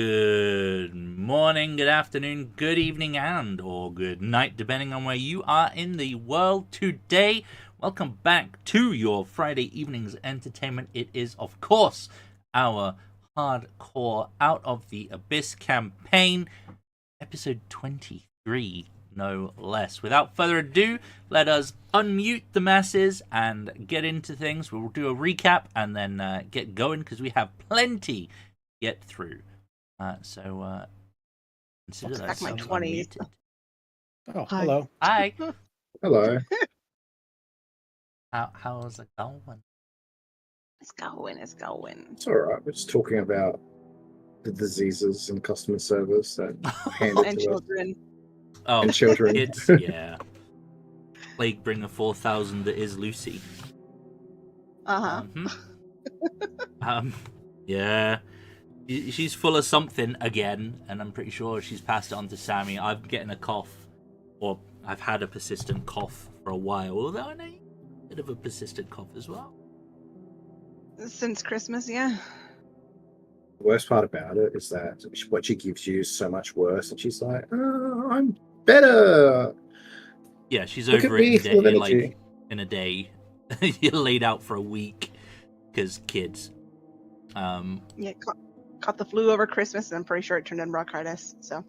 Good morning, good afternoon, good evening, or good night, depending on where you are in the world today. Welcome back to your Friday evening's entertainment. It is, of course, our hardcore Out of the Abyss campaign, episode 23, no less. Without further ado, let us unmute the masses and get into things. We'll do a recap and then get going because we have plenty to get through. Consider that back my 20s. Oh, Hi. hello. Hi. Hello. How's it going? It's going. It's all right. We're just talking about the diseases and customer service that handed And to us. children. Oh, And children. It's yeah. Plague bringer 4000 that is Lucy. Uh-huh. Yeah. She's full of something again, and I'm pretty sure she's passed it on to Sammy. I'm getting a cough, or I've had a persistent cough for a while, although I know a bit of a persistent cough as well. Since Christmas, yeah. The worst part about it is that what she gives you is so much worse, and she's like, "Oh, I'm better." Yeah, she's Look over at it me, full of energy. in a day. You're laid out for a week, because kids. Yeah, caught the flu over Christmas, and I'm pretty sure it turned into bronchitis. So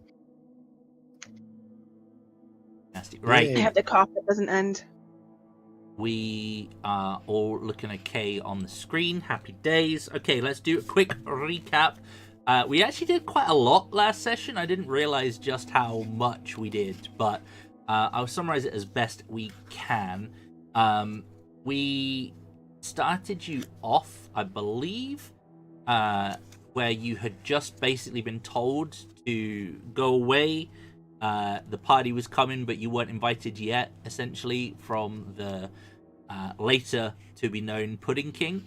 Nasty. Right. I have the cough that doesn't end. We are all looking okay on the screen. Happy days. Okay, let's do a quick recap. We actually did quite a lot last session. I didn't realize just how much we did, but I'll summarize it as best we can. We started you off, I believe, where you had just basically been told to go away. The party was coming, but you weren't invited yet, essentially, from the later to be known Pudding King.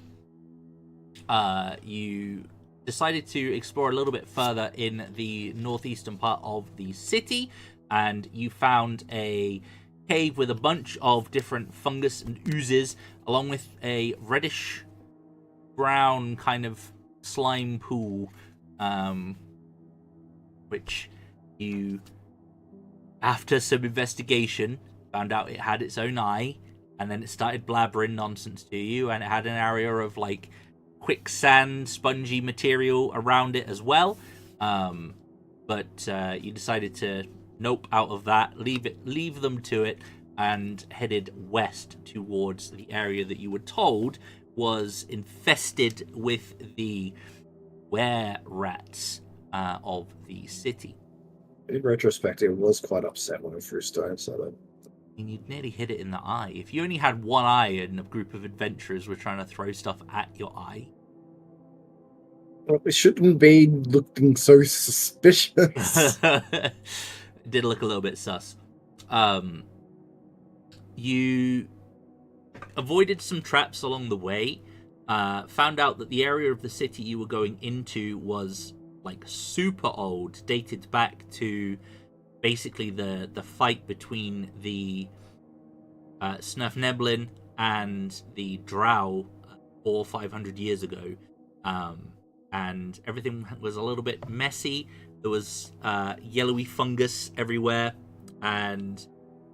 You decided to explore a little bit further in the northeastern part of the city, and you found a cave with a bunch of different fungus and oozes, along with a reddish brown kind of slime pool, which you, after some investigation, found out it had its own eye, and then it started blabbering nonsense to you, and it had an area of like quicksand, spongy material around it as well. But you decided to nope out of that, leave them to it, and headed west towards the area that you were told was infested with the wererats of the city. In retrospect, it was quite upset when I first started, so that... I mean, you'd nearly hit it in the eye. If you only had one eye and a group of adventurers were trying to throw stuff at your eye. Well, it shouldn't be looking so suspicious. It did look a little bit sus. You avoided some traps along the way, found out that the area of the city you were going into was like super old, dated back to basically the fight between the Snufneblin and the Drow 400 or 500 years ago, and everything was a little bit messy. There was yellowy fungus everywhere, and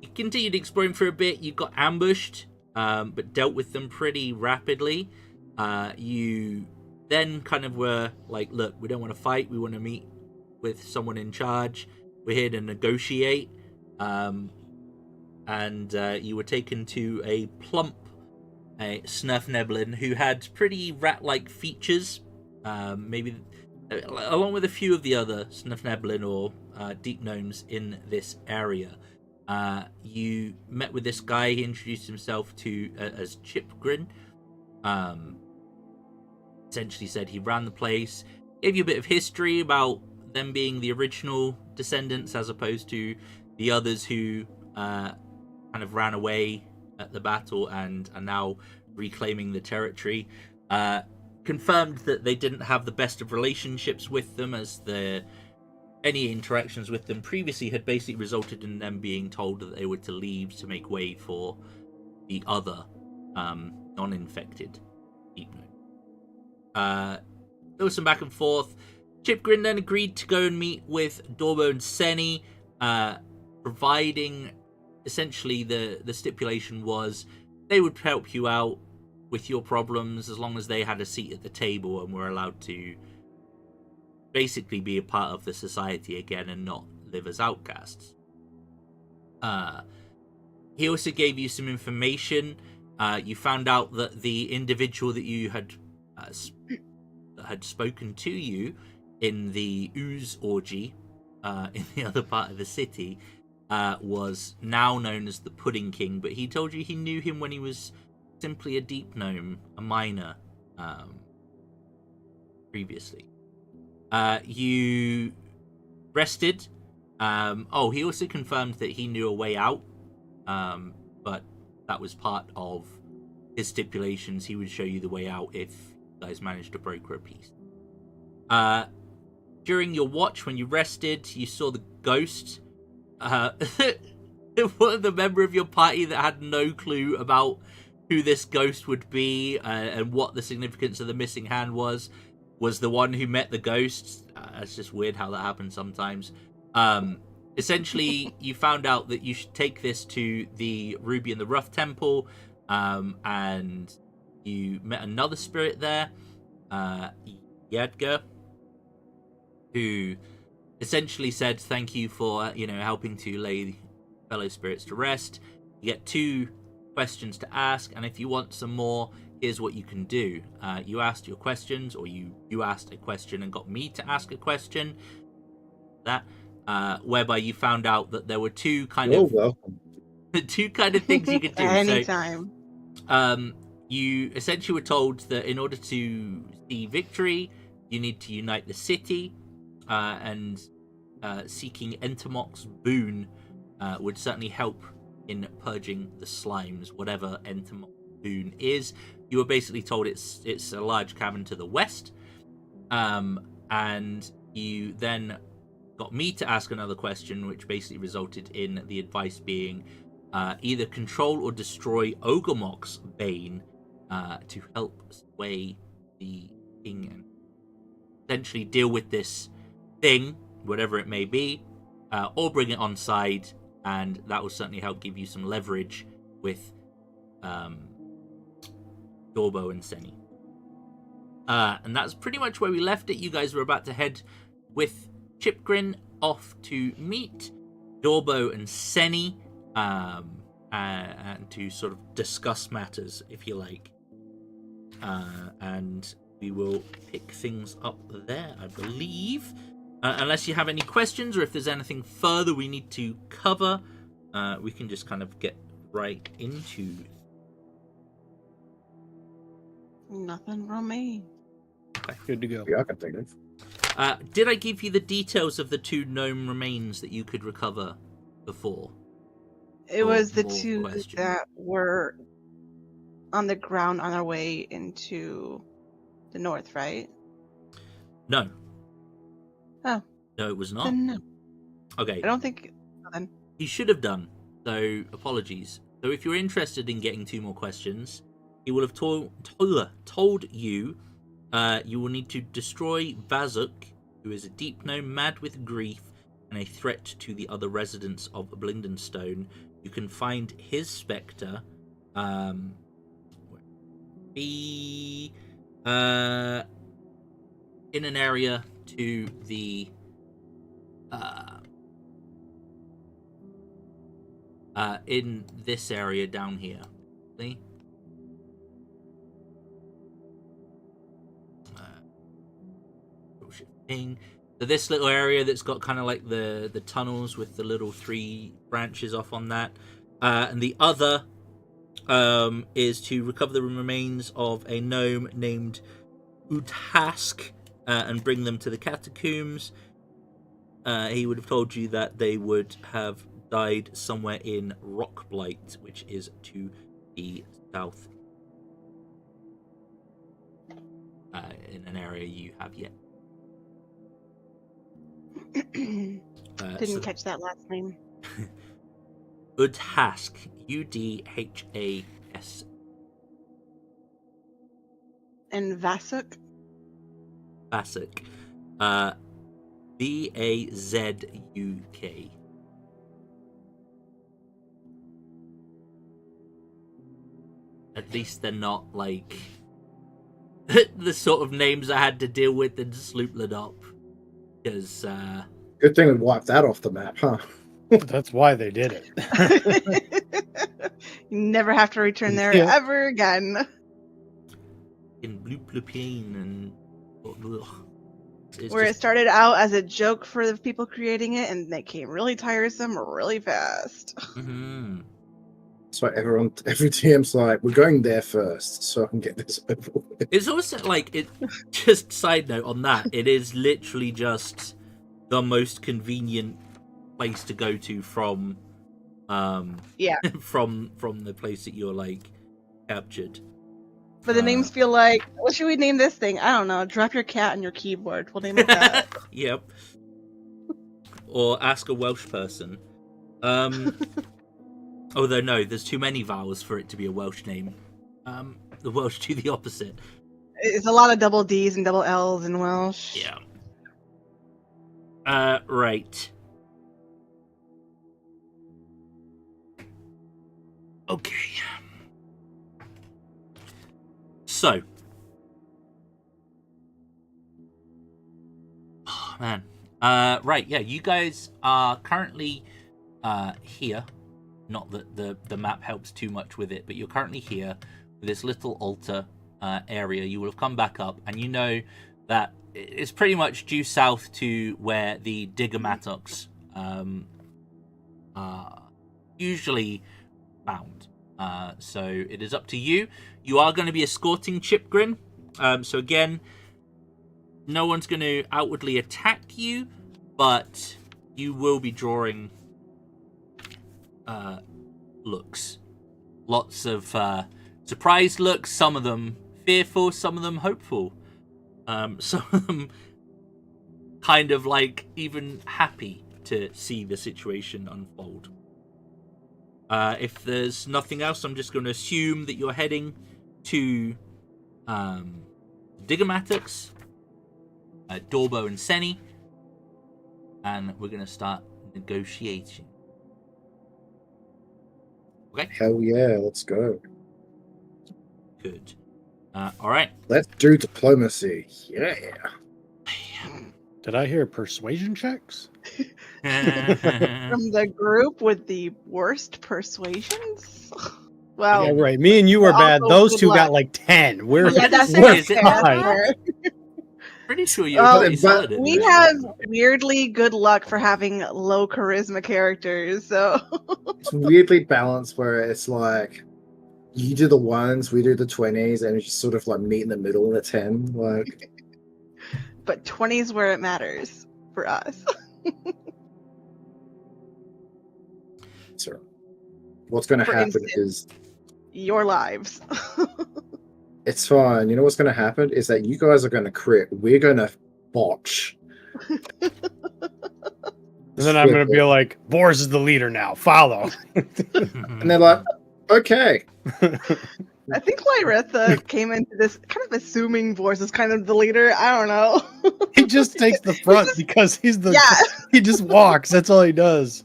you continued exploring for a bit. You got ambushed, but dealt with them pretty rapidly. You then kind of were like, look, we don't want to fight. We want to meet with someone in charge. We're here to negotiate. And you were taken to a plump Snufneblin who had pretty rat-like features. Maybe along with a few of the other Snufneblin or deep gnomes in this area. You met with this guy. He introduced himself to as Chipgrin. Essentially said he ran the place, gave you a bit of history about them being the original descendants as opposed to the others who kind of ran away at the battle and are now reclaiming the territory. Confirmed that they didn't have the best of relationships with them, as any interactions with them previously had basically resulted in them being told that they were to leave to make way for the other non-infected deep gnome. There was some back and forth. Chipgrin then agreed to go and meet with Dorbo and Senni, providing essentially the stipulation was they would help you out with your problems as long as they had a seat at the table and were allowed to basically be a part of the society again and not live as outcasts. He also gave you some information. You found out that the individual that you had spoken to you in the ooze orgy in the other part of the city was now known as the Pudding King, but he told you he knew him when he was simply a deep gnome, a miner, previously. You rested. He also confirmed that he knew a way out, but that was part of his stipulations. He would show you the way out if you guys managed to broker a peace. During your watch, when you rested, you saw the ghost. One of the member of your party that had no clue about who this ghost would be and what the significance of the missing hand was the one who met the ghost. It's just weird how that happens sometimes. Essentially, you found out that you should take this to the Ruby and the Rough Temple, and you met another spirit there, Jadger, who essentially said thank you for helping to lay fellow spirits to rest. You get 2 questions to ask, and if you want some more, here's what you can do. You asked your questions, or you asked a question and got me to ask a question. Whereby you found out that there were 2 kind of welcome. 2 kind of things you could do. Anytime. So, you essentially were told that in order to see victory, you need to unite the city, and seeking Tillomak's boon would certainly help in purging the slimes, whatever Tillomak's boon is. You were basically told it's a large cavern to the west, and you then got me to ask another question, which basically resulted in the advice being either control or destroy Ogormok's bane to help sway the king and essentially deal with this thing, whatever it may be, or bring it on side, and that will certainly help give you some leverage with Dorbo and Senni. And that's pretty much where we left it. You guys were about to head with Chipgrin off to meet Dorbo and Senni, and to sort of discuss matters, if you like. And we will pick things up there, I believe. Unless you have any questions, or if there's anything further we need to cover, we can just kind of get right into. Nothing from me. Okay. Good to go. Yeah, I can think of. Did I give you the details of the 2 gnome remains that you could recover before? It Or was the more 2 questions? that were on the ground on our way into the north, right? No. Oh. No, it was not. Then no. Okay. I don't think. Then. He should have done. So, apologies. So, if you're interested in getting 2 more questions, he will have told you you will need to destroy Vazuk, who is a deep gnome mad with grief and a threat to the other residents of Blindenstone. You can find his spectre in an area to the in this area down here. See? So this little area that's got kind of like the tunnels with the little 3 branches off on that, and the other is to recover the remains of a gnome named Utask and bring them to the catacombs. He would have told you that they would have died somewhere in Rockblight, which is to the south, in an area you have yet. Didn't catch that last name. Udhask, Udhas. And Vasuk? Vasuk. Bazuk. At least they're not like the sort of names I had to deal with in Sloopland up. Because Good thing we wiped that off the map, huh? That's why they did it. You never have to return there Yeah. ever again. in Bloop Bloopine and it's Where it just, started out as a joke for the people creating it, and they came really tiresome really fast. Mhm. That's why every TM's like, we're going there first, so I can get this over with. It's also like it. Just side note on that, it is literally just the most convenient place to go to from, Yeah. from the place that you're like captured. But the names feel like, what should we name this thing? I don't know. Drop your cat on your keyboard. We'll name it that. Yep. Or ask a Welsh person. Although no, there's too many vowels for it to be a Welsh name. The Welsh do the opposite. It's a lot of double D's and double L's in Welsh. Yeah. Right. Okay. So. Oh, man. Right, yeah, you guys are currently here. Not that the map helps too much with it, but you're currently here with this little altar area. You will have come back up, and you know that it's pretty much due south to where the digger mattocks are usually found. So it is up to you. You are going to be escorting Chipgrin. So again, no one's going to outwardly attack you, but you will be drawing looks. Lots of surprised looks, some of them fearful, some of them hopeful. Some of them kind of like even happy to see the situation unfold. If there's nothing else, I'm just going to assume that you're heading to Diggermatics, Dorbo and Senni, and we're going to start negotiating. Okay? Hell yeah, let's go. Good. All right. Let's do diplomacy. Yeah. Did I hear persuasion checks? From the group with the worst persuasions? Well, Yeah, right. Me and you were also bad. Those good two got luck. like 10. We're Yeah, that's Is we're it fair, not fine. bad? Pretty sure you're Well, pretty solid at we this. have weirdly good luck for having low charisma characters, so It's weirdly balanced where it's like you do the ones, we do the 20s, and we just sort of like meet in the middle of the 10. Like, but 20's where it matters for us. so what's going to For happen instance. is Your lives. it's fine. You know what's going to happen is that you guys are going to crit. We're going to botch. And then I'm going to be like, Boris is the leader now. Follow. And they're like, okay. I think Lyritha came into this kind of assuming Boris is kind of the leader. I don't know. He just takes the front because he's the. Yeah. He just walks. That's all he does.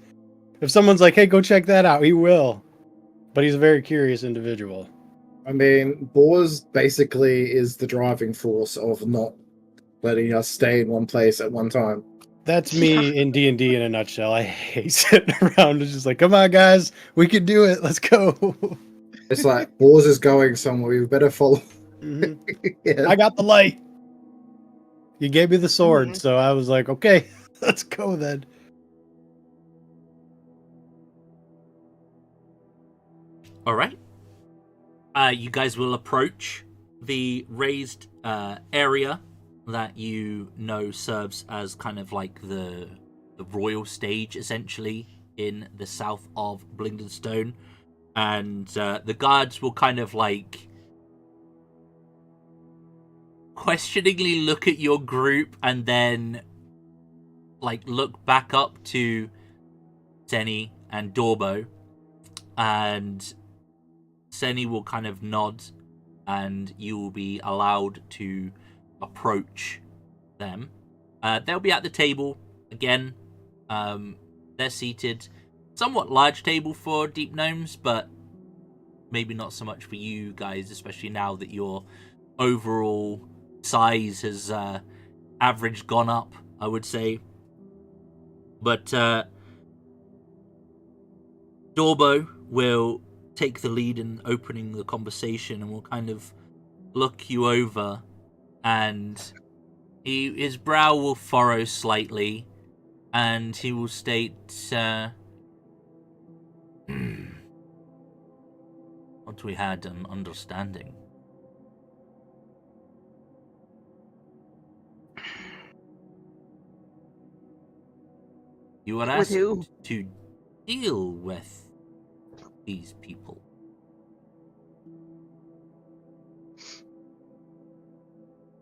If someone's like, hey, go check that out, he will. But he's a very curious individual. I mean, Boars basically is the driving force of not letting us stay in one place at one time. That's me in D&D in a nutshell. I hate sitting around. It's just like, come on, guys. We can do it. Let's go. It's like, Boars is going somewhere. We better follow. Mhm. Yeah. I got the light. You gave me the sword, Mhm. so I was like, okay, let's go then. All right. You guys will approach the raised area that you know serves as kind of like the royal stage, essentially, in the south of Blingdenstone. And the guards will kind of like questioningly look at your group and then like look back up to Senni and Dorbo, and Senni will kind of nod and you will be allowed to approach them. They'll be at the table again. They're seated. Somewhat large table for deep gnomes, but maybe not so much for you guys, especially now that your overall size has average gone up, I would say. But Dorbo will take the lead in opening the conversation and will kind of look you over, and his brow will furrow slightly, and he will state, what we had an understanding. You were asked to deal with these people.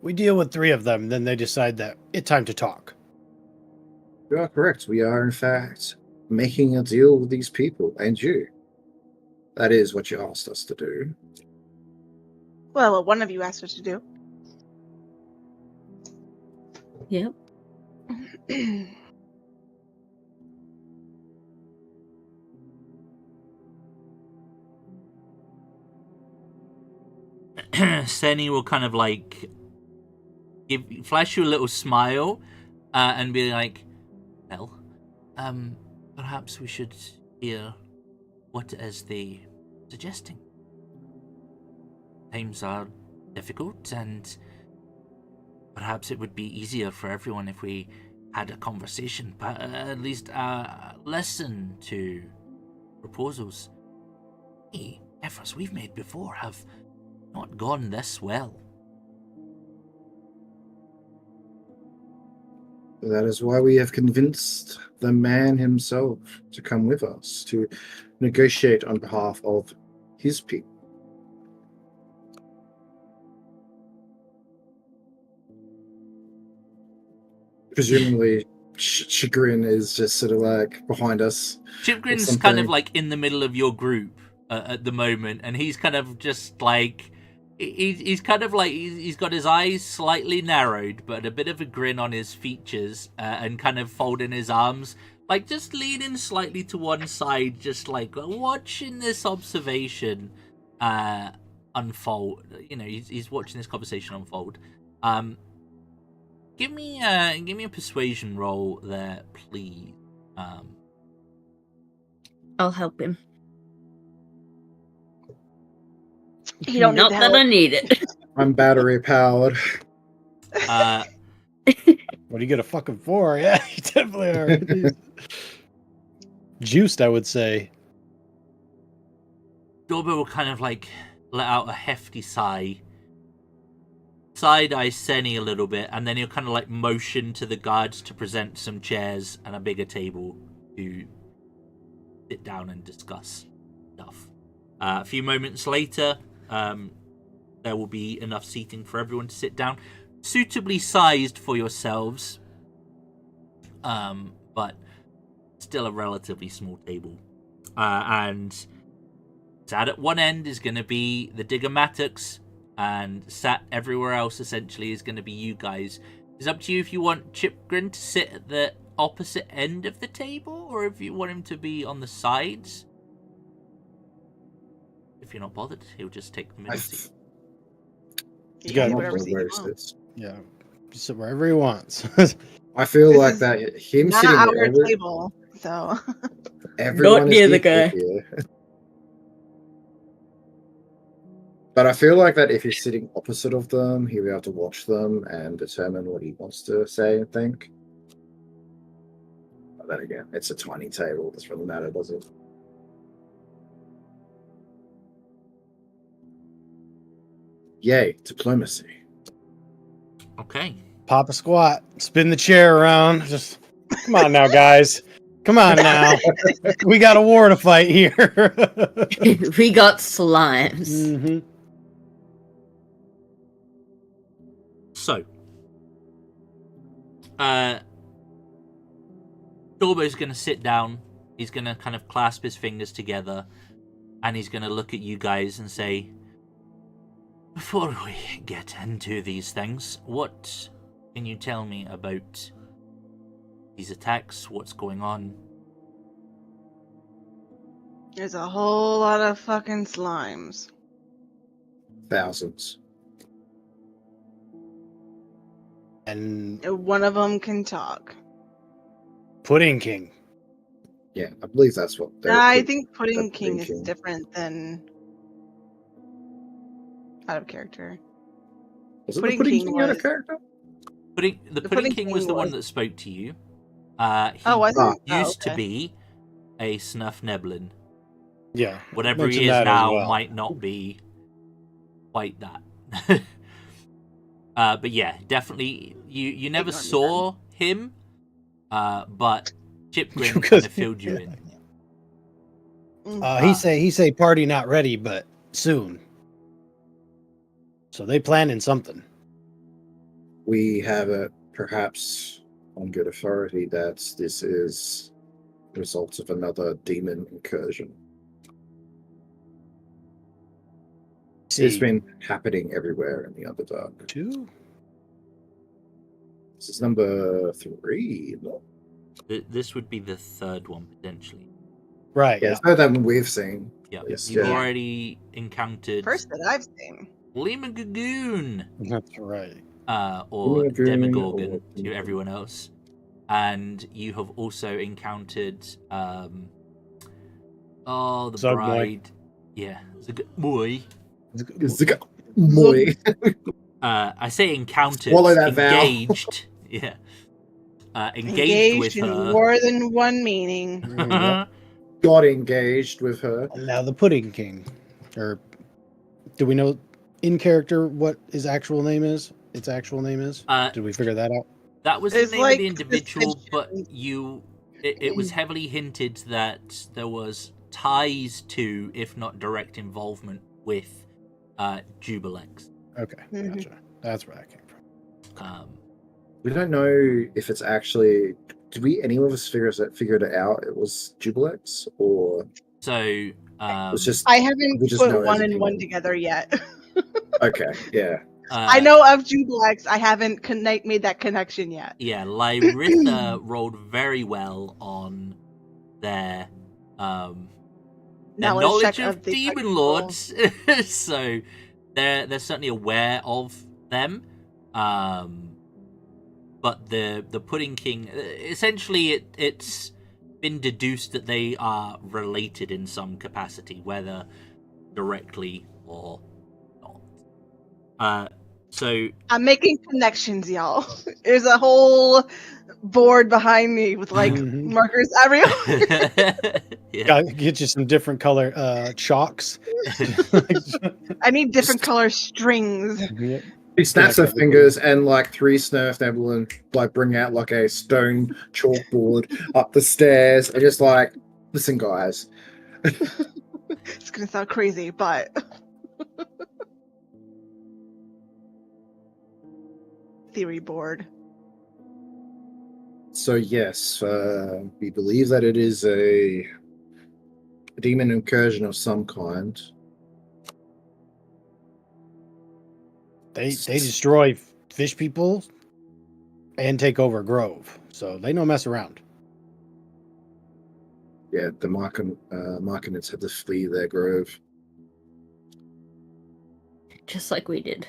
We deal with 3 of them, then they decide that it's time to talk. You are correct. We are, in fact, making a deal with these people and you. That is what you asked us to do. Well, what one of you asked us to do. Yep. Senni will kind of like flash you a little smile and be like, well, perhaps we should hear what is they suggesting. Times are difficult, and perhaps it would be easier for everyone if we had a conversation, but at least listen to proposals. The efforts we've made before have not gone this well. That is why we have convinced the man himself to come with us to negotiate on behalf of his people. Presumably, Chipgrin is just sort of like behind us. Chipgrin's kind of like in the middle of your group at the moment, and he's kind of just like he's kind of like he's got his eyes slightly narrowed, but a bit of a grin on his features, and kind of folding his arms, like just leaning slightly to one side, just like watching this observation unfold. You know, he's watching this conversation unfold. Give me a persuasion roll there, please. I'll help him. You don't Not need that help. I need it. I'm battery powered. What do you get a fucking 4? Yeah, you definitely are. Juiced, I would say. Dorbo will kind of like let out a hefty sigh, side-eye Senni a little bit, and then he'll kind of like motion to the guards to present some chairs and a bigger table to sit down and discuss stuff. A few moments later, there will be enough seating for everyone to sit down, suitably sized for yourselves, but still a relatively small table. And sat at one end is going to be the Diggermatics, and sat everywhere else essentially is going to be you guys. It's up to you if you want Chipgrin to sit at the opposite end of the table, or if you want him to be on the sides. If you're not bothered, he'll just take the middle seat. You got can it. whatever seat you want. Yeah, sit wherever he wants. I feel This like is that him Not sitting our every, table, so everyone Not is near the equal guy. here. But I feel like that if he's sitting opposite of them, he'll be able to watch them and determine what he wants to say and think. But then again, it's a tiny table. Doesn't really matter, does it? Yay, diplomacy. Okay. Pop a squat, spin the chair around. Just come on now, guys. Come on now. We got a war to fight here. We got slimes. hmm So, Dorbo's going to sit down. He's going to kind of clasp his fingers together, and he's going to look at you guys and say, before we get into these things, what can you tell me about these attacks? What's going on? There's a whole lot of fucking slimes. Thousands. And And one of them can talk. Pudding King. Yeah, I believe that's what they're. I think Pudding the King Pudding is King. different than out of character. Was it Pudding the Pudding King King out of was- character? The Pudding King was the one that spoke to you. He Oh, was it? used Oh, to okay. be a Snuff Neblin. Yeah. Whatever he mentioned is that as now well. might not be quite that. But yeah, definitely. You never Ignore me saw him, but Chipgrin Because- kind of filled you in. He say party not ready, but soon. So they planning something. We have it perhaps on good authority that this is the result of another demon incursion. It's been happening everywhere in the Underdark. 2. This is number 3. No? This would be the third one potentially. Right. Yeah, Yeah. it's not that one we've seen. Yeah, Yes, you've yeah. already encountered First that I've seen. Lemurgagoon, That's right. or Lemurgagoon Demogorgon or- to everyone else, and you have also encountered the Zugmoy. bride. Yeah, Zugmoy. Moi. I say encountered, Swallow that vowel. engaged. Yeah, engaged with in her. more than one meaning. Yep. Got engaged with her. And now the Pudding King. Or do we know in character what his actual name is? Its actual name is? Did we figure that out? That was the It's name like of the individual, but suspicion. it was heavily hinted that there was ties to, if not direct involvement with, Jubilex. Okay. Mhm. Gotcha. That's where that came from. We don't know if it's actually. Did we any of us figured it out? It was Jubilex, or So it was just I haven't We just know put it as one a and one demon. together yet. okay. Yeah, I know of Jublex. I haven't made that connection yet. Yeah, Lyritha rolled very well on their knowledge check of the demon actual- lords. So they're certainly aware of them. But the Pudding King, essentially, it's been deduced that they are related in some capacity, whether directly or not. So I'm making connections, y'all. There's a whole board behind me with like Mhm. markers everywhere. yeah. Get you some different color chalks. I need different color strings. Yep. she snaps her Connect fingers, and like 3 Snurf Nebulin like bring out like a stone chalkboard up the stairs, and just like, listen, guys. It's gonna sound crazy, but theory board. So yes, we believe that it is a demon incursion of some kind. They destroy fish people and take over Grove, so they don't mess around. Yeah, the Markanids had to flee their grove. Just like we did.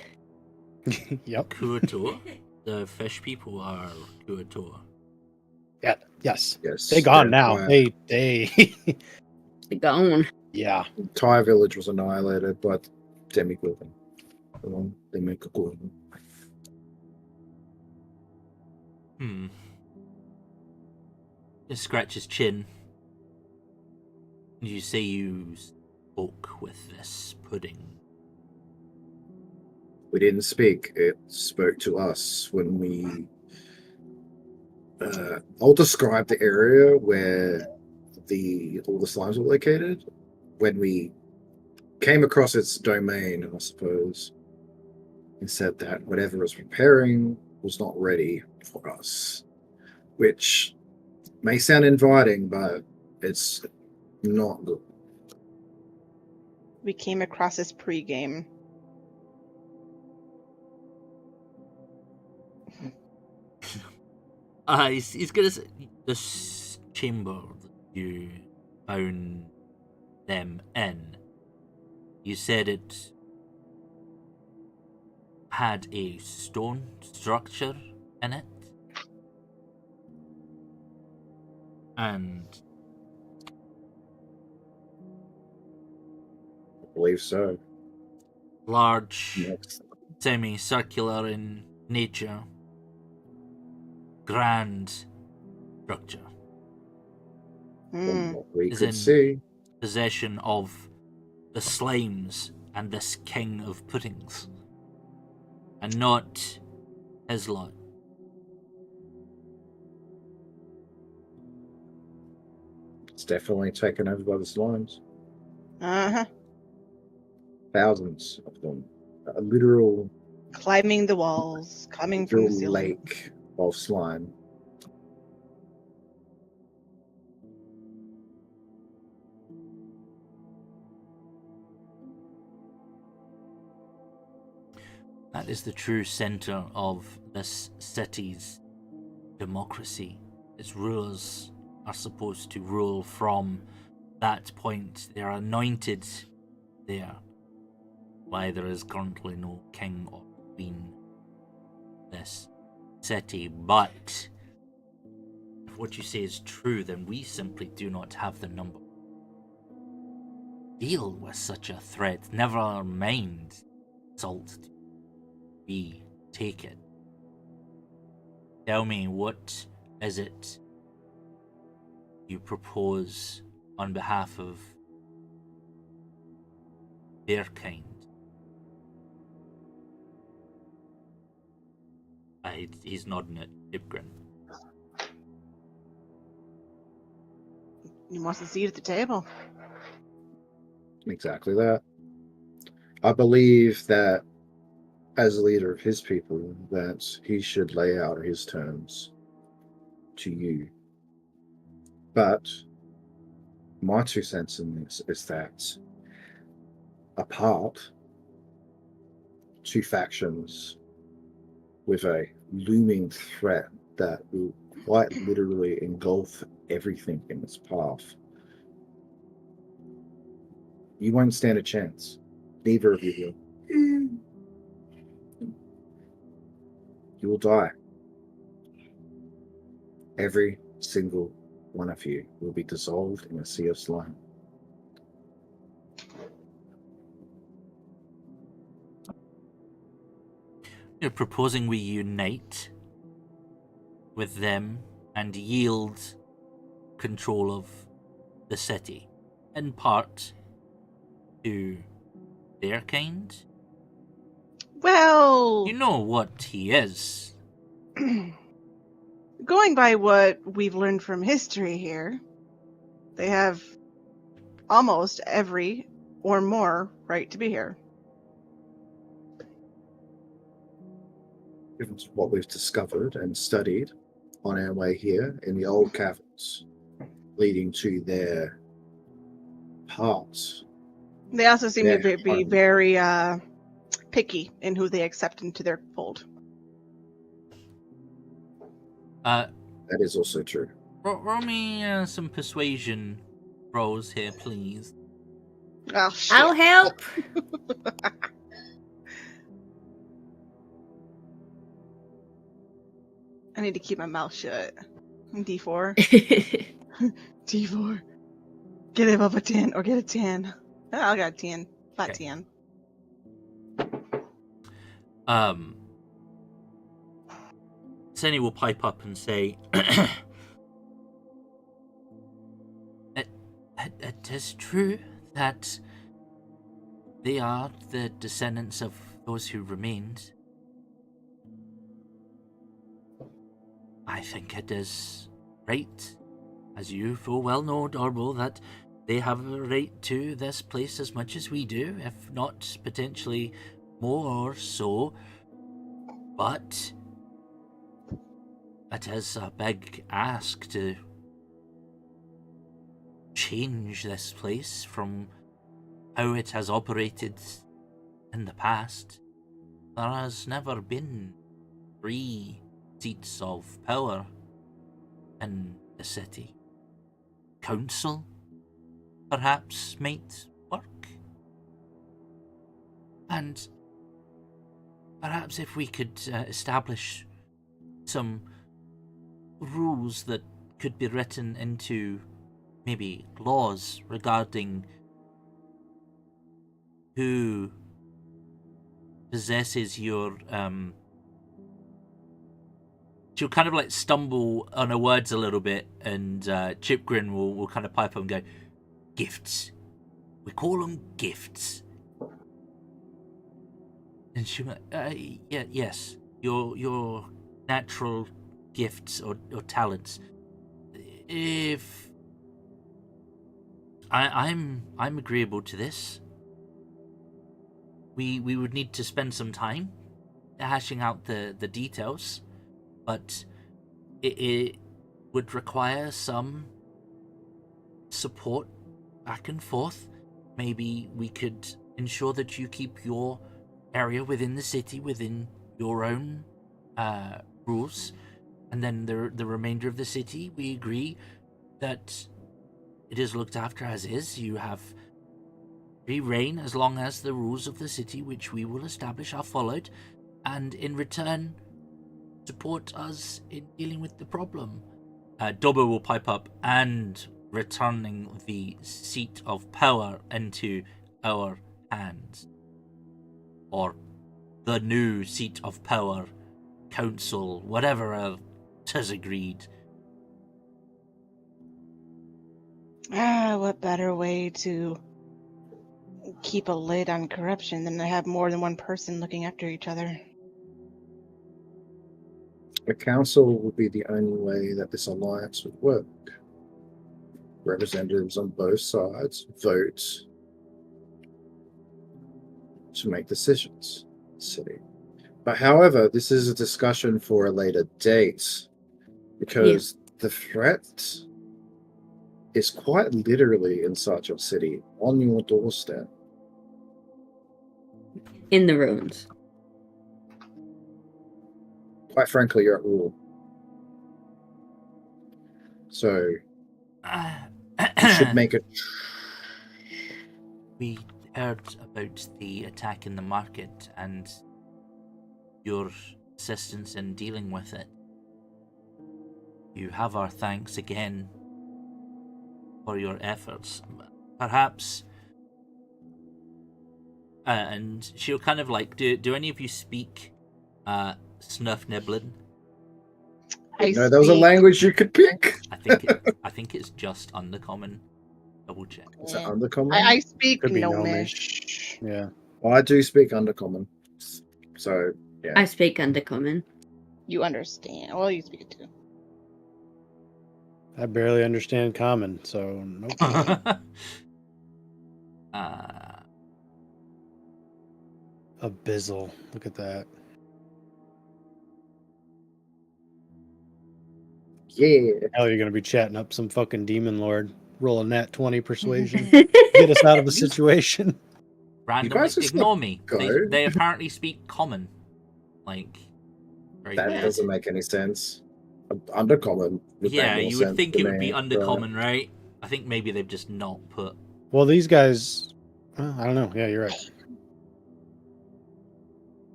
Yep. Kuator. The fish people are Kuator. Yeah. Yes. Yes, They gone their now. entire- They. They're gone. Yeah. entire village was annihilated by Demigorgon. They make a Gorgon. He scratches his chin. You say you spoke with this pudding. We didn't speak. It spoke to us when we. I'll describe the area where all the slimes were located. When we came across its domain, I suppose, it said that whatever it was preparing was not ready for us, which may sound inviting, but it's not good. We came across this pre-game. He's gonna say, this chamber that you found them in, you said it had a stone structure in it? And I believe so. large, Next. semicircular in nature, grand structure. From what we Is could in- see. Possession of the slimes and this king of puddings, and not his lot. It's definitely taken over by the slimes. Uh-huh. Thousands of them. A literal Climbing the walls, coming from the ceiling. lake of slime. That is the true center of this city's democracy. Its rulers are supposed to rule from that point. They are anointed there. Why there is currently no king or queen in this city. But if what you say is true, then we simply do not have the number. Deal with such a threat. Never mind salt. We take it. Tell me, what is it you propose on behalf of their kind? He's nodding at Chipgrin. He wants a seat at the table. Exactly that. I believe that as a leader of his people, that he should lay out his terms to you. But my 2 cents in this is that apart, 2 factions with a looming threat that will quite literally engulf everything in its path. You won't stand a chance. Neither of you will. You will die. Every single one of you will be dissolved in a sea of slime. You're proposing we unite with them and yield control of the city, in part to their kind? Well, You know what he is. going by what we've learned from history here, they have almost every or more right to be here. Given what we've discovered and studied on our way here in the old caverns leading to their parts. They also seem Yeah, to be very picky in who they accept into their fold. That is also true. Roll me some persuasion rolls here, please. Oh, shit. I'll help. I need to keep my mouth shut. D4. D4. Get it above a 10 or get a 10. Oh, I got a 10. About Okay. 10. Senni will pipe up and say, it is true that they are the descendants of those who remained. I think it is right, as you full well know, Dorbo, that they have a right to this place as much as we do, if not potentially more so. But it is a big ask to change this place from how it has operated in the past. There has never been 3 seats of power in the city. Council, perhaps, might work. And perhaps if we could establish some rules that could be written into maybe laws regarding who possesses your she'll kind of like stumble on her words a little bit, and Chipgrin will kind of pipe up and go, gifts. We call them gifts. And she went, yeah, yes, your natural gifts or talents. If I'm agreeable to this. We would need to spend some time hashing out the details, but it would require some support back and forth. Maybe we could ensure that you keep your area within the city within your own rules, and then the remainder of the city, we agree that it is looked after as is. You have free reign as long as the rules of the city, which we will establish, are followed, and in return support us in dealing with the problem. Dorbo will pipe up, and returning the seat of power into our hands, or the new seat of power, council, whatever else has agreed. What better way to keep a lid on corruption than to have more than one person looking after each other? The council would be the only way that this alliance would work. Representatives on both sides vote to make decisions in the city. But however, this is a discussion for a later date, because the threat is quite literally inside your city, on your doorstep. In the ruins. Quite frankly, you're at war. So you should make it. We heard about the attack in the market and your assistance in dealing with it. You have our thanks again for your efforts. Perhaps, and she'll kind of like, do any of you speak Snuff Niblin? No, there was a language you could pick. I think it's just Undercommon. Double check. Is it Undercommon? I speak Could be Gnomish. Yeah. Well, I do speak Undercommon. So, yeah. I speak Undercommon. You understand. Well, you speak it too. I barely understand common, so nope. Abyssal. Look at that. Yeah. Hell, you're gonna be chatting up some fucking demon lord, rolling that 20 persuasion, get us out of a situation. Random, guys like, just ignore me. go. They apparently speak common. Like, very That weird. doesn't make any sense. Undercommon. Would Yeah, make more you would sense think to it would me, be but- Undercommon, right? I think maybe they've just not put. Well, these guys, well, I don't know. Yeah, you're right.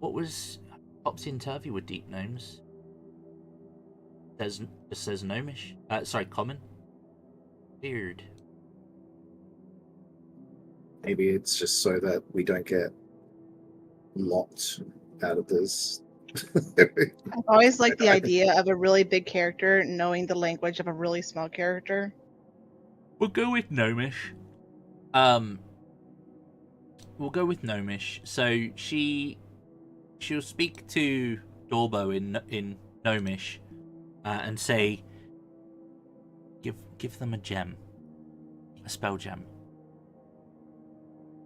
What was Topsy and Turvy with deep gnomes? It says gnomish. Sorry, common. Weird. Maybe it's just so that we don't get locked out of this. I've always liked the idea of a really big character knowing the language of a really small character. We'll go with gnomish. We'll go with gnomish. So she'll speak to Dorbo in gnomish, and say, give them a gem, a spell gem.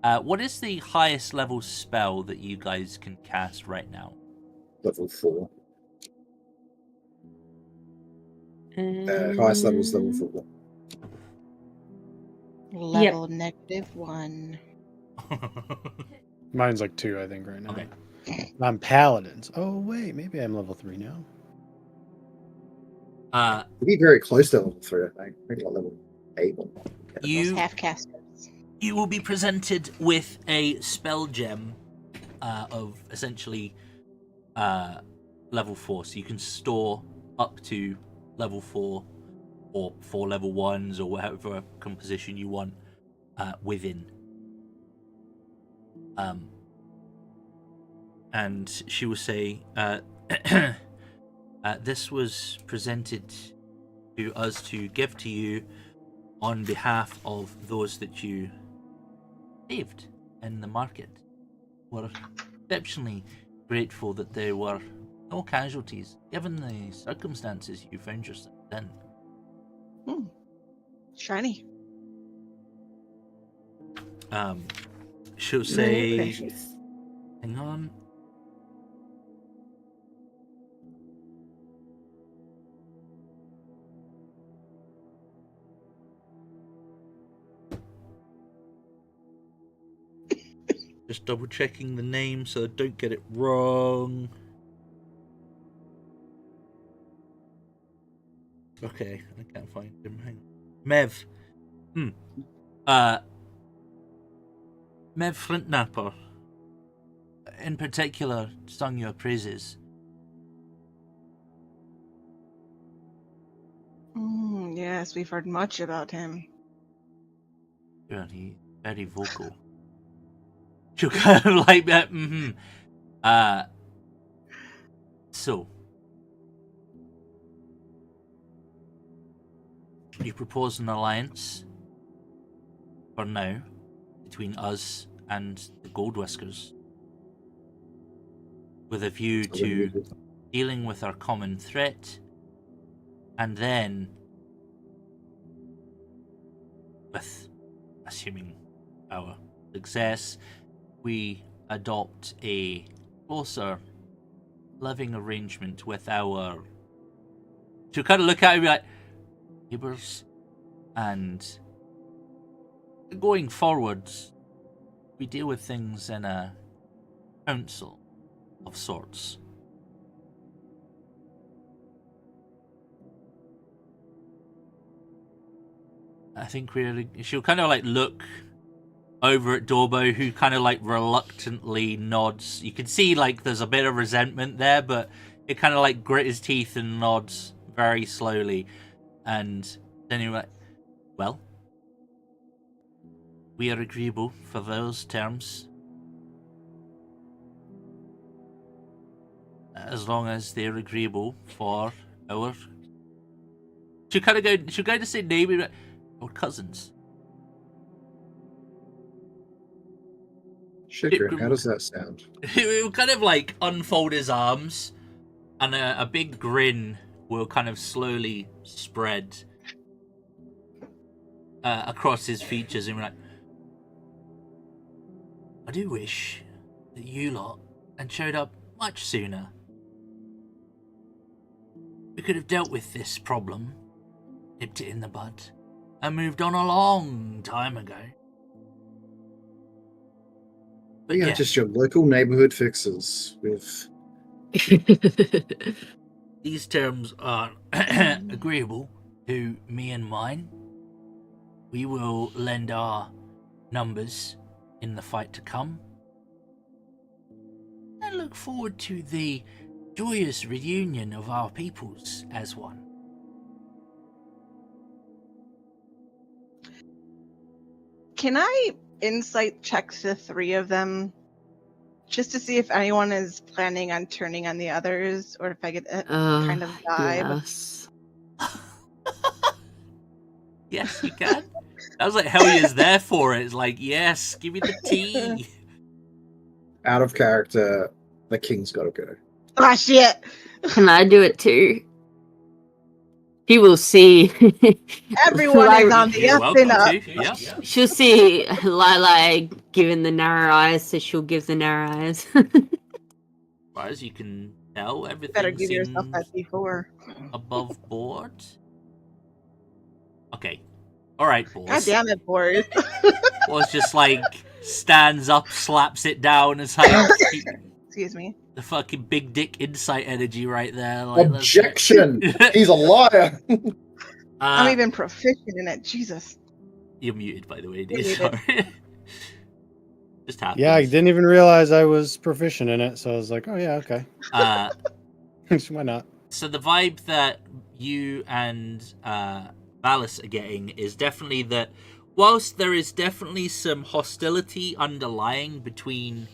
What is the highest level spell that you guys can cast right now? Level 4. Highest level is level 4. Level -1. Mine's like 2, I think, right now. Okay. I'm paladins. Oh wait, maybe I'm level 3 now. We'd be very close to level 3, I think. Maybe like level 8 or You half casters. you will be presented with a spell gem of essentially level 4, so you can store up to level 4 or 4 level 1s or whatever composition you want within. And she will say, this was presented to us to give to you on behalf of those that you saved in the market. We're exceptionally grateful that there were no casualties, given the circumstances you found yourself in. Shiny. She'll say, Precious. hang on. Just double checking the name so I don't get it wrong. Okay, I can't find him. Hang on. Mev. Mev Flintnapper, in particular, sung your praises. Yes, we've heard much about him. Yeah, he's very vocal. She'll kind of like that. So, you propose an alliance for now between us and the Goldwhiskers, with a view to dealing with our common threat, and then, with assuming our success, we adopt a closer living arrangement with our. She'll kind of look at me like neighbours, and going forwards, we deal with things in a council of sorts. I think she'll kind of like look over at Dorbo, who kind of like reluctantly nods. You can see like there's a bit of resentment there, but it kind of like grit his teeth and nods very slowly. And then you're like, well, we are agreeable for those terms, as long as they're agreeable for our. She'll go to say neighbour, or cousins. Chipgrin, how does that sound? He will kind of like unfold his arms, and a big grin will kind of slowly spread across his features, and we're like, I do wish that you lot had showed up much sooner. We could have dealt with this problem, nipped it in the bud, and moved on a long time ago. But We are yeah, just your local neighborhood fixers with these terms are agreeable to me and mine. We will lend our numbers in the fight to come, and look forward to the joyous reunion of our peoples as one. Can I insight check the three of them, just to see if anyone is planning on turning on the others, or if I get a kind of vibe? Yes. Yes, you can. I was like, hell yes, there for it. It's like, yes, give me the tea. out of character. The king's got to go. Ah, shit! Can I do it too? He will see. Everyone Like, is on the You're up and welcome up. to. Yeah. She'll see Lila giving the narrow eyes, so she'll give the narrow eyes. As far as you can tell, everything Better give yourself seems that D4. above board. Okay. Alright, boss. God damn it, Boris. Boss just like stands up, slaps it down, and it's like, Excuse me. the fucking big dick insight energy right there. Like, Objection! He's a liar! I'm even proficient in it. Jesus. You're muted, by the way. You're muted. Sorry. Just happens. Yeah, I didn't even realize I was proficient in it, so I was like, oh yeah, okay. Why not? So the vibe that you and Valis are getting is definitely that whilst there is definitely some hostility underlying between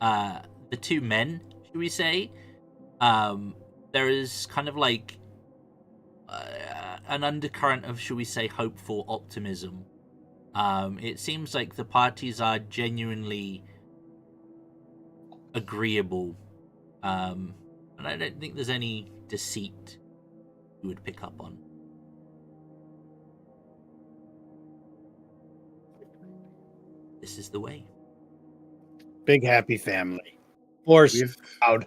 the two men, should we say, there is kind of like an undercurrent of, should we say, hopeful optimism. It seems like the parties are genuinely agreeable, and I don't think there's any deceit you would pick up on. This is the way. Big happy family. Force We've- proud.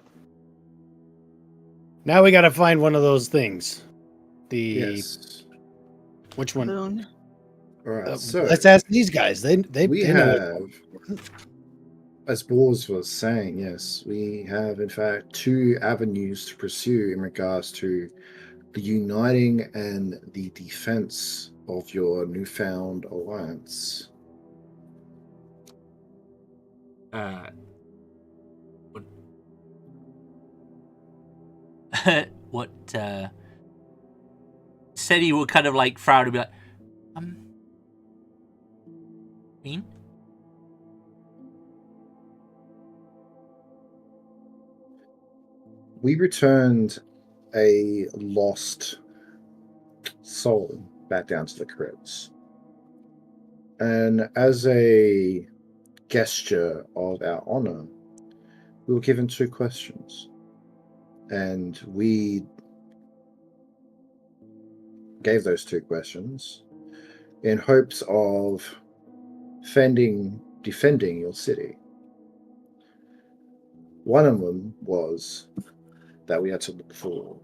Now we gotta find one of those things. Yes. Which one? Boon. All right. So Let's ask these guys. They we know have, as Bors was saying, yes, we have in fact 2 avenues to pursue in regards to the uniting and the defense of your newfound alliance. What Senni will kind of like frown and be like, mean? We returned a lost soul back down to the crypts. And as a gesture of our honor, we were given 2 questions. And we gave those 2 questions in hopes of defending your city. One of them was that we had to look for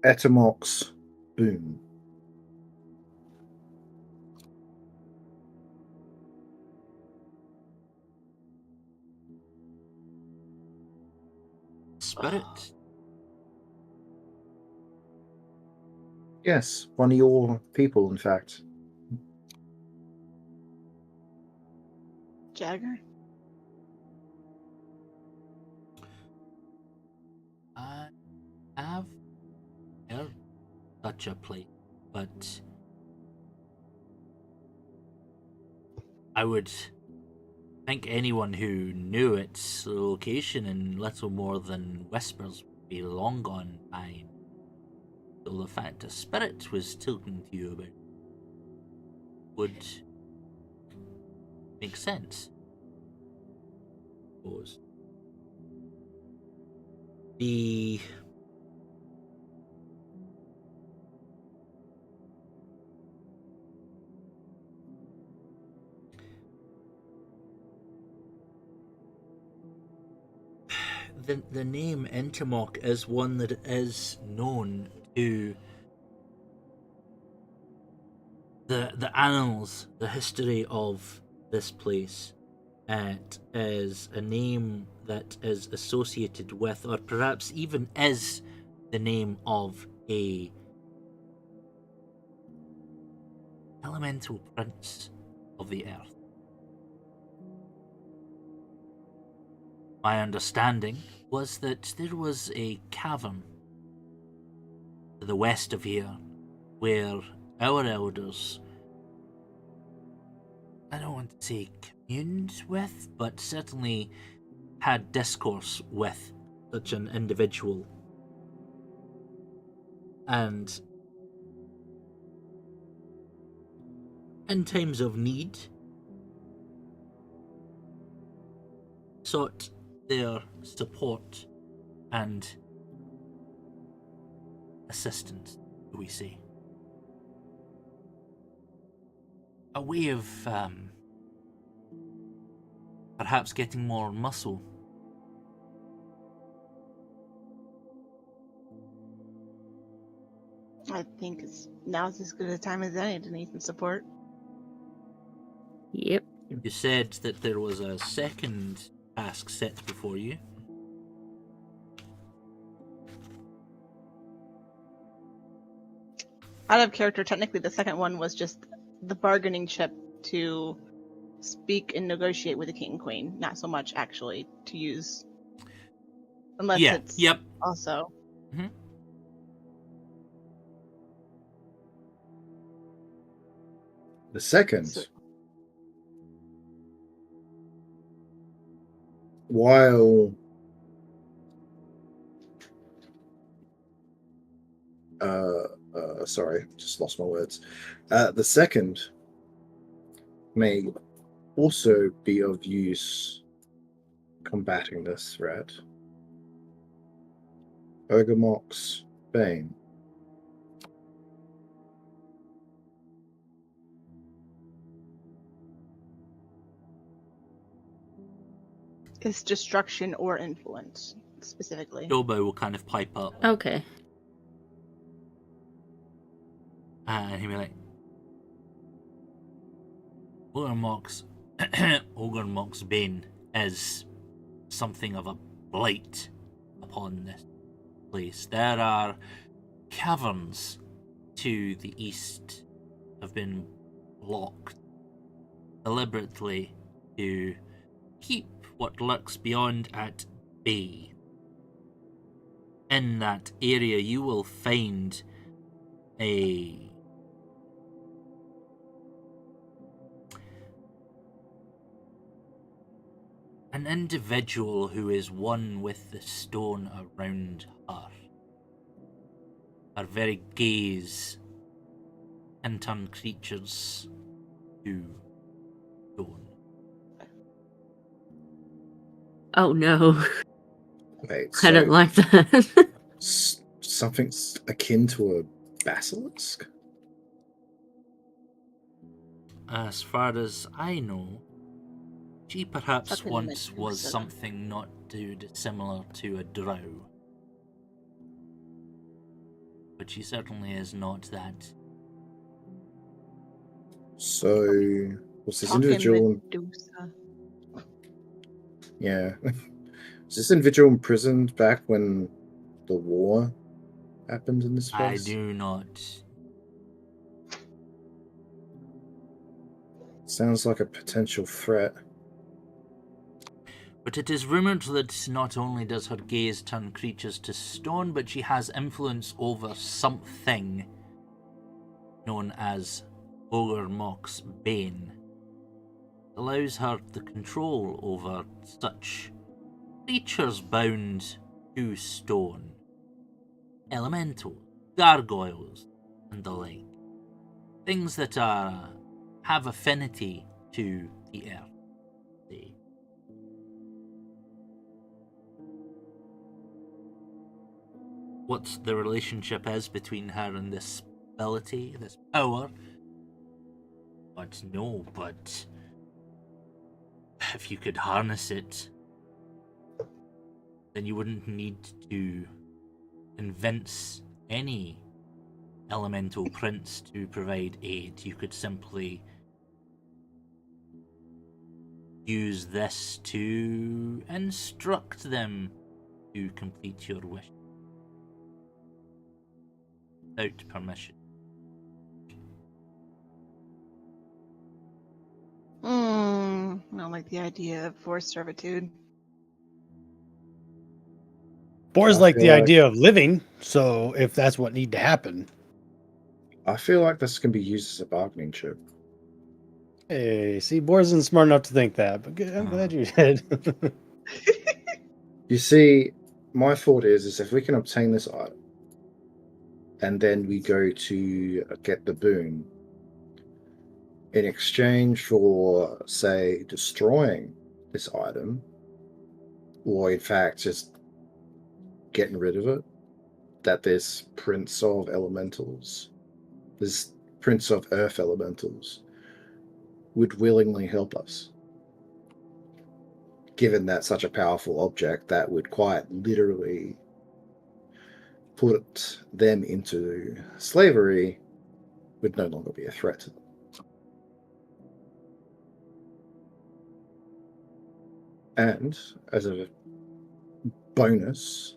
Tillomak's boon. Spirit. Yes, one of your people, in fact. Jagger. I have heard such a place, but I would think anyone who knew its location in little more than whispers would be long gone by. So the fact a spirit was talking to you about would make sense. Suppose. The name Tillomak is one that is known to the annals, the history of this place. It is a name that is associated with, or perhaps even is, the name of a elemental prince of the earth. My understanding was that there was a cavern to the west of here where our elders, I don't want to say communed with, but certainly had discourse with such an individual. And in times of need, sought their support and assistance, do we say. A way of perhaps getting more muscle. I think now's as good a time as any to need some support. Yep. You said that there was a second task set before you. Out of character, technically the second one was just the bargaining chip to speak and negotiate with the king and queen, not so much actually to use, unless it's also. Mm-hmm. The second, while sorry, just lost my words. The second may also be of use combating this threat. Ogremock's Bane. Is destruction or influence, specifically. Dorbo will kind of pipe up. Okay. And he'll be like, Ogremock's Bane is something of a blight upon this place. There are caverns to the east have been blocked deliberately to keep what lurks beyond at bay. In that area you will find an individual who is one with the stone around her. Her very gaze can turn creatures to stone. Oh no. Wait, I don't like that. Something akin to a basilisk? As far as I know, she perhaps Something once like was Medusa. something not too dissimilar to a drow. But she certainly is not that. So, was this Talking individual... Medusa. Yeah. Was this individual imprisoned back when the war happened in this I place? do not. Sounds like a potential threat. But it is rumoured that not only does her gaze turn creatures to stone, but she has influence over something known as Ogremock's Bane. It allows her the control over such creatures bound to stone, elementals, gargoyles, and the like. Things that have affinity to the earth. What the relationship is between her and this ability, this power, but no, but if you could harness it, then you wouldn't need to convince any elemental prince to provide aid. You could simply use this to instruct them to complete your wish without permission. I don't like the idea of forced servitude. Boars I like feel the like- idea of living, so if that's what need to happen. I feel like this can be used as a bargaining chip. Hey, see, Boars isn't smart enough to think that, but I'm glad you did. You see, my thought is if we can obtain this item, and then we go to get the boon, in exchange for, say, destroying this item, or in fact just getting rid of it, that this Prince of Elementals, this Prince of Earth Elementals, would willingly help us. Given that such a powerful object that would quite literally put them into slavery would no longer be a threat to them. And as a bonus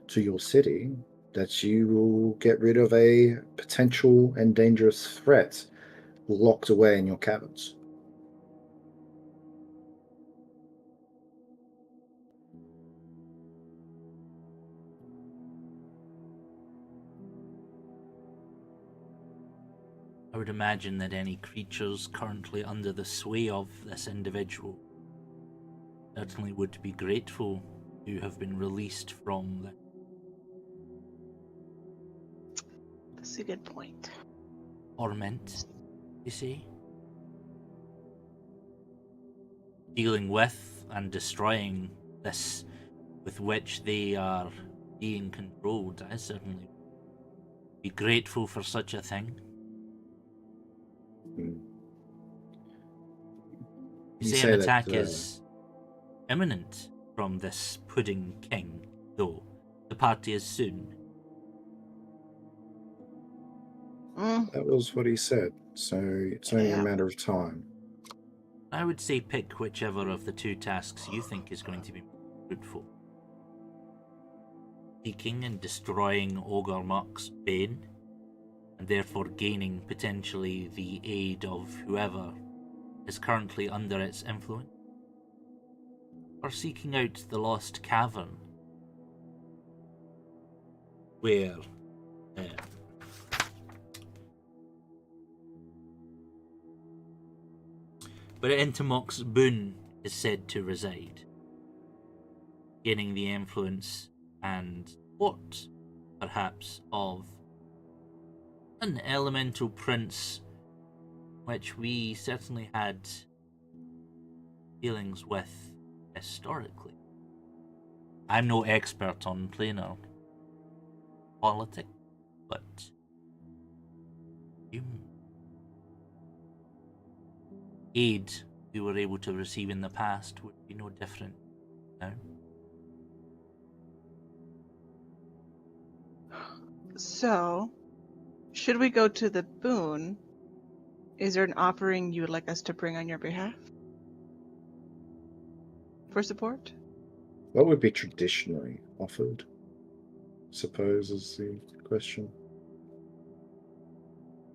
to your city, that you will get rid of a potential and dangerous threat locked away in your caverns. I would imagine that any creatures currently under the sway of this individual certainly would be grateful to have been released from the That's a good point. torment, you see? Dealing with and destroying this with which they are being controlled, I certainly would be grateful for such a thing. Mm. You say an attack is imminent from this pudding king, though. The party is soon. That was what he said, so it's only a matter of time. I would say pick whichever of the two tasks you think is going to be fruitful. Seeking and destroying Orgrimmark's bane, and therefore gaining potentially the aid of whoever is currently under its influence, or seeking out the lost cavern where Tillomak's boon is said to reside, gaining the influence and support, perhaps, of an elemental prince, which we certainly had dealings with historically. I'm no expert on planar politics, but aid we were able to receive in the past would be no different now. So, should we go to the boon? Is there an offering you would like us to bring on your behalf? For support? What would be traditionally offered, suppose, is the question.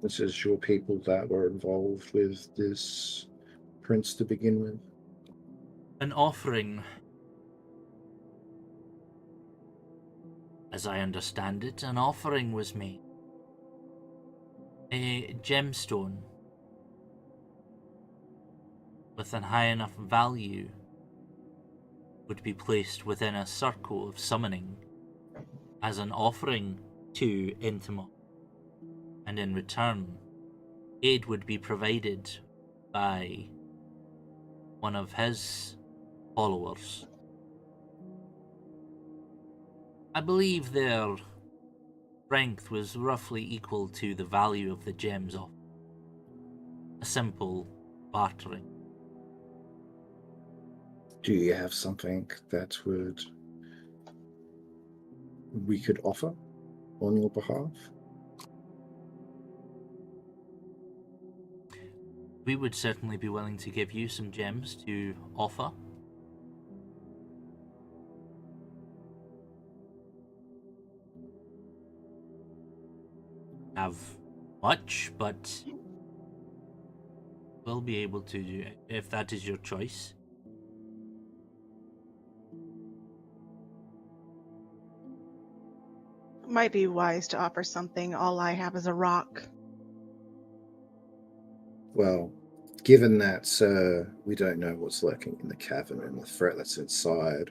This is your people that were involved with this prince to begin with. An offering, as I understand it, an offering was made. A gemstone with a high enough value would be placed within a circle of summoning as an offering to Tillomak, and in return, aid would be provided by one of his followers. I believe their strength was roughly equal to the value of the gems off. A simple bartering. Do you have something that we could offer on your behalf? We would certainly be willing to give you some gems to offer. Have much, but we'll be able to do it if that is your choice. Might be wise to offer something. All I have is a rock. Well, given that we don't know what's lurking in the cavern and the threat that's inside,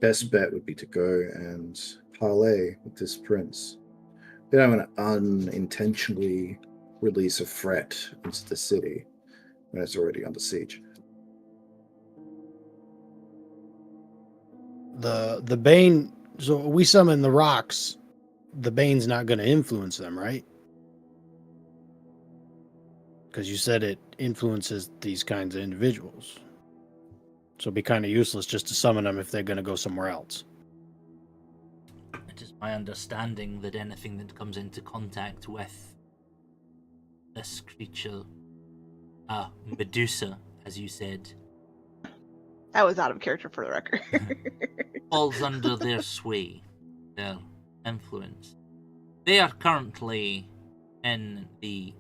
best bet would be to go and parley with this prince. We don't want to unintentionally release a threat into the city when it's already under siege. The Bane, so we summon the rocks, the Bane's not going to influence them, right? Because you said it influences these kinds of individuals. So it'd be kind of useless just to summon them if they're going to go somewhere else. It is my understanding that anything that comes into contact with this creature, Medusa, as you said, That was out of character for the record. falls under their sway, their influence. They are currently in the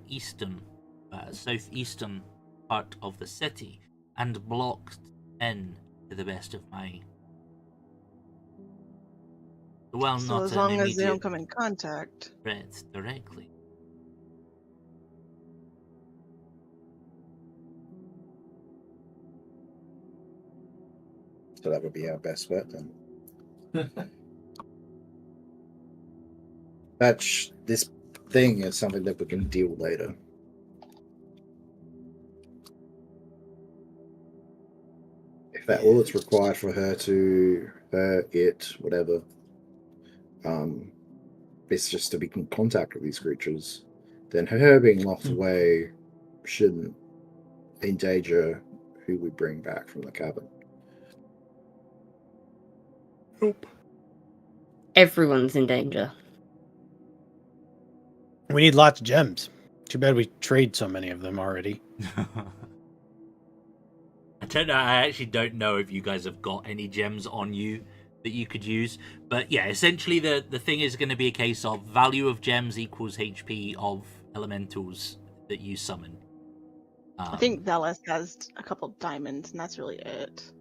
southeastern part of the city and blocked in, to the best of my. Well, so not as an long as they immediate don't come in contact. threat directly. So that would be our best bet then. This thing is something that we can deal later. If that all that's required for her to whatever, it's just to be in contact with these creatures, then her being locked away shouldn't endanger who we bring back from the cabin. Nope. Everyone's in danger. We need lots of gems. Too bad we trade so many of them already. I don't know. I actually don't know if you guys have got any gems on you that you could use. But yeah, essentially the thing is going to be a case of value of gems equals HP of elementals that you summon. I think Velas has a couple diamonds, and that's really it.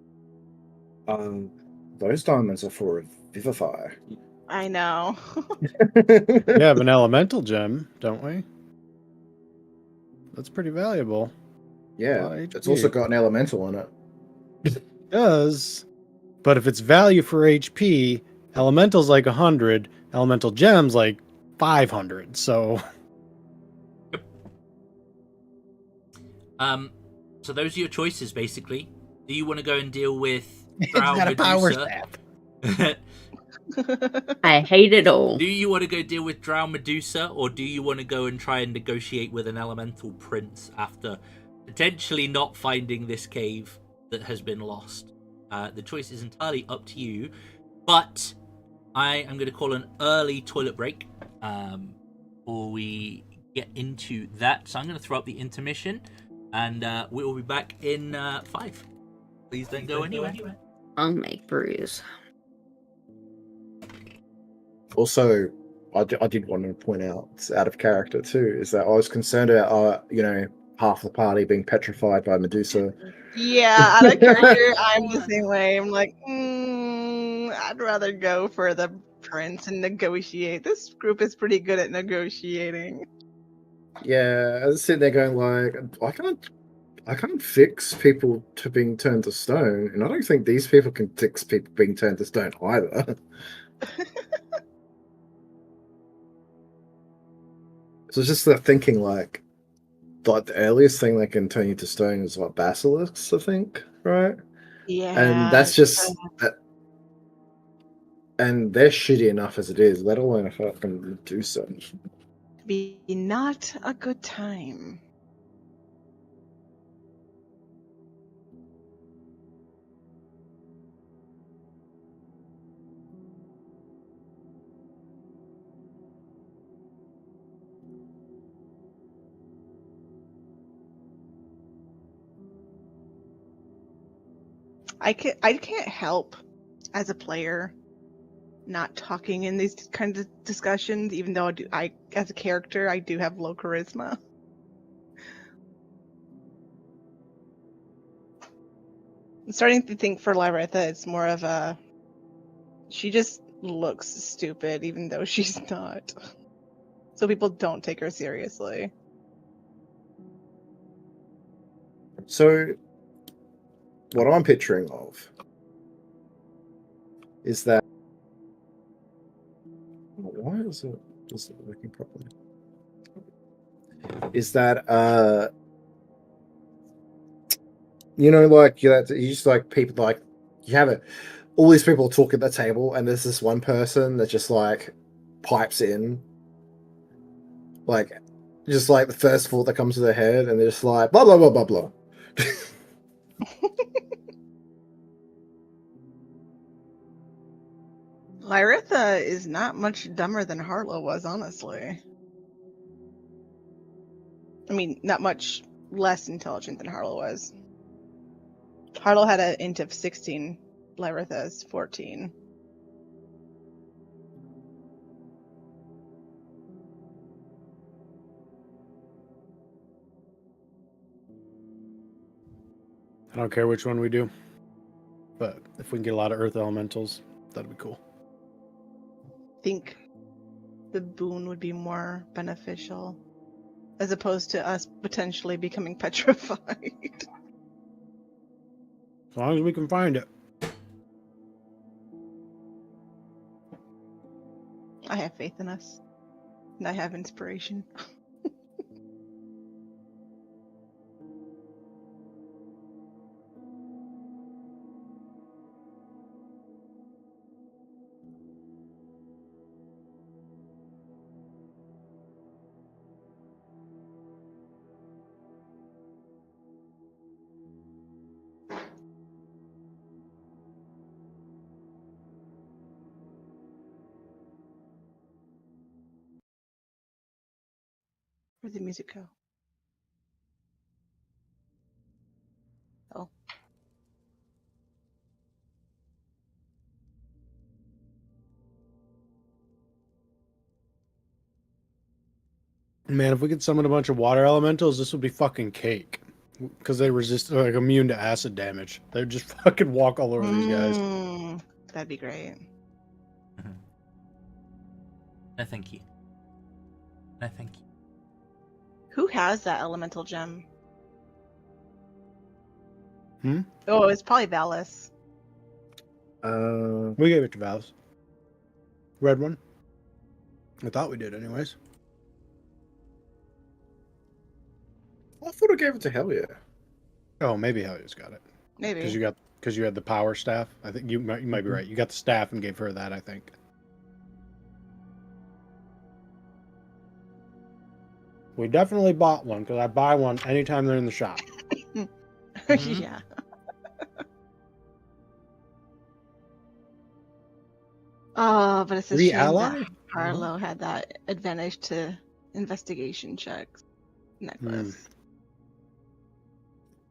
Those diamonds are for Vivify. I know. We have an elemental gem, don't we? That's pretty valuable. Yeah, it's also got an elemental in it. It does. But if it's value for HP, elemental's like 100, elemental gems like 500. So so those are your choices basically. Do you want to go and deal with it's Drow got a power Medusa? staff. I hate it all. Do you want to go deal with Drow Medusa, or do you want to go and try and negotiate with an elemental prince after potentially not finding this cave that has been lost? The choice is entirely up to you, but I am going to call an early toilet break before we get into that. So I'm going to throw up the intermission, and we will be back in 5. Please don't go anywhere. I'll make brews. Also, I did want to point out, it's out of character too, is that I was concerned about, half the party being petrified by Medusa. Yeah, out of character, I'm the same way. I'm like, I'd rather go for the prince and negotiate. This group is pretty good at negotiating. Yeah, I was sitting there going like, I can't fix people to being turned to stone, and I don't think these people can fix people being turned to stone either. So it's just that thinking like the earliest thing that can turn you to stone is what, basilisks, I think, right? Yeah. And that's just that, and they're shitty enough as it is, let alone if I can do so. Be not a good time. I can't help as a player not talking in these kinds of discussions, even though I as a character I do have low charisma. I'm starting to think for Lyritha it's more of a she just looks stupid even though she's not. So people don't take her seriously. So what I'm picturing of is that why is it working properly? Is that like you just like people like you have it all these people talk at the table and there's this one person that just like pipes in like just like the first thought that comes to their head and they're just like blah blah blah blah blah. Lyritha is not much dumber than Harlow was, honestly. I mean, not much less intelligent than Harlow was. Harlow had an int of 16. Lyritha's 14. I don't care which one we do, but if we can get a lot of earth elementals, that'd be cool. I think the boon would be more beneficial, as opposed to us potentially becoming petrified. As long as we can find it. I have faith in us, and I have inspiration. Where'd the music go? Oh. Man, if we could summon a bunch of water elementals, this would be fucking cake. Because they resist, like, immune to acid damage. They'd just fucking walk all over these guys. That'd be great. No, thank you. No, thank you. Who has that elemental gem? Hmm? Oh, it's probably Valis. We gave it to Valis. Red one. I thought we did, anyways. I thought I gave it to Hellier. Oh, maybe Hellia's got it. Maybe. Because you had the power staff. I think you might be right. You got the staff and gave her that, I think. We definitely bought one, because I buy one anytime they're in the shop. Yeah. Oh, but it's a The shame ally? that Harlow had that advantage to investigation checks necklace.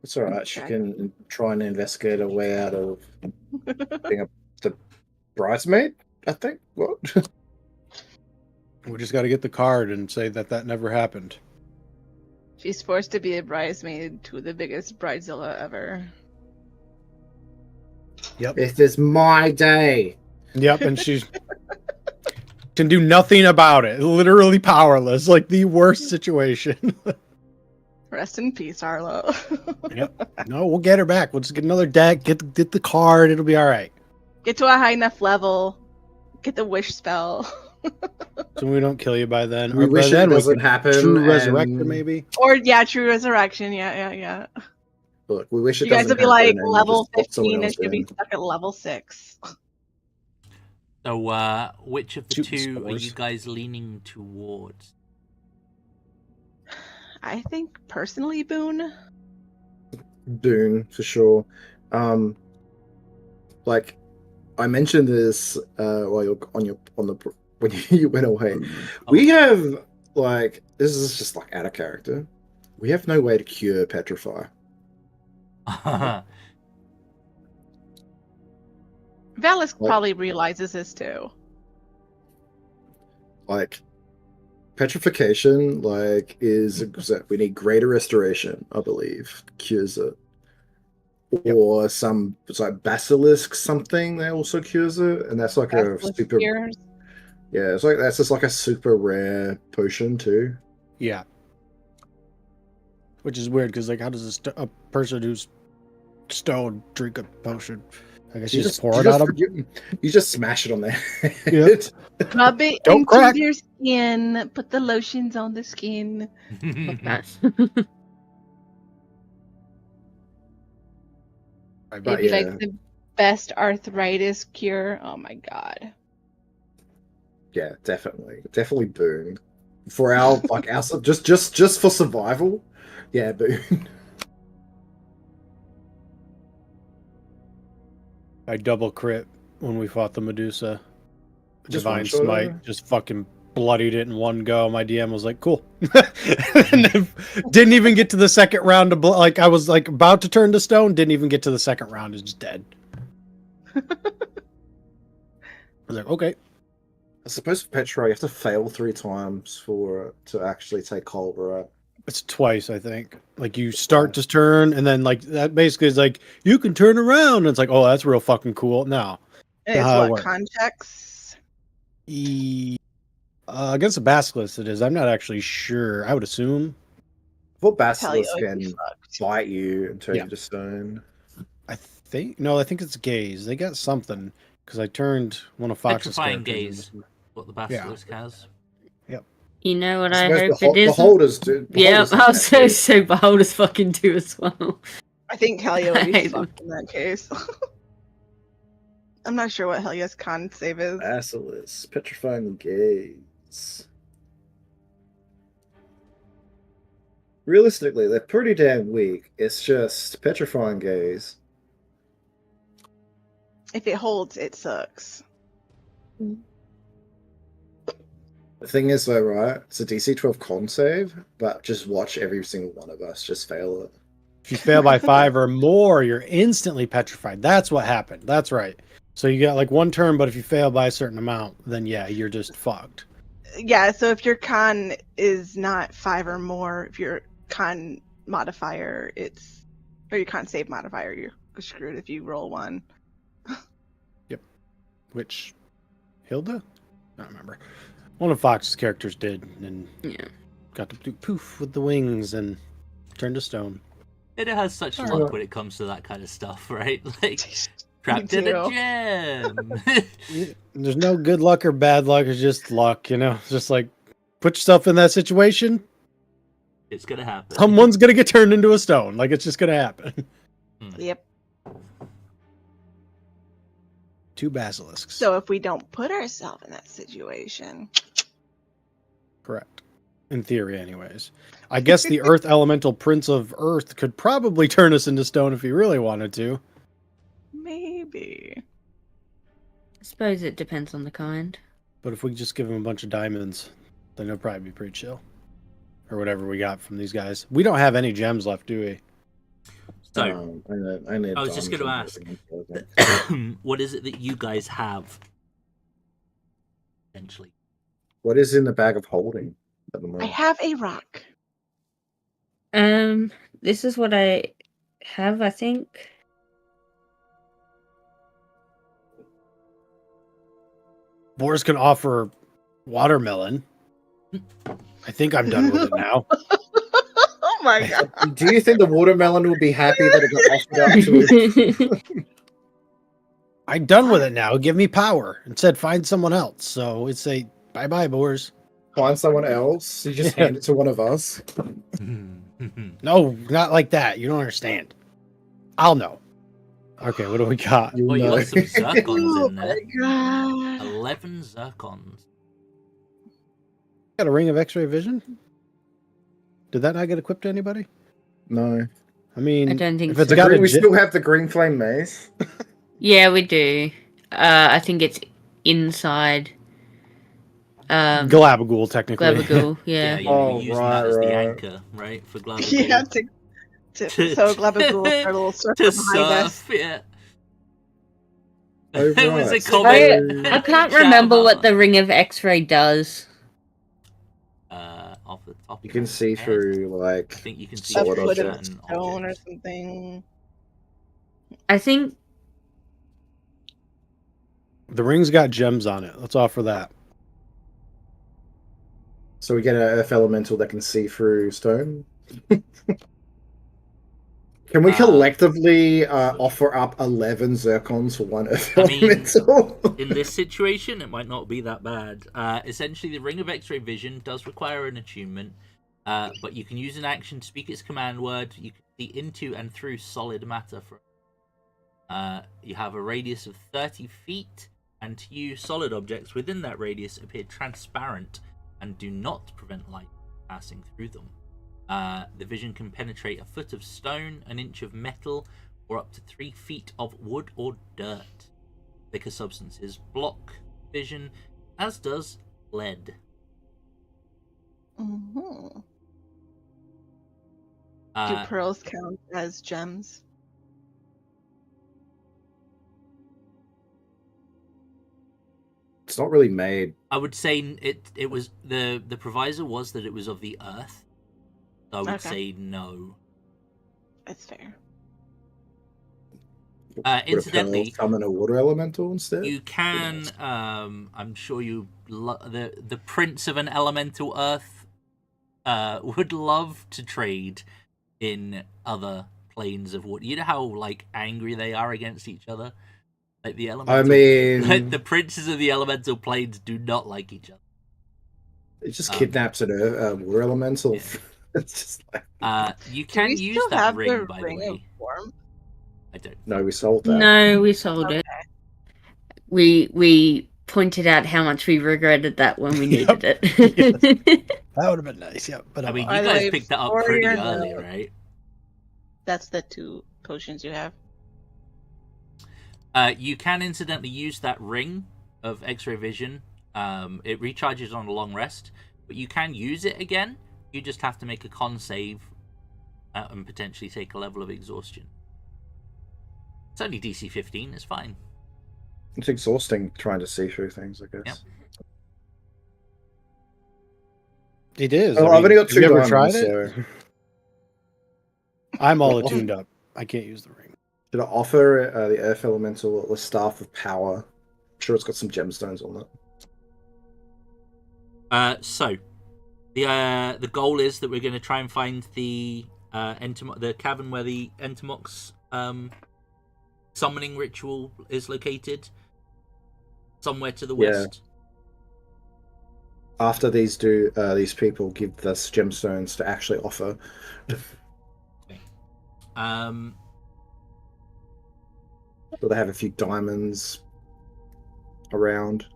It's all right. She can try and investigate her way out of being the bridesmaid, I think. What? We just got to get the card and say that never happened. She's forced to be a bridesmaid to the biggest bridezilla ever. Yep. This is my day. Yep, and she's can do nothing about it. Literally powerless. Like the worst situation. Rest in peace, Harlow. Yep. No, we'll get her back. We'll just get another deck, get the card, it'll be alright. Get to a high enough level. Get the wish spell. So we don't kill you by then. We or wish by then it doesn't happen. True and- resurrector, maybe. Or yeah, true resurrection. Yeah. Look, we wish it You guys doesn't will be like happen and level just pop someone 15 and else she'll be in. stuck at level 6. So, which of the Shooting two are spores. you guys leaning towards? I think personally, Boone. Dune for sure. Like I mentioned this while you're when you went away. We have like this is just like out of character. We have no way to cure petrify. Valis What? probably realizes this too. Like petrification, like is we need greater restoration, I believe, cures it. Yep. Or some it's like basilisk something that also cures it, and that's like a Basilisk super cures. yeah. It's like that's just like a super rare potion too. Yeah. Which is weird because like, how does a person who's stoned drink a potion? I guess you just pour it out of. You just smash it on there. Yep. Rub it Don't into crack. your skin. Put the lotions on the skin. Right, It'd be like the best arthritis cure. Oh my god. Yeah, definitely Boone for our like our just for survival. Yeah, Boone. I double crit when we fought the Medusa. Just Divine one shot Smite her? just fucking bloodied it in one go. My DM was like, "Cool," and then didn't even get to the second round of like I was like about to turn to stone. Didn't even get to the second round. It's just dead. I was like, okay. I suppose for Petra, you have to fail 3 times to actually take cold, right? It's twice, I think. Like you start to turn, and then like that basically is like you can turn around. And it's like, oh, that's real fucking cool. No, And it's how it what works. context? Against the basilisk, it is. I'm not actually sure. I would assume. What basilisk Paleo, can you fucked. bite you and turn Yeah. you to stone? I think it's gaze. They got something because I turned one of Fox's Petrifying characters. gaze. What the basilisk has. You know what I I suppose hope it is? Beholders do. Yeah, Beholders I'll have say beholders fucking do as well. I think Helio would I be hate them. fucked in that case. I'm not sure what Helio's con save is. Basilisk, petrifying gaze. Realistically, they're pretty damn weak. It's just petrifying gaze. If it holds, it sucks. The thing is, though, right? It's a DC 12 con save, but just watch every single one of us just fail it. If you fail by 5 or more, you're instantly petrified. That's what happened. That's right. So you got like 1 turn, but if you fail by a certain amount, then yeah, you're just fucked. Yeah, so if your con is not 5 or more, if your con modifier, or your con save modifier, you're screwed if you roll 1. Which Hilda? I don't remember. One of Fox's characters did, and Yeah. got to do poof with the wings and turn to stone. It has such Oh. luck when it comes to that kind of stuff, right? Like, trapped in a too. gem. There's no good luck or bad luck. It's just luck, you know? It's just like, put yourself in that situation. It's gonna happen. Someone's going to get turned into a stone. Like, it's just going to happen. Yep. 2 basilisks. So if we don't put ourselves in that situation, Correct. In theory, anyways. I guess the Earth Elemental Prince of Earth could probably turn us into stone if he really wanted to. maybe. I suppose it depends on the kind. But if we just give him a bunch of diamonds, then he'll probably be pretty chill. Or whatever we got from these guys. We don't have any gems left, do we? So, I was just going to ask, what is it that you guys have? Essentially. What is in the bag of holding at the I moment? have a rock. This is what I have, I think. Boris can offer watermelon. I think I'm done with it now. Oh my god. Do you think the watermelon would be happy that it got offered up to us? I'm done with it now. Give me power. It said find someone else. So it's a bye-bye, Boris. Find someone else? You just hand it to one of us? No, not like that. You don't understand. I'll know. Okay, what do we got? You Well, you know. got some zircons Oh in there. my god. 11 zircons. Got a ring of X-ray vision? Did that not get equipped to anybody? No. I mean, I don't think if it's so. got a we ge- still have the green flame mace. Yeah, we do. I think it's inside. Galabagool, technically. Glabagool, Yeah, yeah. you Oh, were using that as right. the anchor, right? For Glabagool. Yeah, so Glabagool started a little circle To behind us. surf, yeah. Oh, It was a right. comment. I can't remember what the Ring of X-Ray does. Off the top You of can my see head, through, like, I think you can see A Solid through foot of objects. certain stone or objects. something. I think The ring's got gems on it. Let's offer that. so we get an earth elemental that can see through stone. Can we collectively offer up 11 zircons for one earth I mean, elemental? In this situation, it might not be that bad. Essentially, the Ring of X-Ray Vision does require an attunement, but you can use an action to speak its command word. You can see into and through solid matter. You have a radius of 30 feet, and to you, solid objects within that radius appear transparent and do not prevent light passing through them. The vision can penetrate a foot of stone, an inch of metal, or up to 3 feet of wood or dirt. Thicker substances block vision, as does lead. Mm-hmm. Do Uh, pearls count as gems? It's not really made. I would say it was the proviso was that it was of the earth. So I would Okay. say no. That's fair. Would a pearl Incidentally, summon a water elemental instead? you can. I'm sure the prince of an elemental earth would love to trade in other planes of water. You know how like angry they are against each other. Like the elemental. I mean, like, the princes of the elemental planes do not like each other. it just kidnaps a water elemental. Yeah. It's just like. You can use still that have ring, the by ring the of way. warmth? I don't. No, we sold that. No, we sold it. We pointed out how much we regretted that when we needed it. That would have been nice. Yeah, but I mean, By you the guys way, picked that up for pretty your early, note- right? That's the 2 potions you have. You can incidentally use that ring of X-ray vision. It recharges on a long rest, but you can use it again. You just have to make a con save and potentially take a level of exhaustion. It's only DC 15. It's fine. It's exhausting trying to see through things, I guess. Yep. it is. Well, I I've mean, only got have 2 you ever diamonds, tried it? so I'm all Well, attuned up. I can't use the ring. should I offer the Earth Elemental the Staff of Power? I'm sure it's got some gemstones on it. So the goal is that we're going to try and find the the cavern where the Entomok's summoning ritual is located, somewhere to the Yeah. west. After these people give us gemstones to actually offer. So they have a few diamonds around.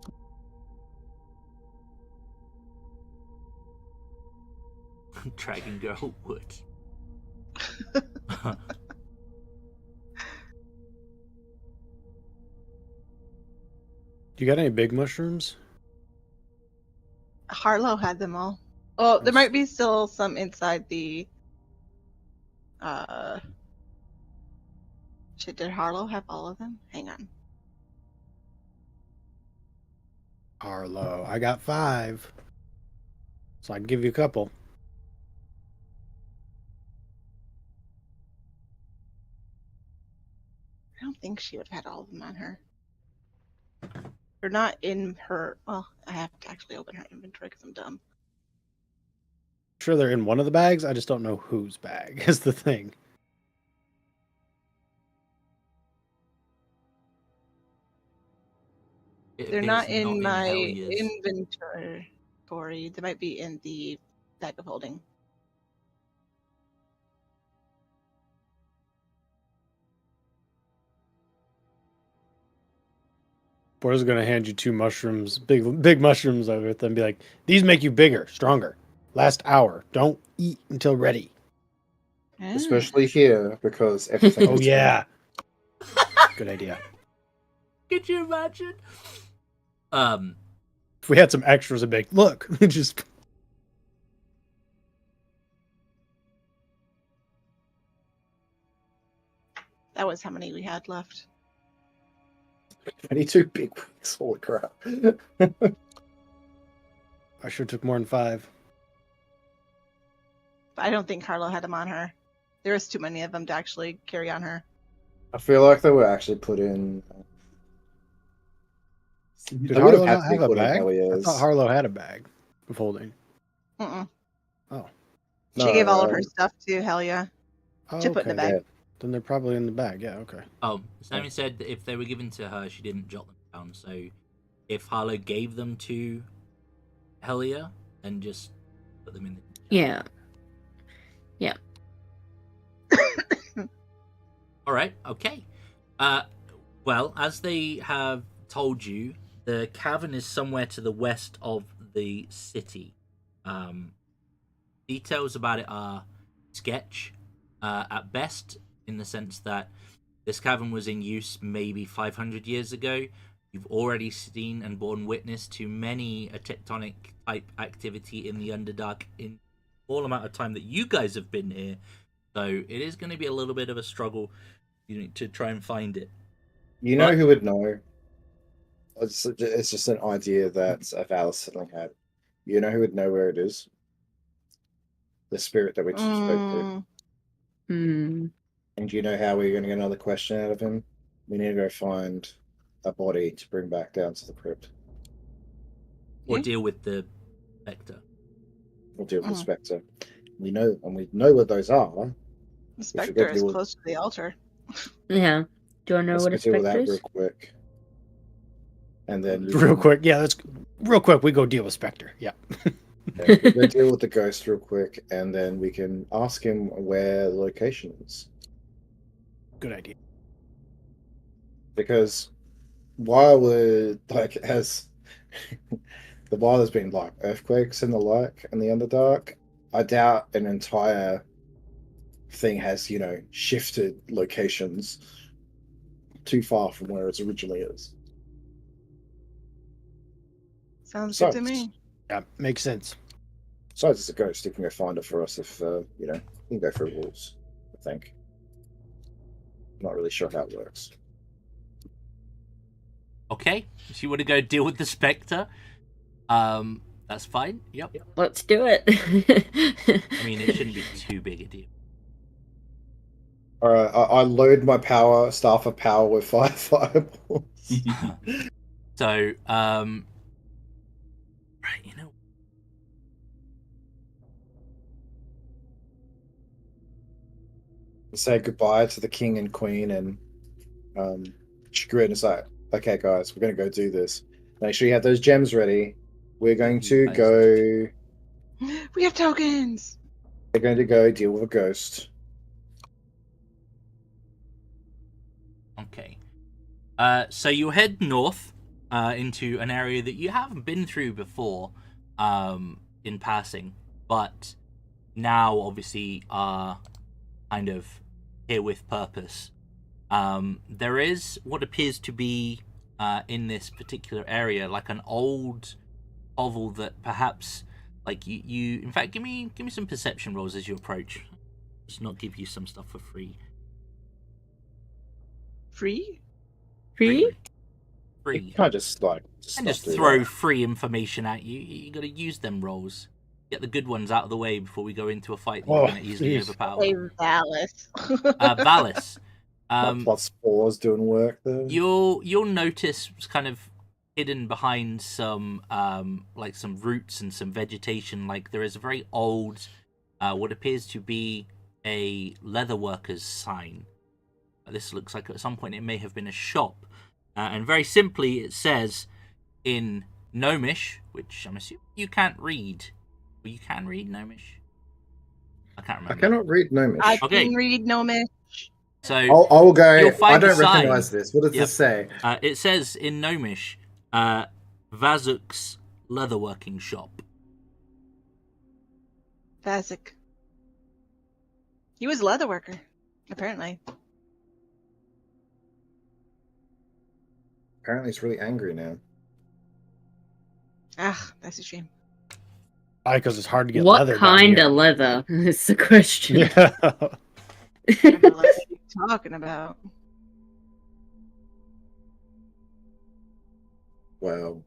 Dragon Girl would. Do you got any big mushrooms? Harlow had them all. Oh, there Nice. might be still some inside the. Shit, did Harlow have all of them? Hang on. Harlow. I got 5. So I can give you a couple. I don't think she would have had all of them on her. They're not in her. Well, I have to actually open her inventory because I'm dumb. Sure, they're in one of the bags. I just don't know whose bag is the thing. They're not appears in my Hellia's. inventory. They might be in the bag of holding. Boy's gonna hand you 2 mushrooms, big mushrooms over it, and be like, "These make you bigger, stronger. Last hour. Don't eat until ready." Ah. Especially here, because everything. Oh yeah. Good idea. Could you imagine? If we had some extras, I'd be like, "Look, just." That was how many we had left. 22 big wings. Holy crap. I sure took more than 5. But I don't think Harlow had them on her. There was too many of them to actually carry on her. I feel like they were actually put in. Did They would Harlow had not to be have a put in bag? I Hellia's. thought Harlow had a bag of holding. Mm-mm. Oh. She gave all of No, her stuff to Helia. Oh, To put in the okay. bag. Then they're probably in the bag. Yeah, okay. Oh, Sammy said that if they were given to her, she didn't jot them down. So if Harlow gave them to Hellia, then just put them in the Yeah. All right, okay. Well, as they have told you, the cavern is somewhere to the west of the city. Details about it are sketch at best, in the sense that this cavern was in use maybe 500 years ago, You've already seen and borne witness to many a tectonic type activity in the Underdark in all amount of time that you guys have been here. So it is going to be a little bit of a struggle, to try and find it. You know who would know? It's just an idea that Alice suddenly had. You know who would know where it is? The spirit that we just spoke to. Hmm. And do you know how we're going to get another question out of him? We need to go find a body to bring back down to the crypt. Or deal with the Spectre. We'll deal with the Spectre. We know what those are. The Spectre is close to the altar. Yeah. Do I know what a Let's deal with Spectre that is? real quick. And then Real quick, yeah, let's real quick. We go deal with Spectre. Yeah. Yeah, we'll go deal with the ghost real quick, and then we can ask him where the location is. Good idea. Because while we're as while there's been earthquakes and the like in the Underdark, I doubt an entire thing has shifted locations too far from where it originally is. Sounds good to me. Yeah, makes sense. Besides, it's a ghost. He can go find it for us if he can go through walls. I think. I'm not really sure how it works. Okay, so you want to go deal with the Spectre? That's fine. Yep. Let's do it. I mean, it shouldn't be too big a deal. All right, I load my staff of power with fireballs. So, right, Say goodbye to the king and queen, and Chipgrin is like, okay, guys, we're going to go do this. Make sure you have those gems ready. We're going to go. We have tokens. We're going to go deal with a ghost. Okay. So you head north into an area that you haven't been through before in passing, but now obviously are kind of here with purpose. There is what appears to be in this particular area like an old hovel that perhaps you in fact give me some perception rolls as you approach. Just not give you some stuff for free. Free? Free? You can't just throw free information at you. You got to use them rolls. Get the good ones out of the way before we go into a fight that you're going to easily overpower. Hey, Valis. Valis. +4's doing work there. You'll notice kind of hidden behind some some roots and some vegetation. Like there is a very old, what appears to be a leatherworker's sign. This looks like at some point it may have been a shop, and very simply it says in Gnomish, which I'm assuming you can't read. Well, you can read Gnomish. I can't remember. I cannot read Gnomish. I can read Gnomish. So I'll go. I don't sign. recognize this. What does this say? It says in Gnomish, Vazuk's leatherworking shop. Vazuk. He was a leatherworker, apparently. Apparently, he's really angry now. Ah, that's a shame. Because it's hard to get what leather. What kind of leather is the question? Yeah. What are you talking about? Well,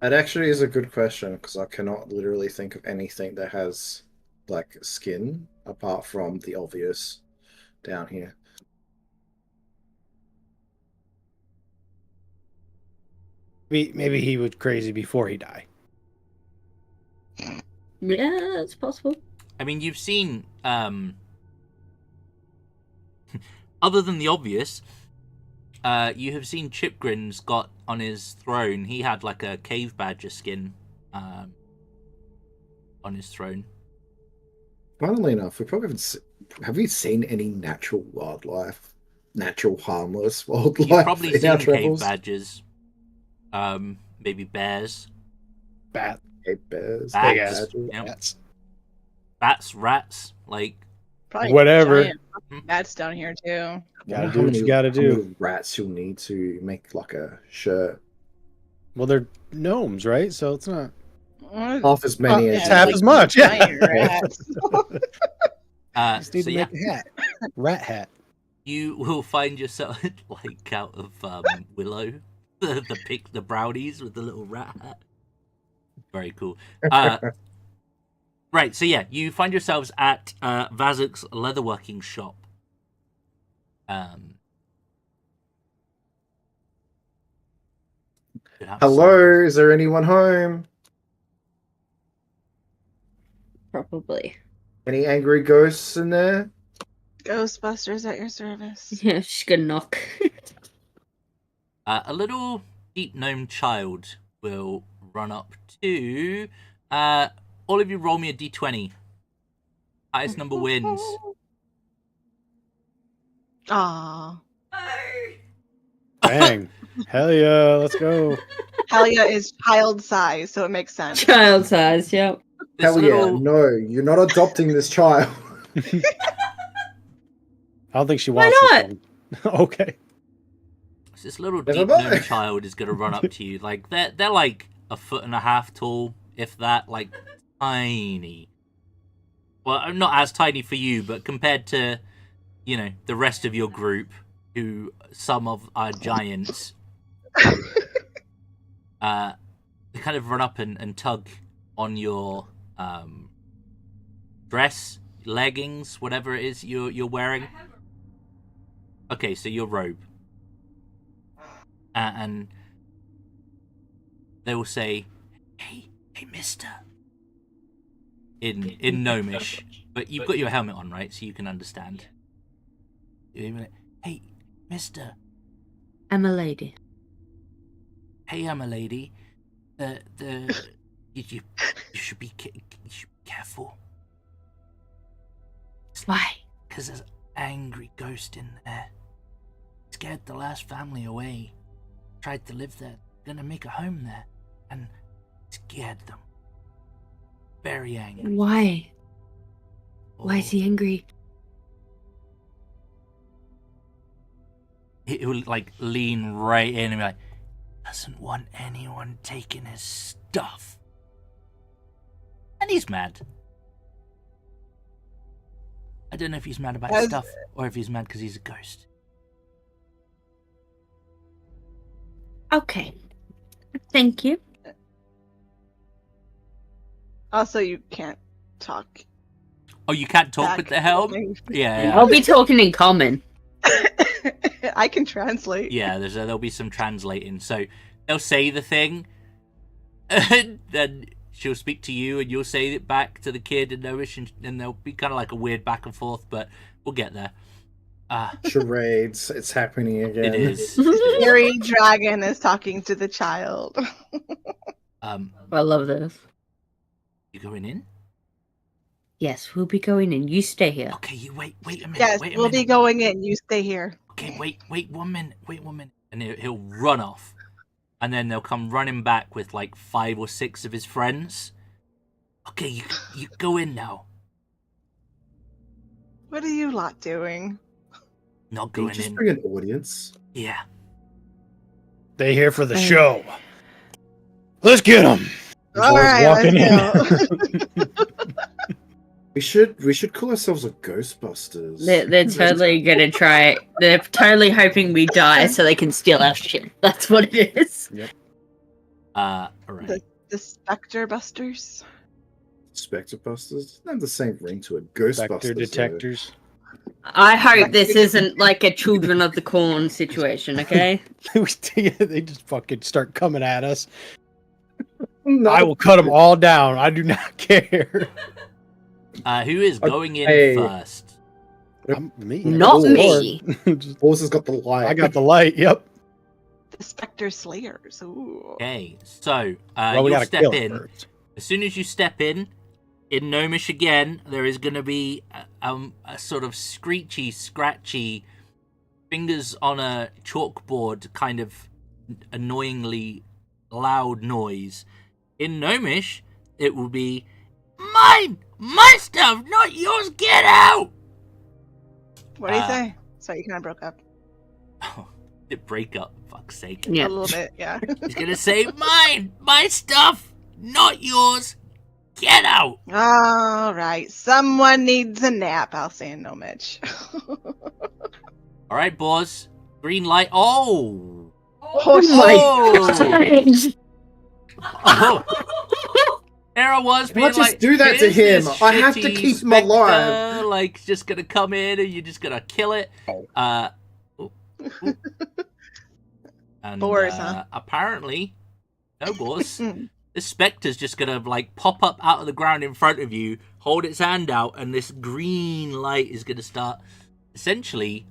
that actually is a good question because I cannot literally think of anything that has skin apart from the obvious down here. Maybe he was crazy before he died. Yeah, it's possible. I mean, you've seen, other than the obvious, you have seen Chipgrin's got on his throne. He had a cave badger skin on his throne. Funnily enough, we probably haven't. Have we seen any natural wildlife, natural harmless wildlife? You've probably in seen our cave travels? badgers. Maybe bears. Cave bears. Bats. Yep. Bats, rats, Probably Whatever. giant bats down here too. Gotta do what you gotta How do. many rats you'll need to make like a shirt? Well, they're gnomes, right? So it's not. Half as many It's as half as much. Yeah. Giant rats. Just need So to yeah, make a hat. Rat hat. you will find yourself like out of Willow, the brownies with the little rat hat. Very cool. Right, so yeah, you find yourselves at Vazuk's leatherworking shop. Hello, is there anyone home? Probably. Any angry ghosts in there? Ghostbusters at your service. Yeah, she's gonna knock. A little deep gnome child will run up to all of you. Roll me a d20. Highest number wins. Aww. Bang. Hell yeah, let's go. Helia is child size, so it makes sense. Child size, yep. This Hell yeah, little- no, you're not adopting this child. I don't think she Why wants not? this one. Okay. This little Never deep mind. gnome child is gonna run up to you. Like they're like 1.5 feet tall, if that, like tiny. Well, not as tiny for you, but compared to, you know, the rest of your group, who some of are giants. They kind of run up and tug on your dress, leggings, whatever it is you're wearing. Okay, so your robe. And they will say, hey, mister. In gnomish. But you've got your helmet on, right? So you can understand. Hey, mister. I'm a lady. Hey, I'm a lady. You should be careful. Why? Because there's an angry ghost in there. Scared the last family away. Tried to live there. Gonna make a home there. And scared them. Very angry. Why? Why is Oh. he angry? He will like lean right in and be like, doesn't want anyone taking his stuff. And he's mad. I don't know if he's mad about his stuff or if he's mad because he's a ghost. Okay. Thank you. Also, you can't talk. Oh, you can't talk back. with the helm? Yeah. I'll be talking in common. I can translate. Yeah, there'll be some translating. So they'll say the thing, and then she'll speak to you, and you'll say it back to the kid in Gnomish, and there'll be kind of like a weird back and forth, but we'll get there. Charades, it's happening again. It is. Fairy dragon is talking to the child. I love this. You going in? Yes, we'll be going in. You stay here. Okay, you wait a minute. Yes, wait a we'll minute. be going in. You stay here. Okay, wait 1 minute. And he'll run off. And then they'll come running back with like 5 or 6 of his friends. Okay, you go in now. What are you lot doing? Not Can you going just in. bring an audience? Yeah. They here for the show. Let's get them. All right, walking let's go. We should call ourselves a Ghostbusters. They're totally gonna try. They're totally hoping we die so they can steal our shit. That's what it is. All right. The Spectre Busters. Spectre Busters? Doesn't have the same ring to a Ghostbusters. Spectre detectors. I hope this isn't like a Children of the Corn situation, okay? They just fucking start coming at us. No. I will cut them all down. I do not care. Who is going in Okay. first? Me. Not Oh, me. Lord. Just- Horse has got the light. I got the light. Yep. The Spectre Slayers. Ooh. Okay, so Well, we you'll gotta step kill it in. first. As soon as you step in Gnomish again, there is going to be a sort of screechy, scratchy, fingers on a chalkboard kind of annoyingly loud noise. In Gnomish, it will be, mine! My stuff, not yours, get out! What do you say? Sorry, you kind of broke up. Oh, did break up, fuck's sake. Yeah. A little bit, yeah. He's gonna say, mine! My stuff! Not yours! Get out! All right. Someone needs a nap, I'll say in no Mitch. Alright, boys. Green light. Oh! Oh, my Oh! There I was being Can't just like, do that to "Here's him. this I have to shitty keep him alive." spectre, like, just gonna come in and you're just gonna kill it. Oh. Ooh. And, Boars, huh? apparently, no boars. This spectre's just gonna, like, pop up out of the ground in front of you, hold its hand out, and this green light is gonna start, essentially,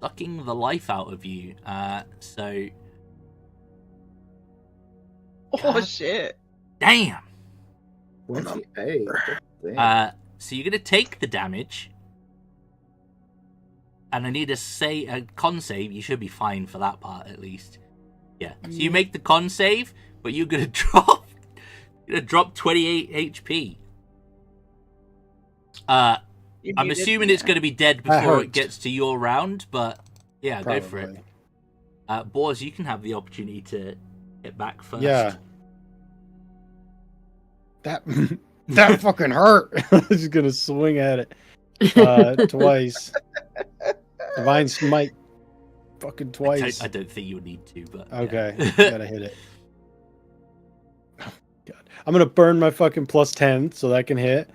sucking the life out of you. So... Oh, God. shit. Damn! 28. So you're gonna take the damage, and I need a con save. You should be fine for that part at least. Yeah. So you make the con save, but you're gonna drop 28 HP. I'm assuming it's gonna be dead before it gets to your round, but yeah, Probably. go for it. Boars, you can have the opportunity to hit back first. Yeah. That fucking hurt. I'm just gonna swing at it twice. Divine Smite. Fucking twice. I don't think you would need to, but Okay, yeah. gotta hit it. Oh, God. I'm gonna burn my fucking plus 10 so that can hit.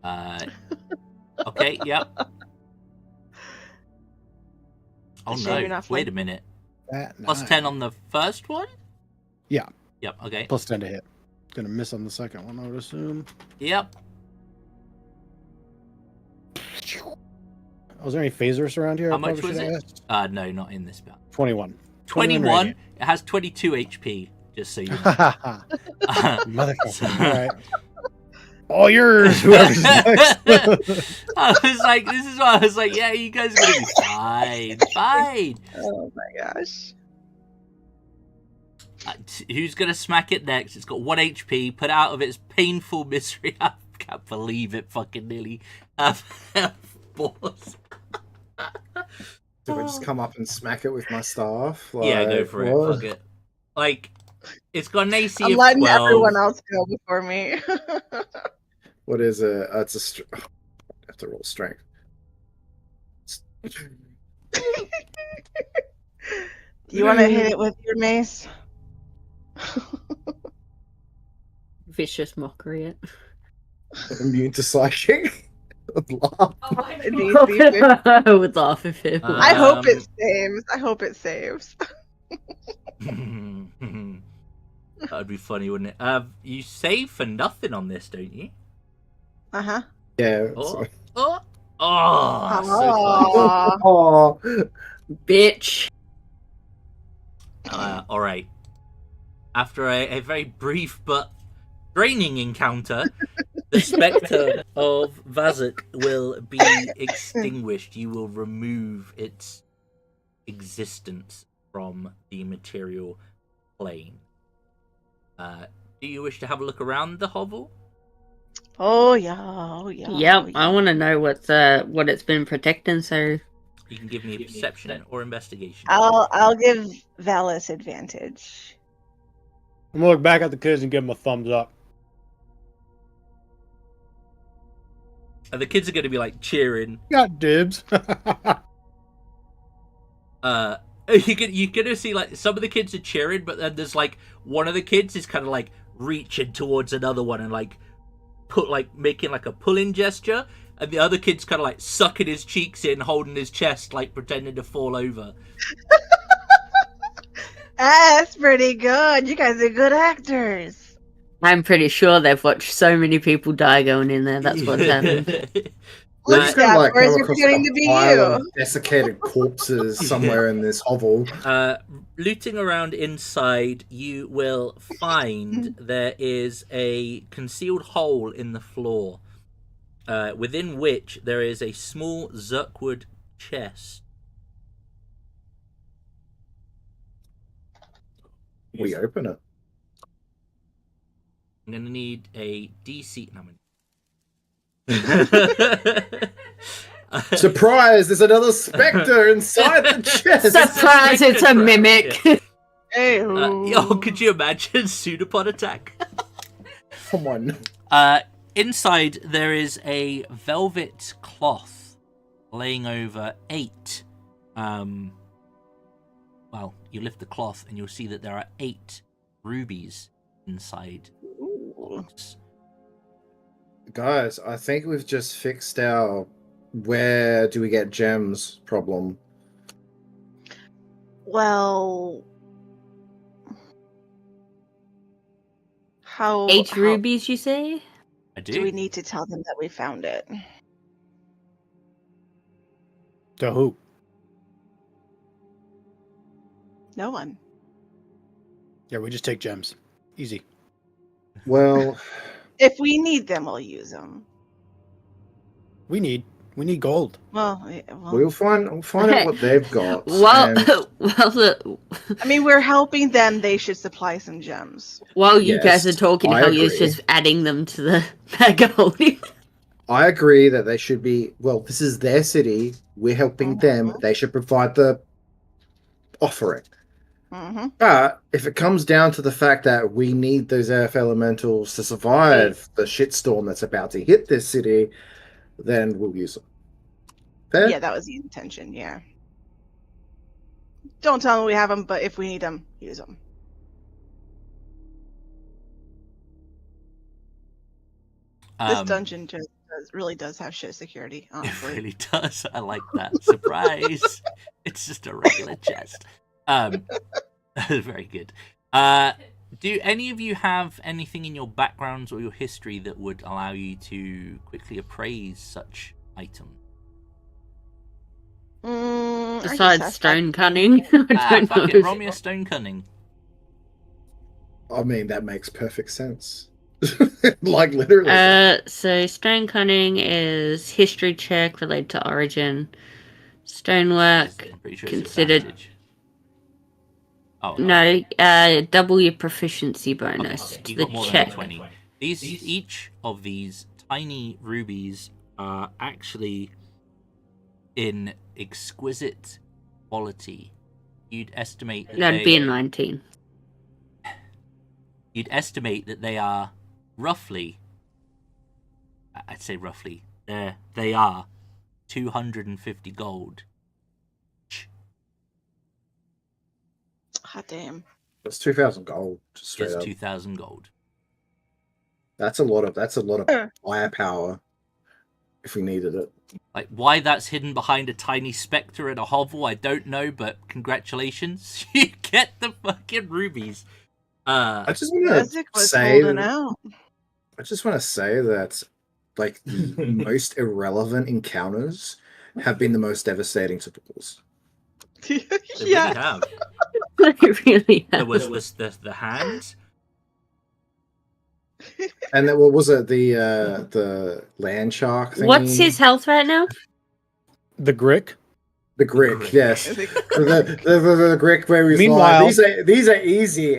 Okay, yep. Oh It's a shame you're no! not Wait a flank- minute. That Plus 10 on the first one? Yeah. Yep, okay. Plus 10 to hit. Gonna miss on the second one, I would assume. Yep. Was there any phasers around here? How I much probably was should it? ask. No, not in this bit. 21. 21. It has 22 HP, just so you know. Motherfucker. Alright. All yours, whoever's next. I was like, this is why I was like, yeah, you guys are gonna be fine. Fine. Oh my gosh. Who's gonna smack it next? It's got 1 HP, put out of its painful misery. I can't believe it fucking nearly balls. Do I just come up and smack it with my staff? Like, Yeah, go for what? it. Fuck it. Like, it's got an AC I'm of letting 12. everyone else go before me. What is it? It's a I have to roll strength. Do you want to hit it with your mace? Vicious mockery. It. Immune to psychic. Laugh. I would laugh if it was. I hope it saves. I hope it saves. That'd be funny, wouldn't it? You save for nothing on this, don't you? Uh-huh. Yeah. Oh, it's oh, so Aw. Oh, Bitch. close. All right. After a very brief but draining encounter, the spectre of Vazuk will be extinguished. You will remove its existence from the material plane. Do you wish to have a look around the hovel? Oh yeah. Oh yeah. Yep, oh, I want to know what it's been protecting. So You can give me a perception or investigation. I'll give Valis advantage. I'm gonna look back at the kids and give them a thumbs up. And the kids are going to be like cheering. Got dibs. You're gonna see like some of the kids are cheering, but then there's like one of the kids is kind of like reaching towards another one and like making like a pulling gesture, and the other kid's kind of like sucking his cheeks in, holding his chest, like pretending to fall over. That's pretty good. You guys are good actors. I'm pretty sure they've watched so many people die going in there. That's what's happened. we're Look, just gonna like where's come your across pretending a to be pile you? of desiccated corpses somewhere in this hovel. Looting around inside, you will find there is a concealed hole in the floor, within which there is a small Zerkwood chest. We open it. I'm gonna need a DC. No, Surprise! There's another spectre inside the chest. Surprise! It's a mimic. Hey, Could you imagine pseudopod attack? Come on. Inside there is a velvet cloth laying over 8. Well, you lift the cloth and you'll see that there are 8 rubies inside. Guys, I think we've just fixed our where do we get gems problem. well, how 8 how rubies, you say? I do we need to tell them that we found it? To who? No one. Yeah, we just take gems. Easy. Well, If we need them, we'll use them. We need gold. Well, we'll find out what they've got. Well, and I mean, we're helping them. They should supply some gems. while you Yes, guys are talking, I Helga's agree. just adding them to the bag of holding. I agree that they should be. Well, this is their city. We're helping them. They should provide the offering. Mm-hmm. But if it comes down to the fact that we need those earth elementals to survive the shitstorm that's about to hit this city, then we'll use them. Fair? Yeah, that was the intention. Yeah. Don't tell them we have them, but if we need them, use them. This dungeon just really does have shit security. It Honestly. really does. I like that. Surprise! It's just a regular chest. Very good. Do any of you have anything in your backgrounds or your history that would allow you to quickly appraise such items? I guess Besides that's stone cunning. I don't Fuck know. it, roll me a stone cunning. I mean, that makes perfect sense. Like, literally. So stone cunning is history check related to origin. Stonework I'm pretty sure it's considered. advantage. Oh No, double your proficiency bonus Okay, to you the got more check. than 20. Each of these tiny rubies are actually in exquisite quality. You'd estimate that That'd be a 19. You'd estimate that they are roughly, I'd say roughly, they are 250 gold. Hot damn. That's 2,000 gold. Just straight It's up. 2,000 gold. That's a lot of firepower if we needed it. Like, why that's hidden behind a tiny spectre in a hovel, I don't know, but congratulations. You get the fucking rubies. I just want Isaac to was say holding out. I just want to say that like the most irrelevant encounters have been the most devastating to peoples. They Yeah. really have. I really There have. was the hand. And then what was it? The land shark thing? What's his health right now? The Grick. The Grick, yes. the Grick where he's Meanwhile- like, these are easy.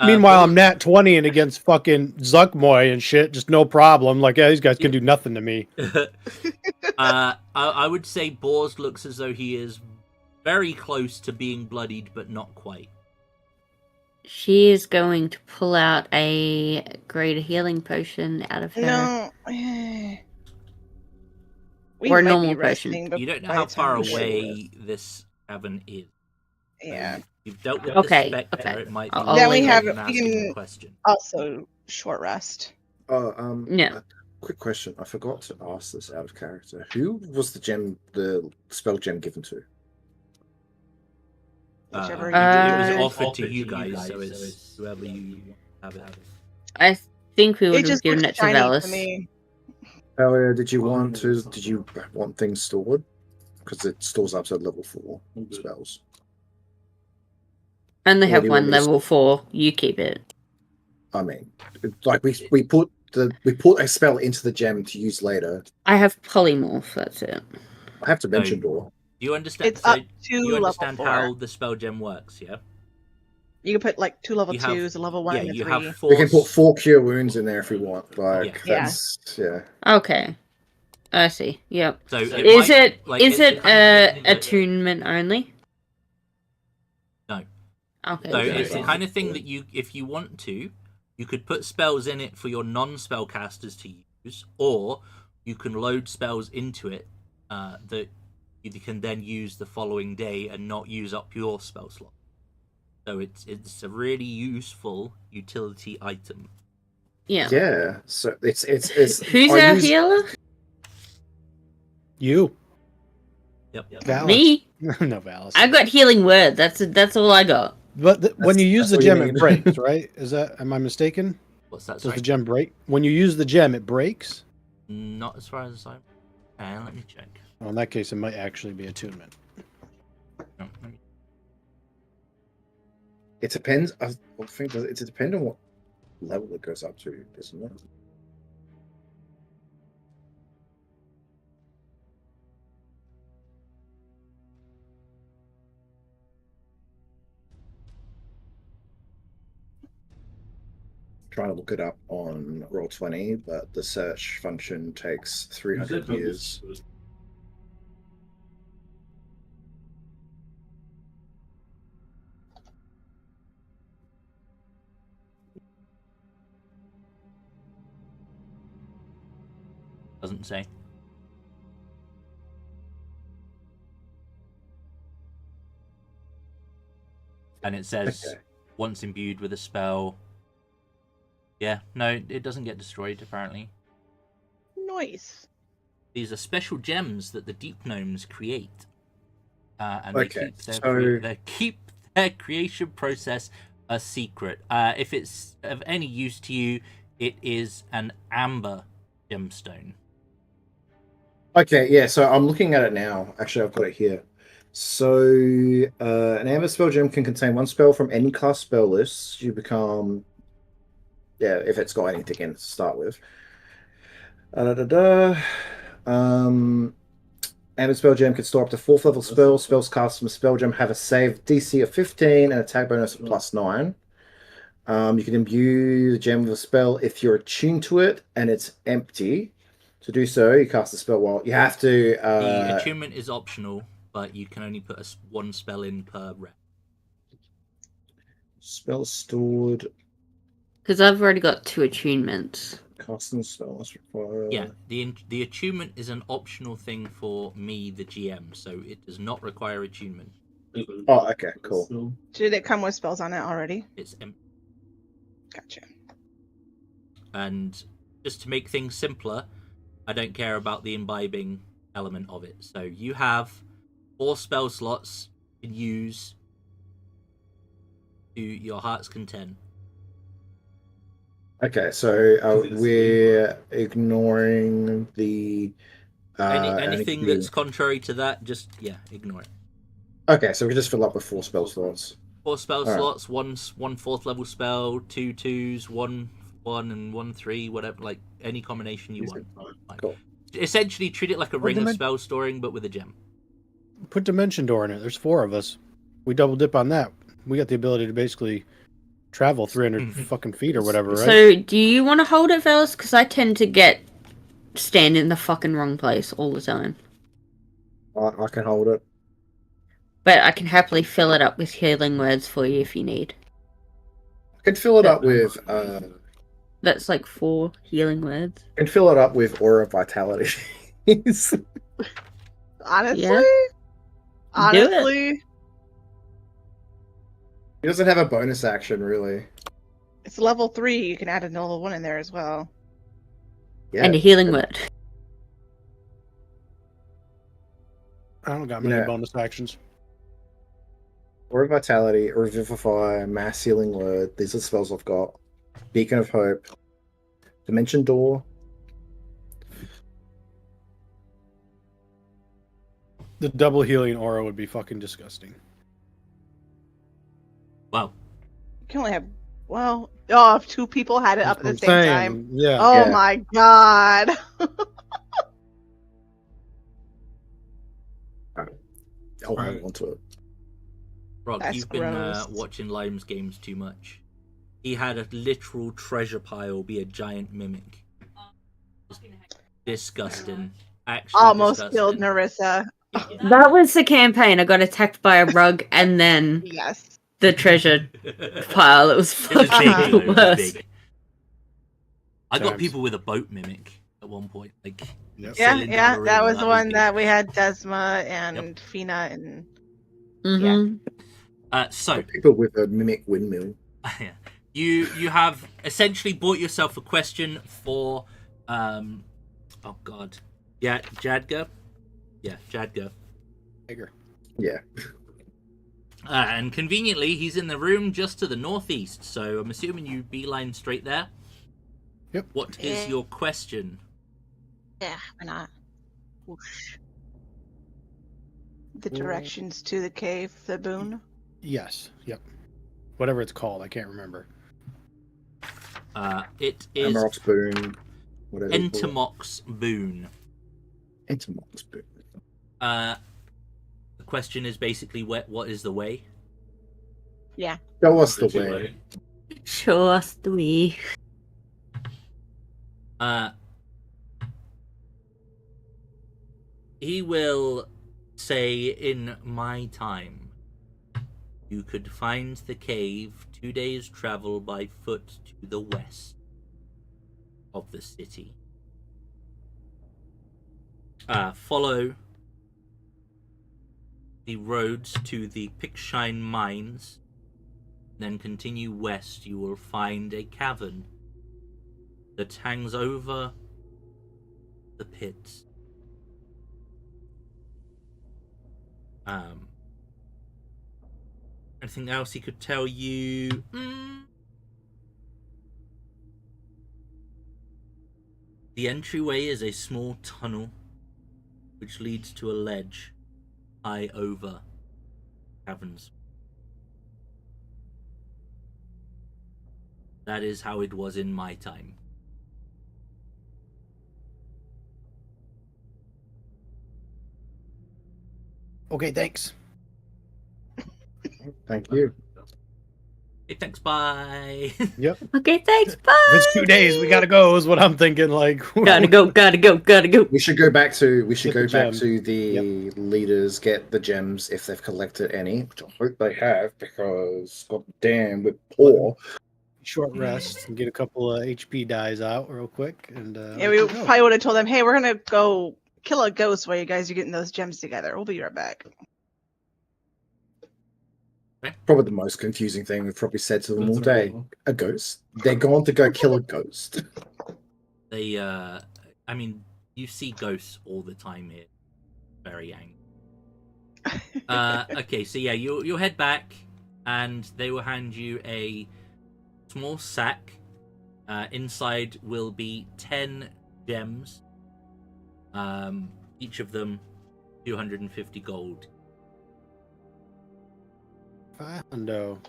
Meanwhile, I'm nat 20 and against fucking Zuckmoy and shit, just no problem. Like, yeah, these guys can do nothing to me. I would say Bors looks as though he is very close to being bloodied, but not quite. She is going to pull out a greater healing potion out of her. No. We Or a might normal be potion. resting, but You don't know by how the far time we away this cavern is. Yeah. You've dealt with Okay, the spectre. okay. It might be I'll Then we leave have- an we asking can- the question. Also, short rest. Yeah. Quick question. I forgot to ask this out of character. Who was the spell gem given to? Whichever It you was did. offered to you guys, so it's whoever you have it. I think we It would have just given looks it to shiny to Velis. me. Talia, did you want things stored? Because it stores up to level 4 spells. And they Or have do you one want me to- level 4. You keep it. I mean, like we put a spell into the gem to use later. I have polymorph, that's it. I have to mention door. Do you understand? It's So up to you understand level 4. how the spell gem works, yeah? You can put like 2 level You have- 2s, a level 1, Yeah, and a you 3. have 4. We can put 4 cure wounds in there if we want. Like Yeah. that's yeah. Okay. I see. Yep. So Is it attunement only? No. Okay. So it's the kind of thing that if you want to, you could put spells in it for your non-spellcasters to use, or you can load spells into it that you can then use the following day and not use up your spell slot. So it's a really useful utility item. Yeah. Yeah. So it's Who's our healer? You. Yep. Valus. Me? No, Valus. I got healing word. That's all I got. But when you use the that's what gem, you it need. breaks, right? Am I mistaken? What's that? Does Sorry? the gem break? When you use the gem, it breaks? Not as far as I'm. Let me check. Well, in that case, it might actually be attunement. No, let me... It depends. I think it depends on what level it goes up to, doesn't it? Trying to look it up on Roll20, but the search function takes 300 years. Doesn't say. And it says Okay. once imbued with a spell. Yeah, no, it doesn't get destroyed apparently. Nice. These are special gems that the deep gnomes create, and Okay, they keep their creation process a secret. If it's of any use to you, it is an amber gemstone. Okay, yeah, so I'm looking at it now. Actually, I've got it here. So, an amber spell gem can contain one spell from any class spell list. You become, if it's got anything in it to start with. Amber spell gem can store up to 4th level spells. Spells cast from a spell gem have a save DC of 15 and attack bonus of +9. You can imbue the gem with a spell if you're attuned to it and it's empty. To do so, you cast the spell while you have to. The attunement is optional, but you can only put one spell in per rep. Spell stored. Because I've already got 2 attunements. Casting spells require. Yeah, the attunement is an optional thing for me, the GM, so it does not require attunement. Oh, okay, cool. Did it come with spells on it already? It's empty. Gotcha. And just to make things simpler, I don't care about the imbibing element of it. So you have 4 spell slots you can use to your heart's content. Okay, so we're ignoring the anything that's contrary to that. Just ignore it. Okay, so we can just fill up with 4 spell slots. 4 spell All slots, one 4th level spell, 2 2s, 1 1 and 1 3, whatever, like any combination you want. Cool. Essentially, treat it like a ring of spell storing, but with a gem. Put Dimension Door in it. There's 4 of us. We double dip on that. We got the ability to basically travel 300 fucking feet or whatever, right? So, do you want to hold it, fellas? Because I tend to stand in the fucking wrong place all the time. I can hold it. But I can happily fill it up with healing words for you if you need. I can fill it up with. That's like 4 healing words. I can fill it up with Aura Vitality. Honestly? Yeah. Honestly? He doesn't have a bonus action, really. It's level 3. You can add another one in there as well. Yeah. And a healing word. I don't got many bonus actions. Aura Vitality, Revivify, Mass Healing Word. These are the spells I've got. Beacon of Hope. Dimension Door. The double healing aura would be fucking disgusting. Wow. You can only have, if 2 people had it up at the That's same what I'm time. saying. Yeah. Oh Yeah. my god. I'll hold on to it. Rock, That's you've been gross. watching Lime's games too much. He had a literal treasure pile be a giant mimic. Disgusting. actually Almost discussed killed it. Narissa. That was the campaign. I got attacked by a rug and then Yes. the treasure pile. It was It was fucking big, the though. It was worst. big. I got Times. people with a boat mimic at one point. Like, Yep. Yeah, sailing down yeah, a that river, was the one big. that we had Desma and Fina and So People with a mimic windmill. you have essentially bought yourself a question for oh god. Yeah, Jadger. Yeah, Jadger. Bigger. Yeah. And conveniently, he's in the room just to the northeast, so I'm assuming you beeline straight there. Yep. What is your question? yeah, why not? Whoosh. The directions to the cave, the boon. Yes. Yep. Whatever it's called, I can't remember. It is Amarok's boon. Whatever. Entomok's boon. Entomok's boon. The question is basically what is the way? Yeah. Show us the way. Show us the way. He will say, in my time, you could find the cave 2 days' travel by foot to the west of the city. Follow the roads to the Pickshine mines, then continue west. You will find a cavern that hangs over the pits. Anything else he could tell you? The entryway is a small tunnel which leads to a ledge high over caverns. That is how it was in my time. Okay, thanks. Thank you. Hey, thanks, bye. Yep. Okay, thanks. Bye. If it's 2 days, we gotta go. Is what I'm thinking. Like, Gotta go. We should go back to Get the gem. the leaders, get the gems if they've collected any, which I hope they have, because god damn, we're poor. Short rest and get a couple of HP dies out real quick, and Yeah, we probably would have told them, hey, we're gonna go kill a ghost while you guys are getting those gems together. We'll be right back. Probably the most confusing thing we've probably said to them all day. A ghost. They're going to go kill a ghost. They, I mean, you see ghosts all the time here. Very angry. Okay, so yeah, you'll head back, and they will hand you a small sack. Inside will be 10 gems. Each of them 250 gold. Hundo.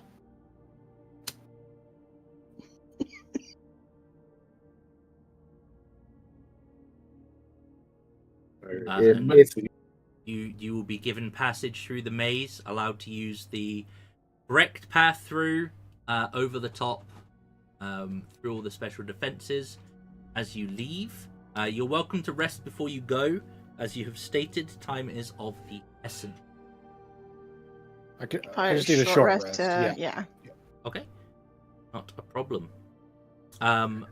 You will be given passage through the maze, allowed to use the direct path through, over the top, through all the special defenses. As you leave, you're welcome to rest before you go. As you have stated, time is of the essence. I just need a short rest. Yeah. Okay, not a problem. Oh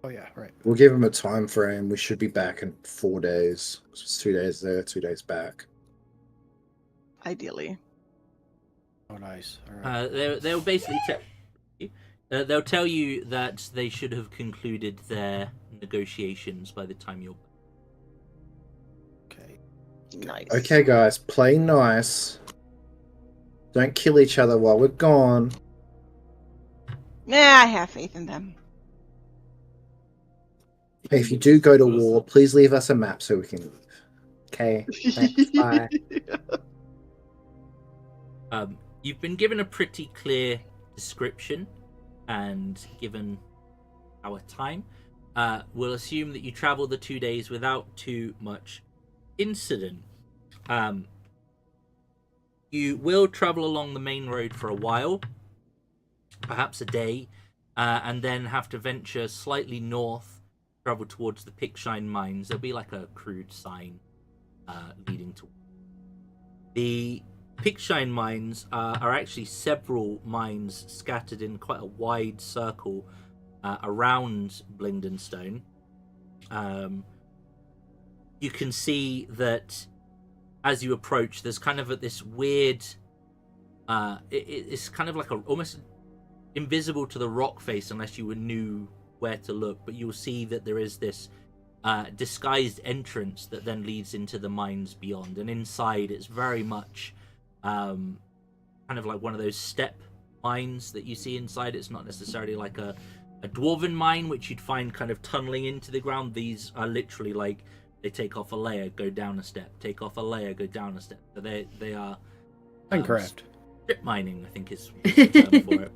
yeah, right. We'll give them a time frame. We should be back in 4 days. So it's 2 days there, 2 days back. Ideally. Oh, nice. All right. They'll basically they'll tell you that they should have concluded their negotiations by the time you're. Okay. Nice. Okay, guys, play nice. Don't kill each other while we're gone. Yeah, I have faith in them. Hey, if you do go to war, please leave us a map so we can leave. Okay, thanks, bye. You've been given a pretty clear description and given our time. We'll assume that you travel the 2 days without too much incident. You will travel along the main road for a while, perhaps a day, and then have to venture slightly north travel towards the Pickshine mines, there'll be like a crude sign leading to the Pickshine mines. Are actually several mines scattered in quite a wide circle around Blingdenstone. You can see that as you approach, there's kind of this weird. It's kind of like almost invisible to the rock face unless you knew where to look. But you'll see that there is this disguised entrance that then leads into the mines beyond. And inside, it's very much kind of like one of those step mines that you see inside. It's not necessarily like a dwarven mine, which you'd find kind of tunneling into the ground. These are literally like they take off a layer, go down a step, take off a layer, go down a step. So they are Minecraft. Strip mining, I think is the term for it.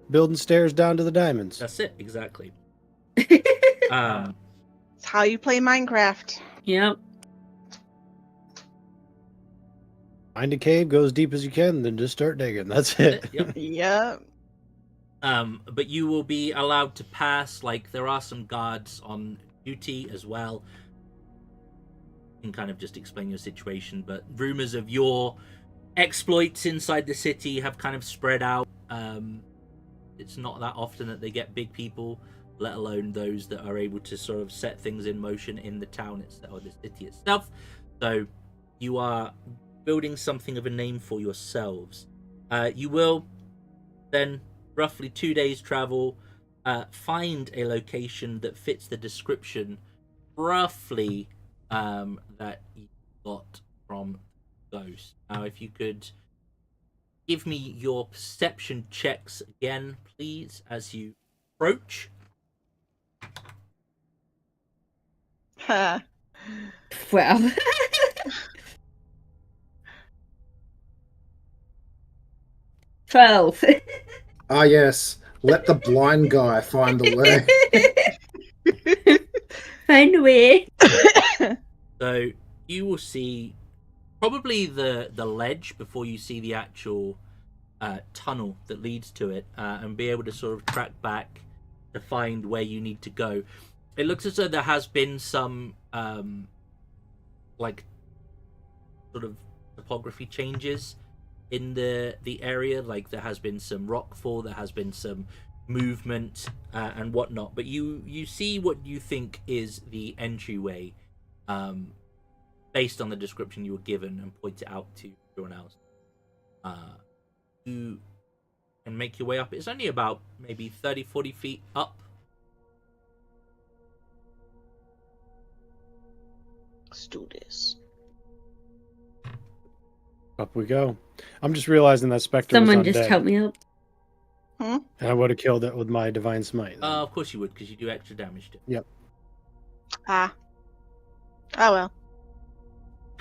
Building stairs down to the diamonds. That's it, exactly. It's how you play Minecraft. Yep. Find a cave, go as deep as you can, then just start digging. That's it. Yep. Yeah. But you will be allowed to pass. Like, there are some guards on duty as well. You can kind of just explain your situation, but rumors of your exploits inside the city have kind of spread out. It's not that often that they get big people, let alone those that are able to sort of set things in motion in the town itself, or the city itself. So you are building something of a name for yourselves. You will then, roughly 2 days travel, find a location that fits the description roughly that you got from Ghost. Now, if you could give me your perception checks again, please, as you approach. Ha. Well. 12. Ah, yes. Let the blind guy find the way. Find a way. So you will see probably the ledge before you see the actual tunnel that leads to it, and be able to sort of track back to find where you need to go. It looks as though there has been some like sort of topography changes in the area. Like, there has been some rockfall, there has been some movement and whatnot, but you see what you think is the entryway based on the description you were given, and point it out to everyone else. You can make your way up. It's only about maybe 30-40 feet up. Let's do this. Up we go. I'm just realizing that Spectre Someone was undead, just help me up. and I would have killed it with my Divine Smite. Of course you would, because you do extra damage to it. Yep. Ah. Oh well.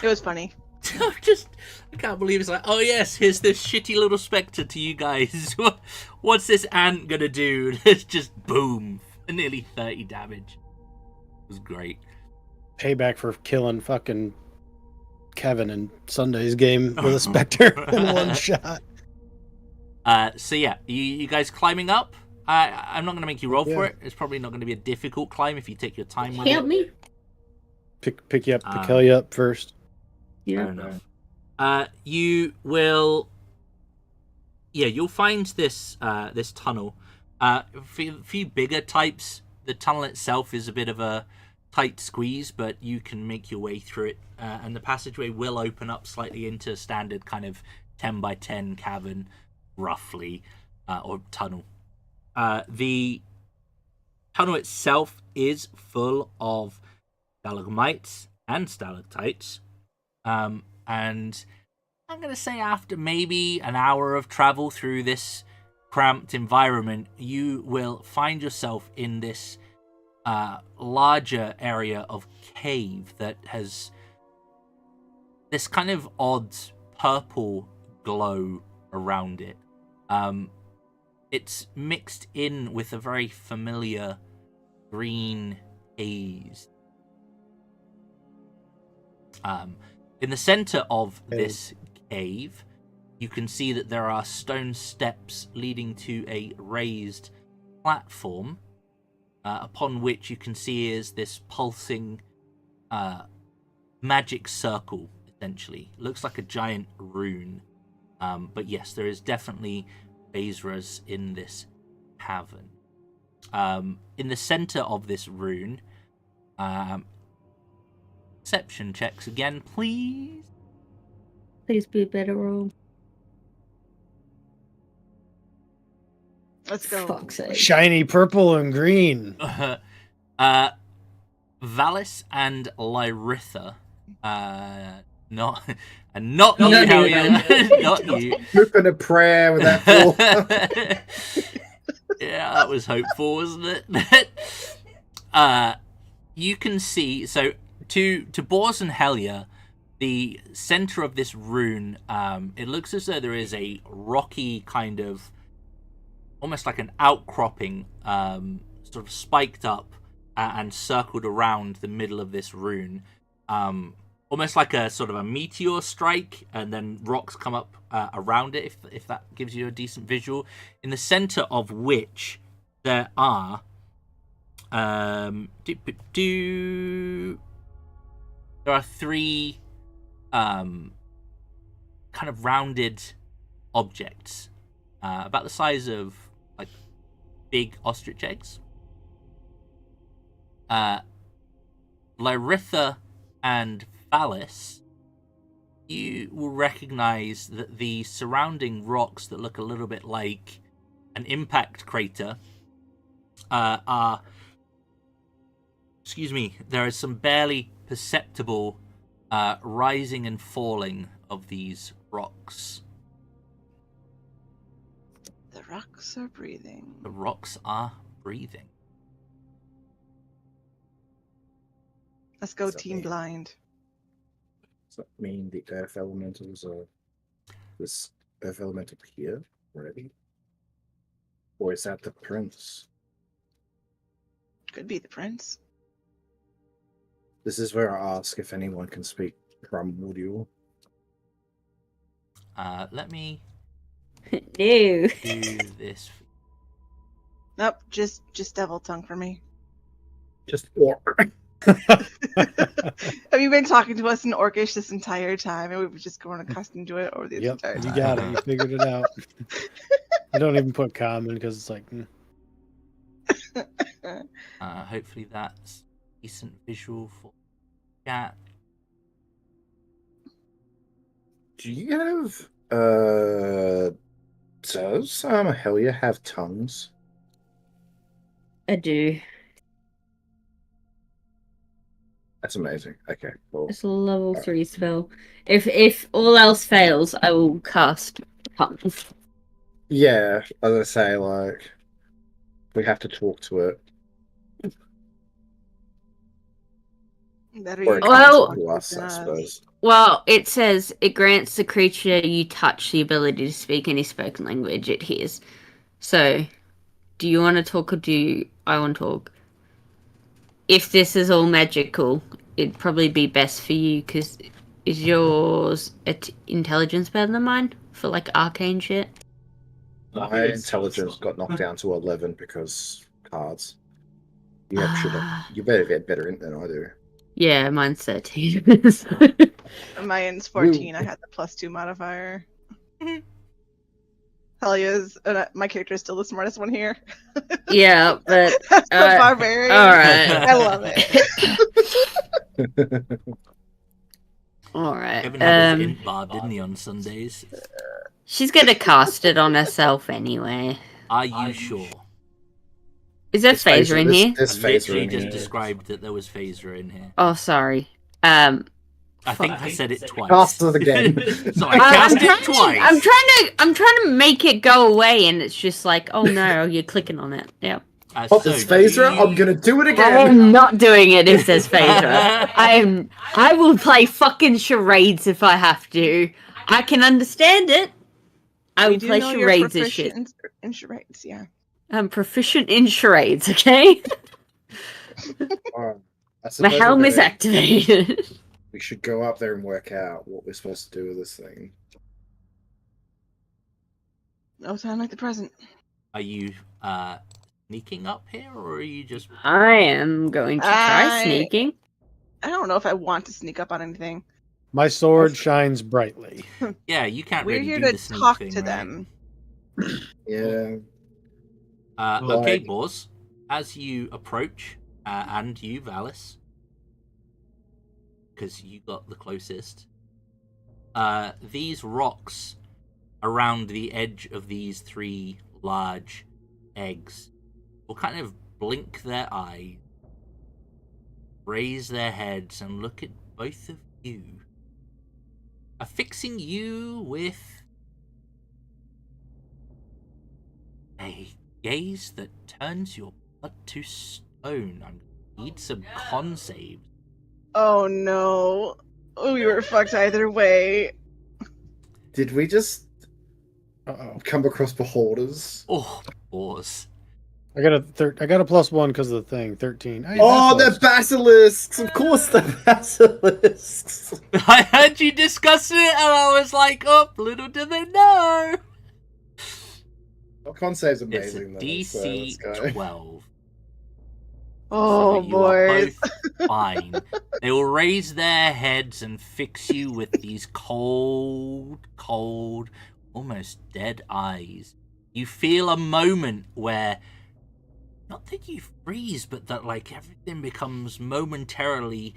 It was funny. I can't believe it's like, oh yes, here's this shitty little spectre to you guys. What's this ant gonna do? It's just boom, nearly 30 damage. It was great. Payback for killing fucking Kevin in Sunday's game with a Spectre in one shot. So yeah, you guys climbing up. I'm not gonna make you roll for Yeah. it. It's probably not gonna be a difficult climb if you take your time with Help it. me. Pick you up, pick you up first. Fair Yeah. enough. You will. Yeah, you'll find this this tunnel. For a few bigger types, the tunnel itself is a bit of a tight squeeze, but you can make your way through it, and the passageway will open up slightly into a standard kind of 10 by 10 cavern, roughly, or tunnel. The tunnel itself is full of stalagmites and stalactites. And I'm going to say after maybe an hour of travel through this cramped environment, you will find yourself in this larger area of cave that has this kind of odd purple glow around it. It's mixed in with a very familiar green haze. In the center of this cave, you can see that there are stone steps leading to a raised platform. upon which you can see is this pulsing magic circle, essentially. It looks like a giant rune. But yes, there is definitely wererats in this cavern. In the center of this rune, perception checks again, please. Please be a better roll. Let's go. Fuck's sake. Shiny purple and green. Valis and Lyritha. Not you, you. Hellier. Not you. Flipping a prayer with that ball. Yeah, that was hopeful, wasn't it? You can see, so to Bors and Hellier, the center of this rune, it looks as though there is a rocky kind of, almost like an outcropping, sort of spiked up and circled around the middle of this rune. Almost like a sort of a meteor strike, and then rocks come up around it, if that gives you a decent visual. In the center of which there are there are three kind of rounded objects about the size of like big ostrich eggs. Lyritha and Valis, you will recognize that the surrounding rocks that look a little bit like an impact crater are... Excuse me, there is some barely perceptible rising and falling of these rocks. The rocks are breathing. The rocks are breathing. Let's go, What's that Team mean? Blind. Does that mean the earth elementals are this earth elemental here already? Or is that the prince? Could be the prince. This is where I ask if anyone can speak primordial. Let me No. do this. Nope, just devil tongue for me. Just orc. Have you been talking to us in Orcish this entire time, and we've just grown accustomed to it over the Yep, entire you time? got it. You figured it out. I don't even put common because it's like... Hopefully that's decent visual for chat. Do you have does Hellier have tongues? I do. That's amazing. Okay, cool. It's a level 3 spell. If all else fails, I will cast tongues. Yeah, as I say, like we have to talk to it. Better Or you it Well- can't talk talk to us, I than suppose. Well, it says it grants the creature you touch the ability to speak any spoken language it hears. So, do you want to talk or do I want to talk? If this is all magical, it'd probably be best for you, because is yours intelligence better than mine for like arcane shit? My intelligence got knocked down to 11 because cards. You have you better get better in than I do. Yeah, mine's 13. Mine's 14. I had the +2 modifier. Hellya's my character is still the smartest one here. Yeah, but That's the barbarian. all right. I love it. All right. Kevin had his imp bar, didn't he, on Sundays? She's gonna cast it on herself anyway. Are you sure? Is there phaser in here? There's I phaser literally in just here. described that there was phaser in here. Oh, sorry. I think I said it twice. Cast it again. So I cast it twice. I'm trying to make it go away, and it's just like, oh no, you're clicking on it. Yeah. Oh, there's phaser. I'm gonna do it I again. am not doing it if there's phaser. I will play fucking charades if I have to. I can understand it. I We will do play know you're charades as shit. proficient in charades, yeah. I'm proficient in charades, okay? I My suppose helm we is better- activated. We should go up there and work out what we're supposed to do with this thing. No time like the present. Are you sneaking up here, or are you just... I am going to try sneaking. I don't know if I want to sneak up on anything. My sword shines brightly. Yeah, you can't We're really here do to the sneak talk thing, to right? them. Yeah. Okay, Like- Boars. As you approach, and you, Valis, because you got the closest, these rocks around the edge of these 3 large eggs will kind of blink their eyes, raise their heads, and look at both of you, affixing you with a gaze that turns your blood to stone. I'm gonna need some con saves. Oh no. We were fucked either way. Did we just Uh-oh. come across beholders? Oh, Boars. I got a +1 because of the thing. 13. Hey, Oh, they're basilisks. basilisks! Of course they're basilisks! I heard you discussing it, and I was like, oh, little do they know. Well, con save's It's a amazing, though. DC So let's go. 12. Oh, So you are boys. both fine. They will raise their heads and fix you with these cold, almost dead eyes. You feel a moment where, not that you freeze, but that like everything becomes momentarily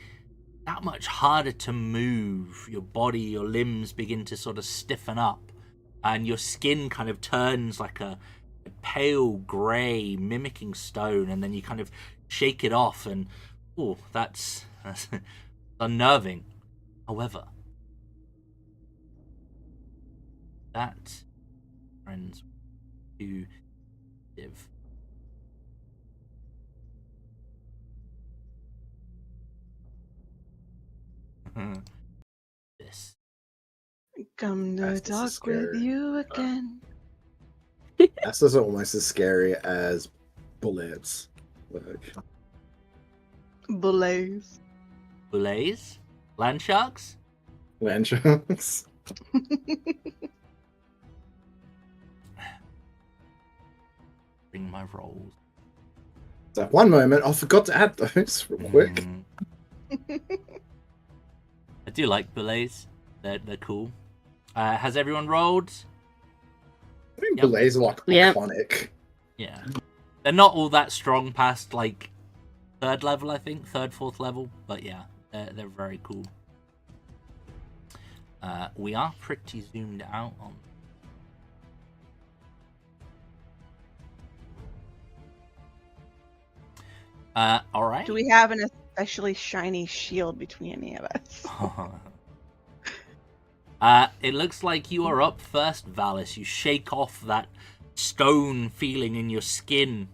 that much harder to move. Your body, your limbs begin to sort of stiffen up, and your skin kind of turns like a pale grey, mimicking stone, and then you kind of shake it off, and that's unnerving. However, that, friends, to live. This. Come to That's talk scary. with you again. That's just almost as scary as bullets. Like, Blaze. Bullays? Land sharks? land sharks. Bring my rolls. So one moment, I forgot to add those real quick. I do like bullays. They're cool. Has everyone rolled? I think Yep. bullets are like Yep. iconic. Yeah. They're not all that strong past like 3rd level, I think. 3rd, 4th level. But yeah, they're very cool. We are pretty zoomed out on... Alright. Do we have an especially shiny shield between any of us? It looks like you are up first, Valis. You shake off that stone feeling in your skin,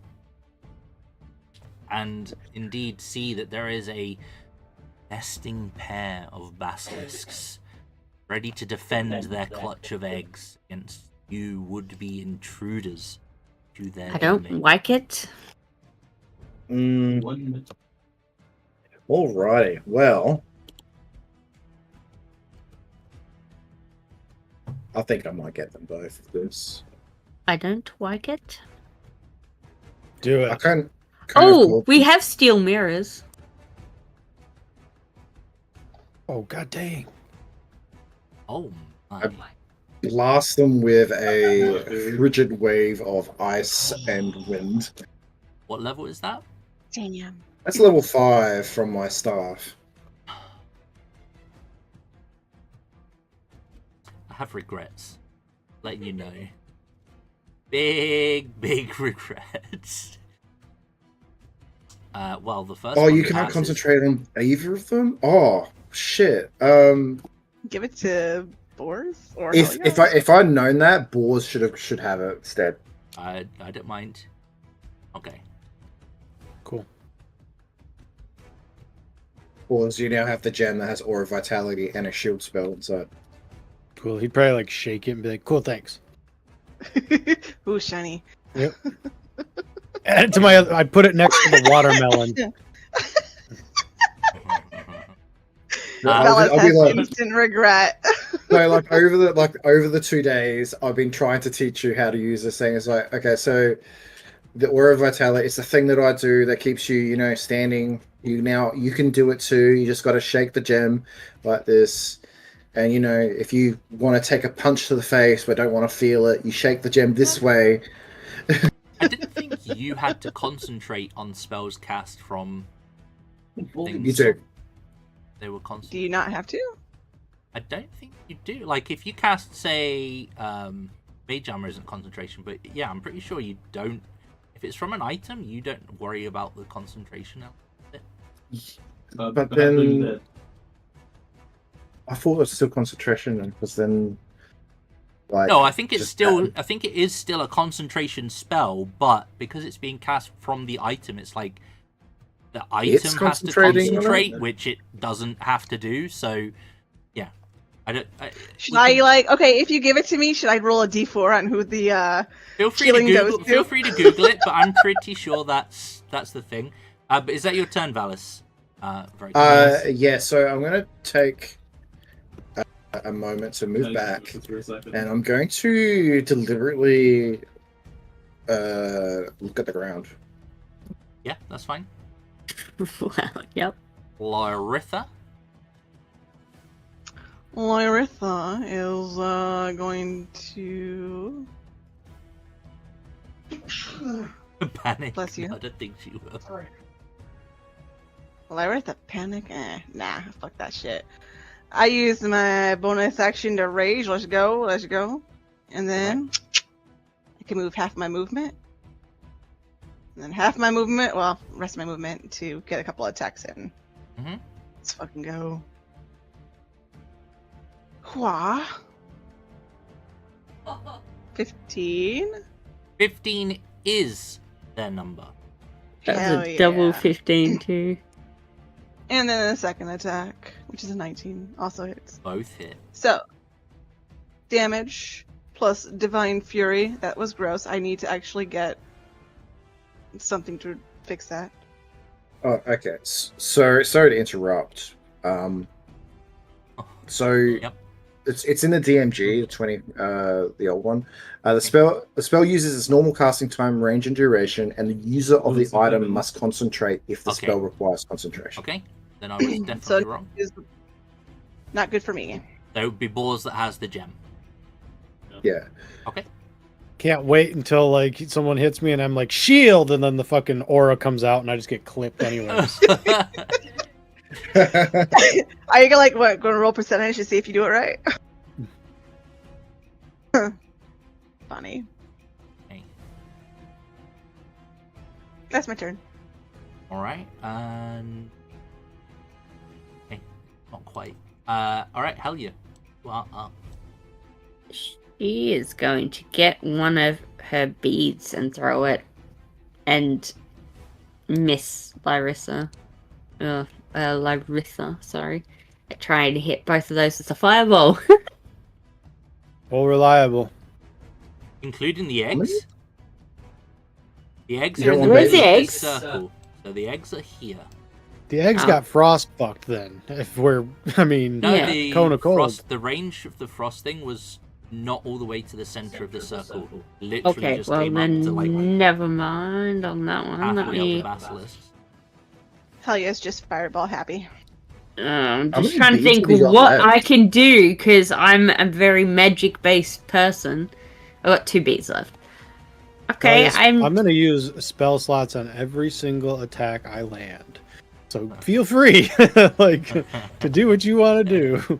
and indeed see that there is a nesting pair of basilisks ready to defend their clutch of eggs against you would-be intruders to their I don't domain. like it. Alrighty, well, I think I might get them both of this. I don't like it. Do I it. kind of Oh, called we them- have steel mirrors. Oh, god dang. Oh my. blast them with a frigid wave of ice and wind. What level is that? Damn. That's level 5 from my staff. I have regrets. Letting you know. Big regrets. Well, the first Oh, one you can't passes. concentrate on either of them? Oh, shit. Give it to Boris or If I'd known that, Boars should have it instead. I don't mind. Okay. Cool. Boars, you now have the gem that has Aura of Vitality and a shield spell inside. Cool. He'd probably like shake it and be like, cool, thanks. Ooh, shiny. Yep. Add it to my other, I'd put it next to the watermelon. I'll Fellas be has like- instant regret. No, like over the 2 days, I've been trying to teach you how to use this thing. It's like, okay, so the Aura of Vitality. It's the thing that I do that keeps you, standing. You can do it too. You just got to shake the gem like this. And, if you want to take a punch to the face but don't want to feel it, you shake the gem this way. I didn't think you had to concentrate on spells cast from things. You do. They were constant. Do you not have to? I don't think you do. Like, if you cast, say, Mage Armor isn't concentration, but yeah, I'm pretty sure you don't. If it's from an item, you don't worry about the concentration element. But then I thought it was still concentration, because then, no, I think it's still. I think it is still a concentration spell, but because it's being cast from the item, it's like the item has to concentrate, which it doesn't have to do. So, yeah, should I okay? If you give it to me, should I roll a d4 on who the feel free to Google, goes to? Feel free to Google it, but I'm pretty sure that's the thing. But is that your turn, Valis? Yeah. So I'm gonna take a moment to move back, and I'm going to deliberately look at the ground. Yeah, that's fine. Well, yep. Lyritha is going to panic. Bless you. I don't think she will. Sorry. Lyritha panic? Nah, fuck that shit. I use my bonus action to rage. Let's go. And then I can move half my movement. And then half my movement, rest of my movement to get a couple of attacks in. Mm-hmm. Let's fucking go. Hua. 15. 15 is their number. That's a double 15 too. And then a second attack, which is a 19, also hits. Both hit. So, damage plus Divine Fury. That was gross. I need to actually get something to fix that. Oh, okay. So, sorry to interrupt. Yep. It's in the DMG, the old one. The spell uses its normal casting time, range, and duration, and the user of the item must concentrate if the spell requires concentration. Okay, then I was definitely wrong. Not good for me. There would be Boars that has the gem. Yeah. Okay. Can't wait until someone hits me and I'm like shield, and then the fucking aura comes out and I just get clipped anyways. Are you going to roll percentage to see if you do it right? Funny. Okay. That's my turn. All right, and okay, not quite. All right, Helya. Well, She is going to get one of her beads and throw it, and miss Lyritha. Lyritha, sorry. Trying to hit both of those with a fireball. All reliable. including the eggs. The eggs You are don't in the want middle of the eggs? circle, so the eggs are here. The eggs Oh. got frost fucked then. If we're, No, Yeah. the Cone of cold. frost, the range of the frost thing was not all the way to the center of the circle. Literally Okay, just well came up to like then never mind on that one. Let halfway up the me. basilisks. Hell yes, just fireball happy. I'm How just many trying to beads think have you got what left? I can do because I'm a very magic-based person. I've got 2 beads left. Okay, I'm gonna use spell slots on every single attack I land. So feel free, to do what you want to do.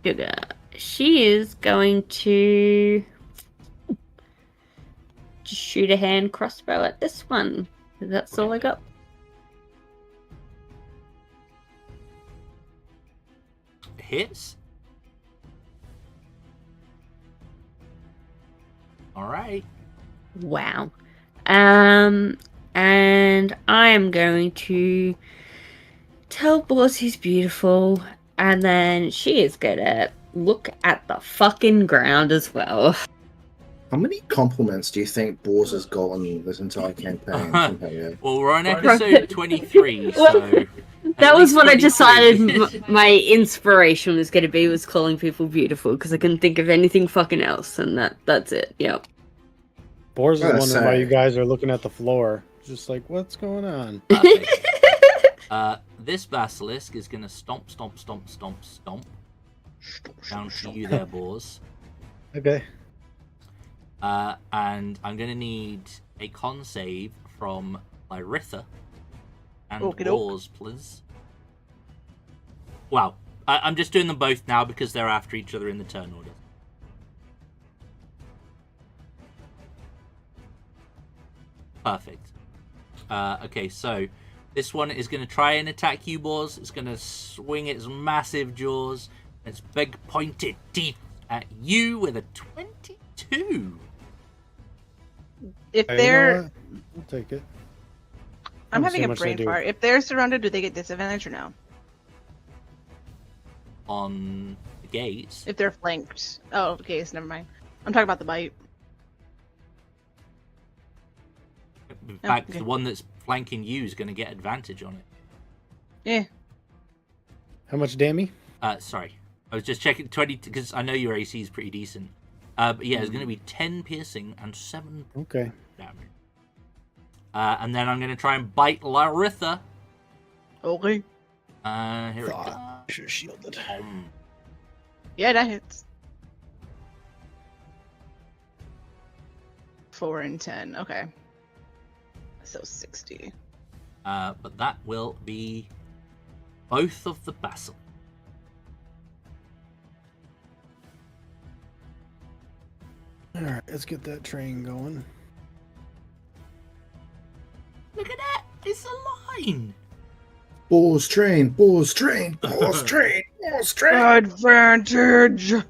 Sugar. She is going to just shoot a hand crossbow at this one. That's all I got. Hits. All right. Wow. And I am going to tell Boss he's beautiful, and then she is gonna look at the fucking ground as well. How many compliments do you think Boars has gotten this entire campaign? Well, we're on episode 23, so That was least what I 23. decided my inspiration was going to be, was calling people beautiful, because I couldn't think of anything fucking else, and that's it. Yep. Boars is Gotta wondering why say. you guys are looking at the floor. Just like, what's going on? Perfect. This basilisk is gonna stomp down to you there, Boars. Okay. And I'm gonna need a con save from Lyritha and Okie doke. Boars, please. Wow. I'm just doing them both now because they're after each other in the turn order. Perfect. Okay, so this one is going to try and attack you, Boars. It's going to swing its massive jaws, its big pointed teeth at you with a 22. If Hey, you know they're, what? I'll take it. I'm Let's see having how a much they brain do. fart. If they're surrounded, do they get disadvantage or no? On the gates. If they're flanked. Oh, okay, so never mind. I'm talking about the bite. In fact, okay. the one that's flanking you is going to get advantage on it. Yeah. How much damage? Sorry. I was just checking 20 because I know your AC is pretty decent. But yeah, it's going to be 10 piercing and 7 Okay. damage. And then I'm going to try and bite Lyritha. Okay. Here it Thought. goes. Should have shielded. Yeah, that hits. 4 and 10. Okay. So 60. But that will be both of the basilisk. All right, let's get that train going. Look at that! It's a line! Boars train, boars train, boars train, boars train. Advantage! All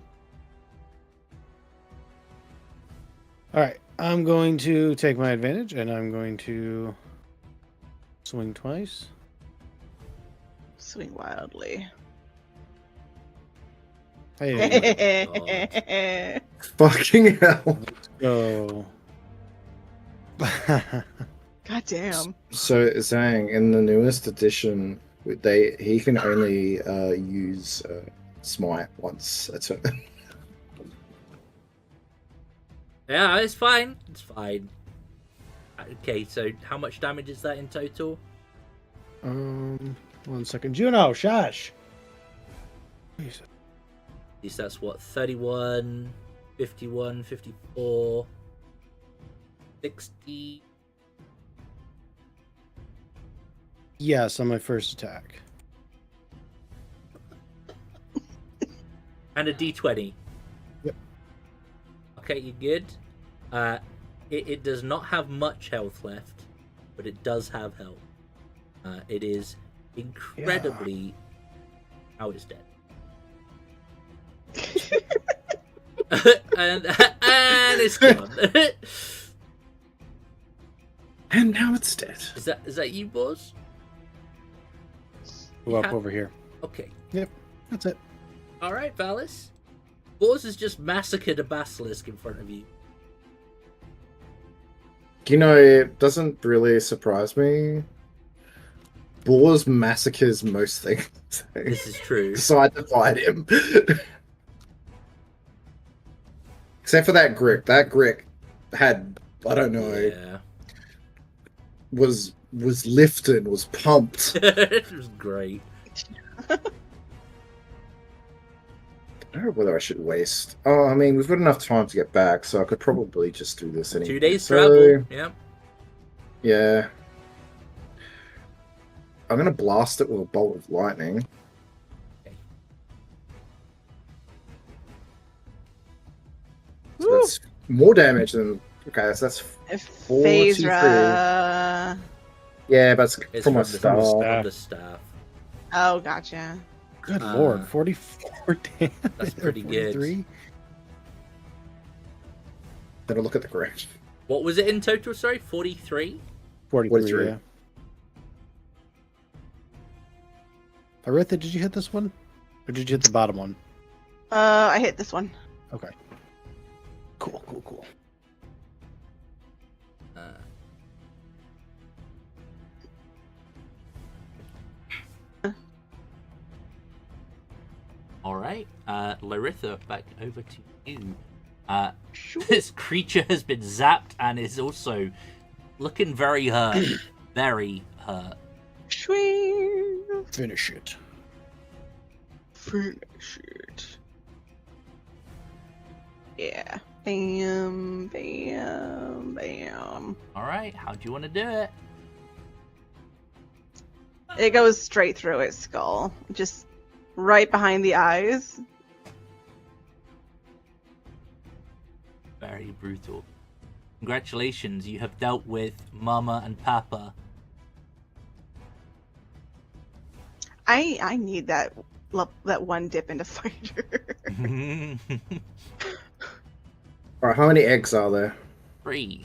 right, I'm going to take my advantage, and I'm going to swing twice. Swing wildly. Hey, Fucking hell. go. God damn. So it's saying in the newest edition, he can only use smite once a turn. Yeah, it's fine. It's fine. Okay, so how much damage is that in total? 1 second. Juno, shush. At least that's what, 31, 51, 54, 60. Yes, on my first attack. And a d20. Yep. Okay, you're good. It does not have much health left, but it does have health. It is incredibly... Now it's dead. and it's gone. And now it's dead. Is that you, Boz? Go up over here. Okay. Yep, that's it. All right, Valis. Boz has just massacred a basilisk in front of you. You know, it doesn't really surprise me. Boars massacres most things. This is true. So I defied him. Except for that Grick. That Grick had, I don't know, Yeah. was lifted, was pumped. It was great. I don't know whether I should waste. Oh, I mean, we've got enough time to get back, so I could probably just do this anyway. 2 days So, travel. Yeah. Yeah. I'm gonna blast it with a bolt of lightning. Okay. So that's more damage than. Okay, so that's. Phaser. Yeah, but it's It's from my from the staff. From the staff. Oh, gotcha. Good lord, 44 damage. That's pretty good. 43? Better look at the ground. What was it in total? Sorry, 43. 43, yeah. Aritha, did you hit this one? Or did you hit the bottom one? I hit this one. Okay. Cool, cool, cool. All right, Lyritha, back over to you. This creature has been zapped and is also looking very hurt. Very hurt. Finish it. Finish it. Yeah. Bam, bam, bam. All right, how do you want to do it? It goes straight through its skull. Just right behind the eyes. Very brutal. Congratulations, you have dealt with Mama and Papa. I need that one dip into fighter. Alright, how many eggs are there? 3.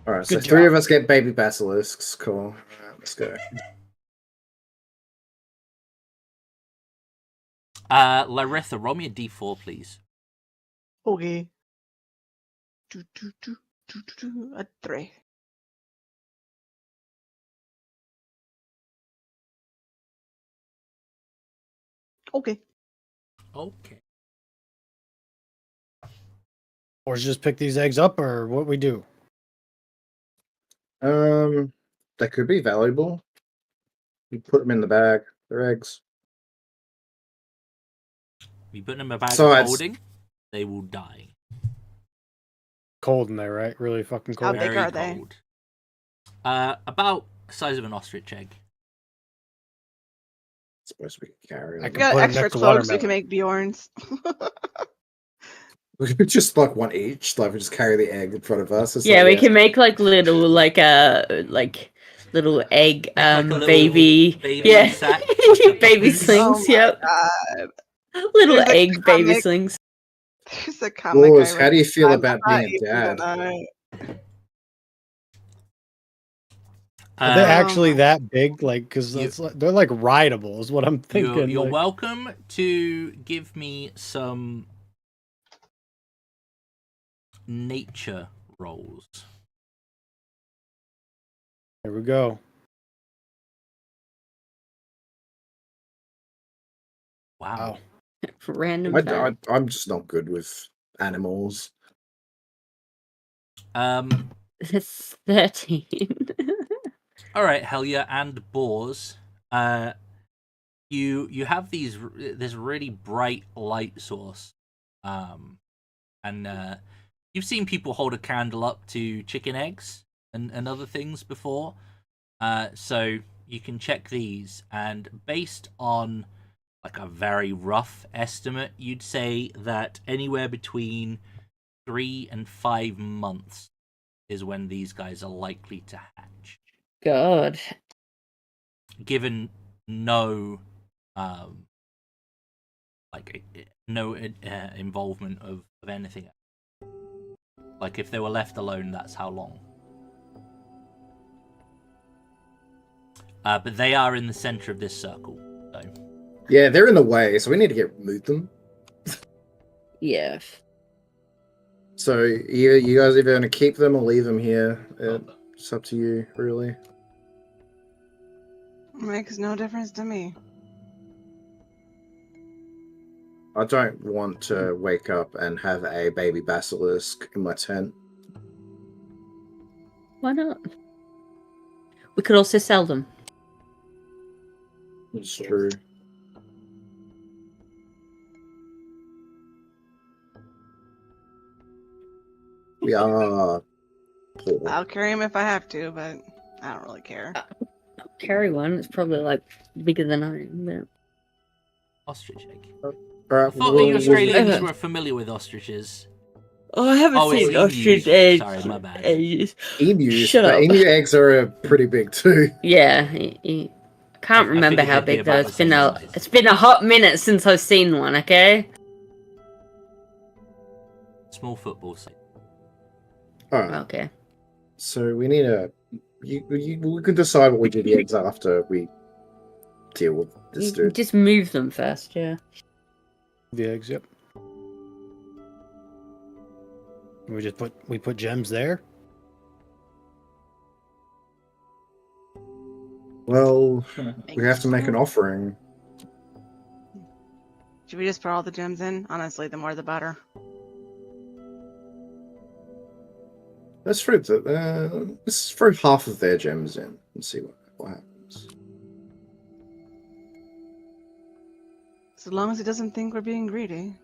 Alright, so Good 3 job. of us get baby basilisks. Cool. Alright, let's go. Lyritha, roll me a d4, please. Okay. A 3. Okay. Okay. Or just pick these eggs up, or what we do? That could be valuable. You put them in the bag. They're eggs. You put them in a bag So of it's- holding, they will die. Cold in there, right? Really fucking How cold. big Very are they? cold. About the size of an ostrich egg. Suppose we can carry I them. can Got put 'em extra next to cloaks, we watermelon. can make Bjorns. We could just like one each. Like we just carry the egg in front of us. It's Yeah, like, we can make like little little egg Make like a little baby baby sack. baby Oh slings, my yep. God. Little There's a egg baby comic- slings. There's a comic Boys, I how read. do you feel I'm about not being a even dad? gonna- Are they Uh, actually that big? Like, because you- they're like rideable, is what I'm thinking. You're like, welcome to give me some nature rolls. There we go. Wow. Random. I'm just not good with animals. It's 13. All right, Helia and Boars. You have this really bright light source, and you've seen people hold a candle up to chicken eggs and other things before. So you can check these, and based on like a very rough estimate, you'd say that anywhere between 3 and 5 months is when these guys are likely to hatch. God. Given no involvement of anything. Like if they were left alone, that's how long. But they are in the center of this circle. So Yeah, they're in the way, so we need to move them. Yeah. So you guys either going to keep them or leave them here. It's up to you, really. Makes no difference to me. I don't want to wake up and have a baby basilisk in my tent. Why not? We could also sell them. It's true. We are poor. I'll carry him if I have to, but I don't really care. I'll carry one. It's probably like bigger than I am. But... ostrich egg. All I right, thought the Australians were familiar with ostriches. Oh, I haven't Oh, it's seen ostrich emus. eggs. Sorry, my bad. Ages. Emus, Shut but up. emu eggs are pretty big too. Yeah, I can't I remember figured how they'd be big though. about the same size. It's been a hot minute since I've seen one. Okay. Small football size. All right, Okay. so we need we can decide what we do the eggs after we deal with this You dude. just move them first. Yeah. The eggs, yep. We put gems there. Well, we have to make an offering. Should we just put all the gems in? Honestly, the more the better. Let's throw half of their gems in and see what happens. As long as he doesn't think we're being greedy.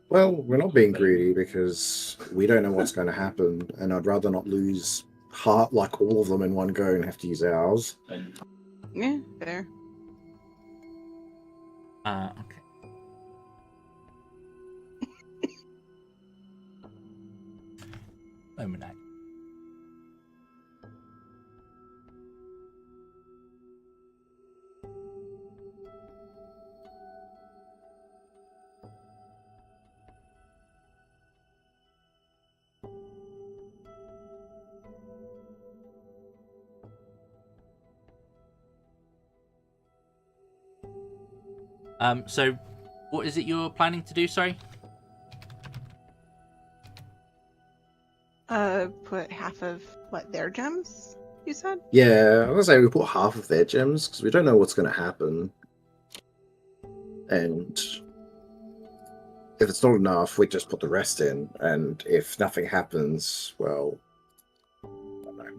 Well, we're not being greedy because we don't know what's going to happen, and I'd rather not lose like all of them in one go and have to use ours. Yeah, fair. Okay. Moment. So what is it you're planning to do, sorry? Put half of their gems, you said? Yeah, I was gonna say we put half of their gems because we don't know what's going to happen, and if it's not enough, we just put the rest in, and if nothing happens, well, I don't know.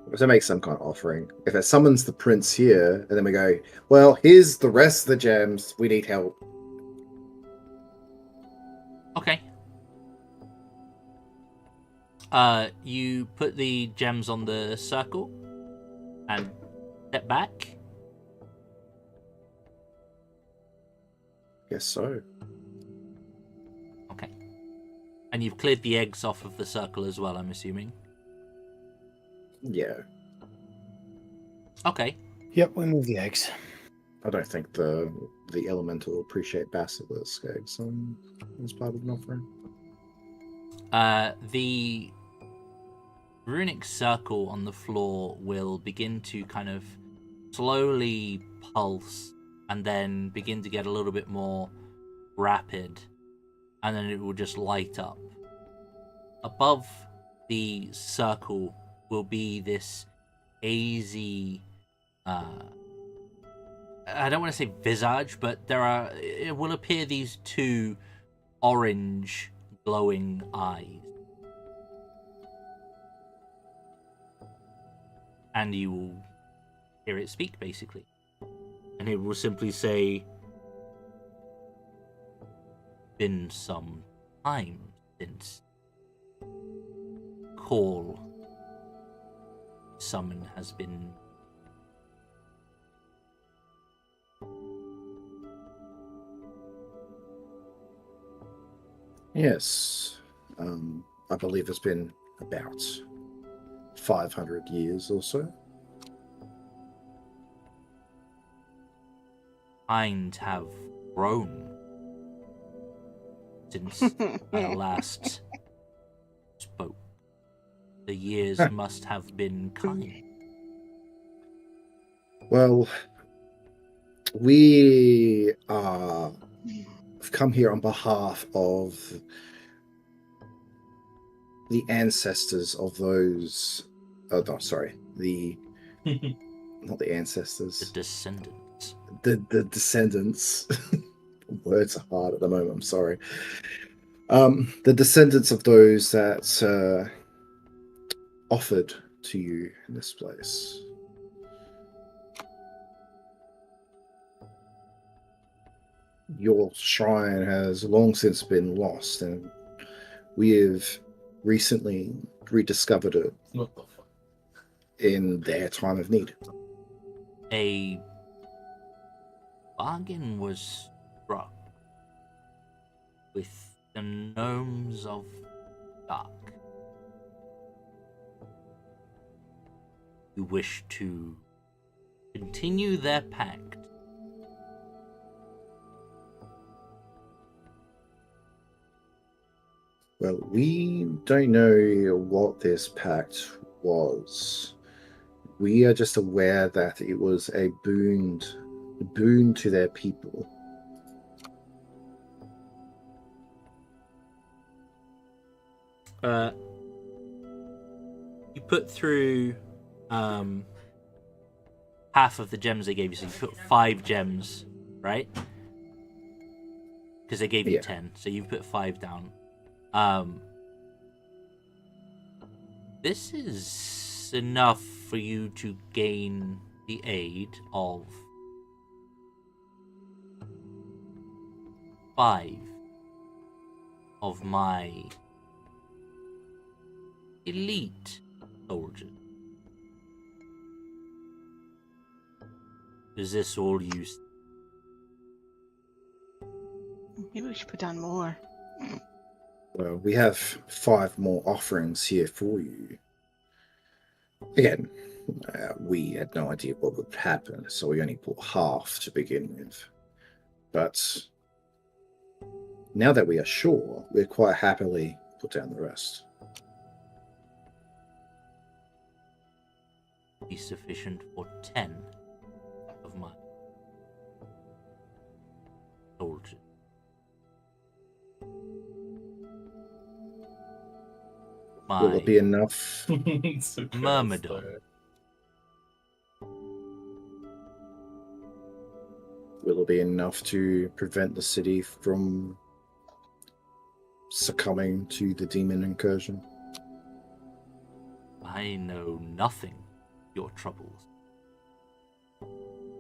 We have to make some kind of offering. If it summons the prince here, and then we go, well, here's the rest of the gems, we need help. Okay. You put the gems on the circle and step back. Guess so. Okay. And you've cleared the eggs off of the circle as well, I'm assuming. Yeah. Okay. Yep, we move the eggs. I don't think the elemental will appreciate basilisk eggs as part of an offering. The runic circle on the floor will begin to kind of slowly pulse and then begin to get a little bit more rapid, and then it will just light up. Above the circle will be this hazy, I don't want to say visage, but it will appear these two orange glowing eyes. And you will hear it speak, basically. And it will simply say, been some time since call summon has been Yes. I believe it's been about 500 years or so. kind have grown since I last spoke. The years must have been kind. Well, we have come here on behalf of the ancestors of those. Oh, no, sorry. Not the ancestors. The descendants. The descendants. Words are hard at the moment. I'm sorry. The descendants of those that offered to you in this place. Your shrine has long since been lost, and we have recently rediscovered it in their time of need. A bargain was struck with the gnomes of dark, who wish to continue their pact. Well, we don't know what this pact was. We are just aware that it was a boon to their people. You put through half of the gems they gave you, so you put 5 gems, right? because they gave you Yeah. 10, so you've put 5 down. This is enough for you to gain the aid of 5 of my elite soldiers. Is this all you? Maybe we should put down more. Well, we have 5 more offerings here for you. Again, we had no idea what would happen, so we only put half to begin with. But now that we are sure, we'll quite happily put down the rest. Be sufficient for 10 of my soldiers. Will it be enough? Myrmidon. Will it be enough to prevent the city from succumbing to the demon incursion? I know nothing of your troubles.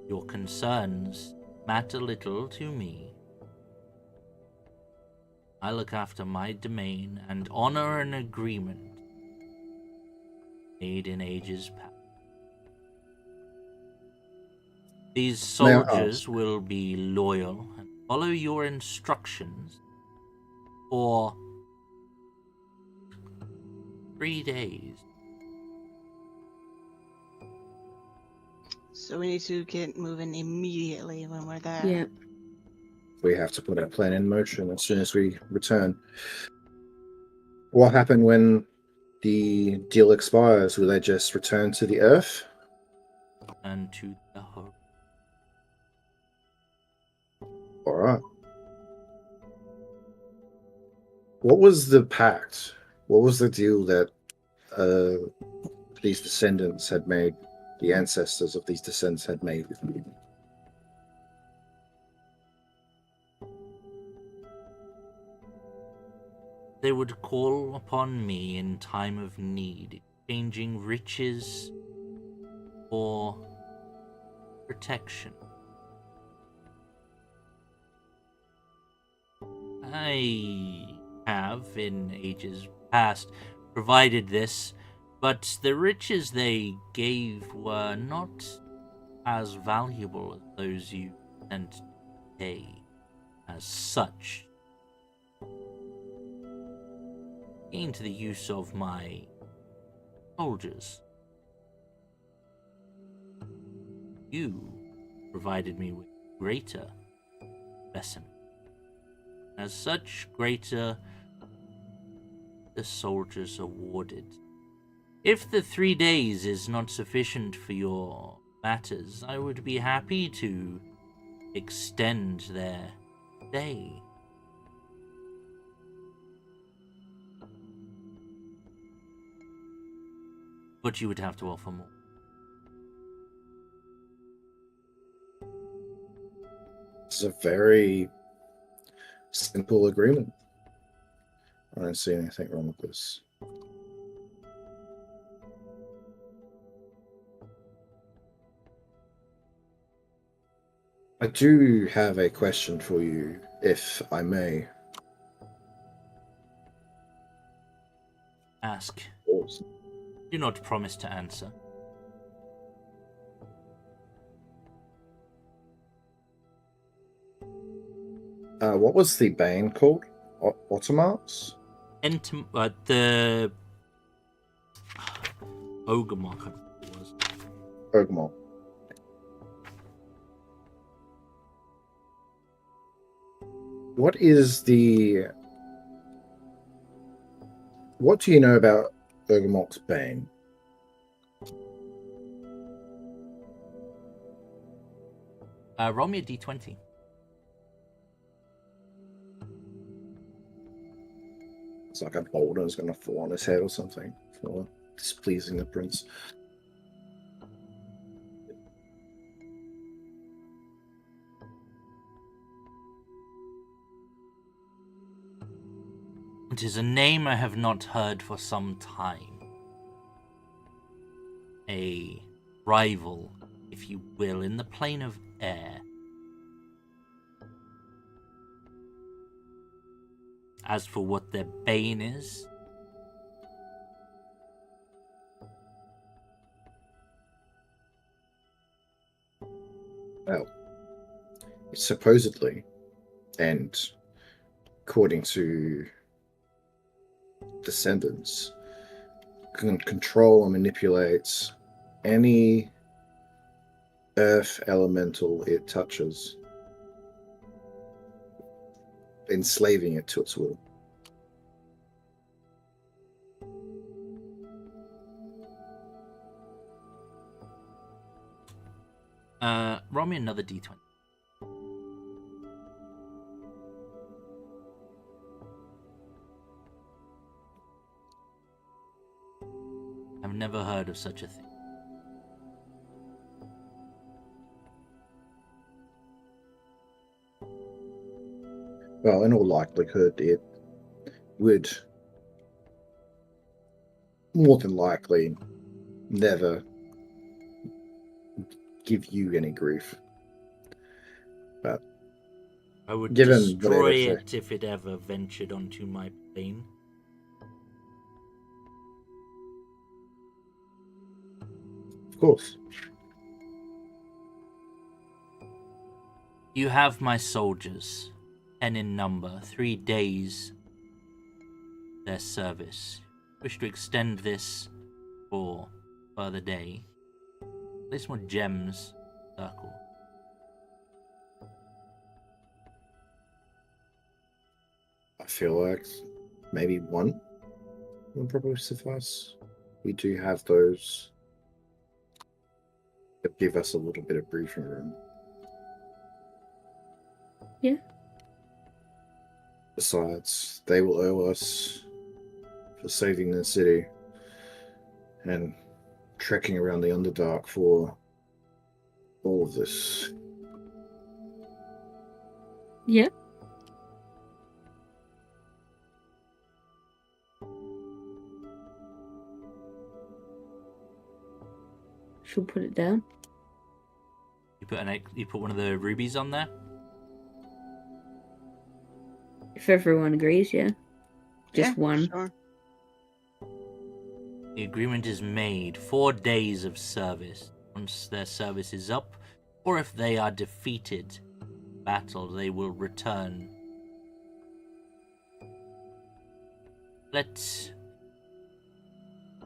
Your concerns matter little to me. I look after my domain and honor an agreement made in ages past. These soldiers will be loyal and follow your instructions for 3 days. So we need to get moving immediately when we're there. Yeah. We have to put our plan in motion as soon as we return. What happened when the deal expires? Will they just return to the Earth? And to the home. All right. What was the pact? What was the deal that these descendants had made, the ancestors of these descendants had made with me? They would call upon me in time of need, exchanging riches for protection. I have, in ages past, provided this, but the riches they gave were not as valuable as those you sent today. As such, into the use of my soldiers, you provided me with greater specimen. As such, greater the soldiers awarded. If the 3 days is not sufficient for your matters, I would be happy to extend their stay. But you would have to offer more. It's a very simple agreement. I don't see anything wrong with this. I do have a question for you, if I may. Ask. Awesome. Do not promise to answer. What was the bane called? Automarks? The Ogremark, I think it was. Ogremark. What do you know about Ogremark's bane? Roll me a d20. It's like a boulder is going to fall on his head or something for displeasing the prince. It is a name I have not heard for some time. A rival, if you will, in the plane of air. As for what their bane is, well, supposedly, and according to descendants, can control and manipulate any earth elemental it touches, enslaving it to its will. roll me another d20. I've never heard of such a thing. Well, in all likelihood, it would more than likely never give you any grief. But I would given destroy whatever it if it ever ventured onto my plane. of course, You have my soldiers, 10 in number, 3 days their service. Wish to extend this for further day. Place more gems circle. I feel like maybe one would probably suffice. We do have those that give us a little bit of breathing room. Yeah. Besides, they will owe us for saving the city and trekking around the Underdark for all of this. Yeah. She'll put it down. You put one of the rubies on there? If everyone agrees, yeah. Just Yeah, one. Sure. The agreement is made. 4 days of service. Once their service is up, or if they are defeated in battle, they will return. Let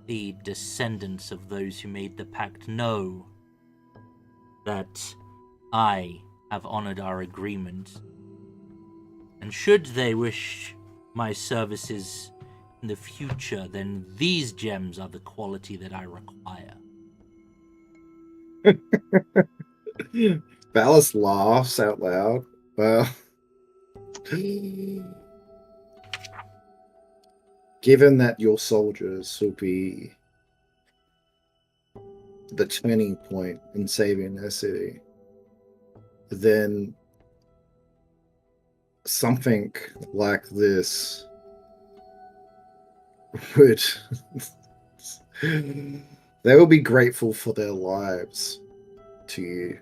the descendants of those who made the pact know that I have honored our agreement. And should they wish my services in the future, then these gems are the quality that I require. Valis laughs out loud. Well, given that your soldiers will be the turning point in saving their city, then something like this would they will be grateful for their lives to you.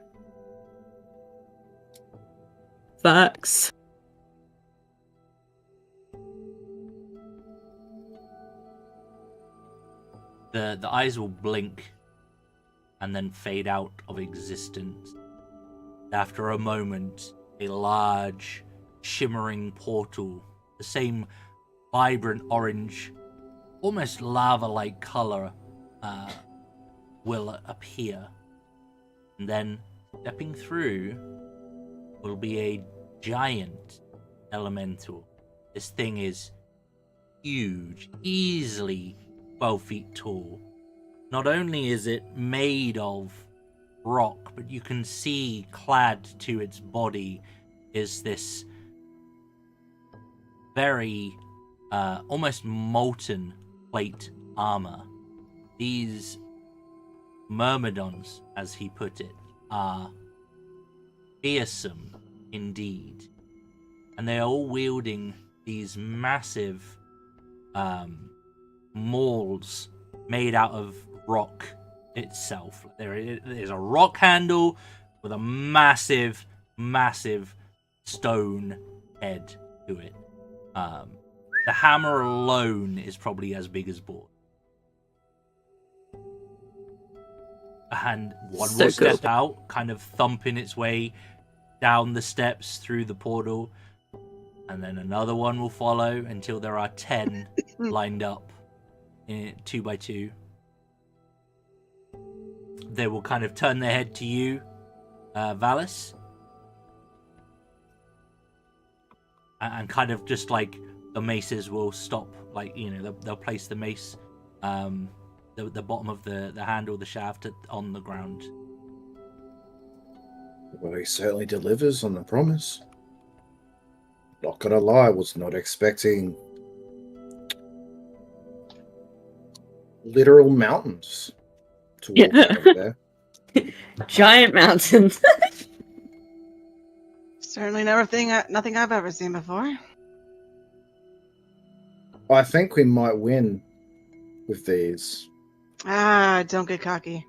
Facts. The eyes will blink and then fade out of existence. After a moment, a large, shimmering portal, the same vibrant orange, almost lava-like color, will appear. And then, stepping through, will be a giant elemental. This thing is huge, easily 12 feet tall. Not only is it made of rock, but you can see clad to its body is this very almost molten plate armor. These myrmidons, as he put it, are fearsome indeed, and they are all wielding these massive mauls made out of rock itself. There is a rock handle with a massive stone head to it. The hammer alone is probably as big as board. And one will step out, kind of thumping its way down the steps through the portal. And then another one will follow until there are 10 lined up, 2 by 2. They will kind of turn their head to you, Valis. And kind of just like the maces will stop, like, you know, they'll place the mace, the bottom of the handle, the shaft on the ground. Well, he certainly delivers on the promise. Not gonna lie, was not expecting literal mountains to walk over there. Giant mountains. Certainly nothing I've ever seen before. I think we might win with these. Don't get cocky.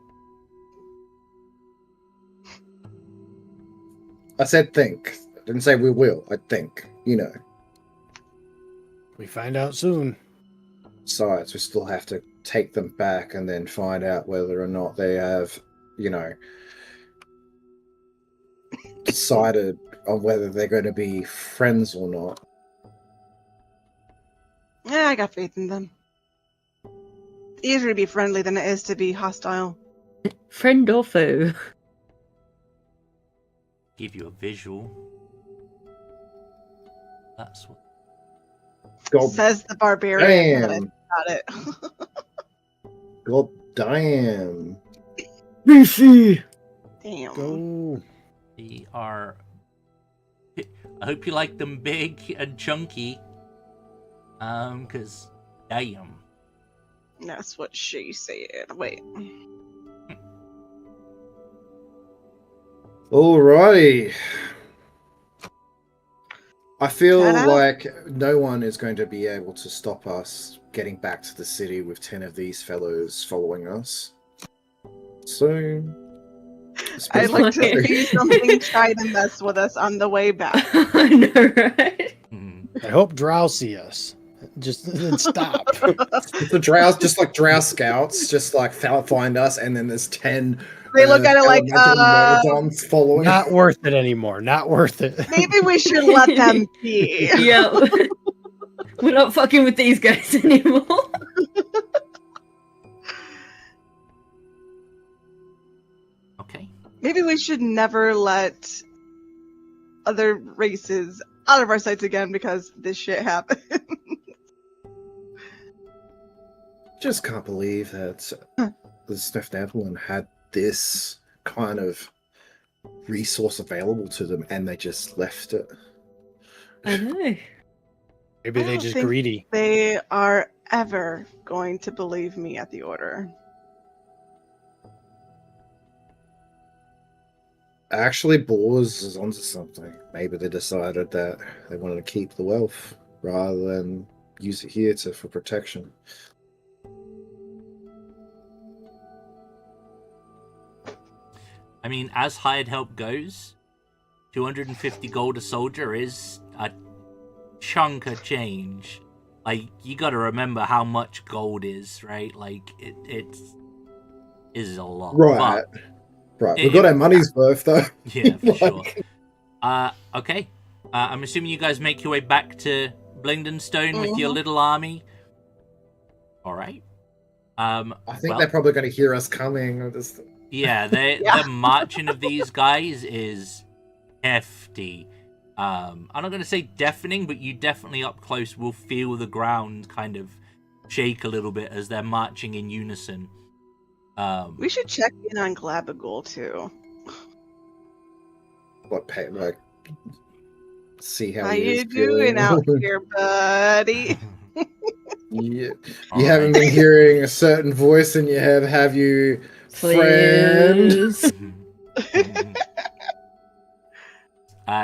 I said think. I didn't say we will. I think. You know. We find out soon. Besides, we still have to take them back and then find out whether or not they have, you know, decided on whether they're going to be friends or not. Yeah, I got faith in them. Easier to be friendly than it is to be hostile. Friend or foe? Give you a visual. That's what. God Says the barbarian. damn. Got it. God damn. Beefy! Damn. Go. They are. I hope you like them big and chunky. Because damn. That's what she said. Wait. Alrighty. I feel Ta-da. like no one is going to be able to stop us getting back to the city with 10 of these fellows following us. So, I'd like to see something try to mess with us on the way back. I know, right? I hope Drow see us. Just then stop. the drows, just like drow scouts, just like find us, and then there's 10. They look at it like, myrmidons following. Not worth it anymore. Not worth it. maybe we should let them be. Yeah. We're not fucking with these guys anymore. Okay. Maybe we should never let other races out of our sights again because this shit happened. Just can't believe that the Sniff Netherland had this kind of resource available to them and they just left it. I know. Maybe I they don't just think greedy. They are ever going to believe me at the order. Actually, Boars is onto something. Maybe they decided that they wanted to keep the wealth rather than use it here for protection. I mean, as hired help goes, 250 gold a soldier is a chunk of change. Like, you gotta remember how much gold is, right? Like, it is a lot. Right. Right. We've got our money's worth, though. Yeah, for sure. Okay. I'm assuming you guys make your way back to Blingdenstone with your little army. All right. I think they're probably going to hear us coming. Yeah, the marching of these guys is hefty. I'm not going to say deafening, but you definitely up close will feel the ground kind of shake a little bit as they're marching in unison. We should check in on Glabagul too. Like, see how you doing out here, buddy? You haven't been hearing a certain voice in your head, have you, friend?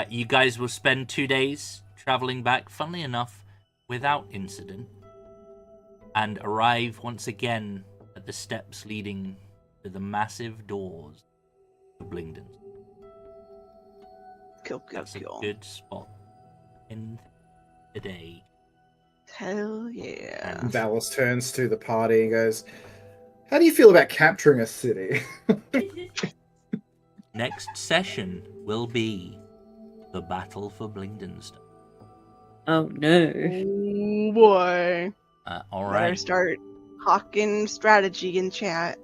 You guys will spend 2 days traveling back, funnily enough, without incident. and arrive once again at the steps leading to the massive doors of Blingdon. Cool. That's a good spot in today. Hell yeah. And Dallas turns to the party and goes, "How do you feel about capturing a city?" next session will be the battle for Blingdenstone. Oh no. Oh boy. All Better right. start hawking strategy in chat.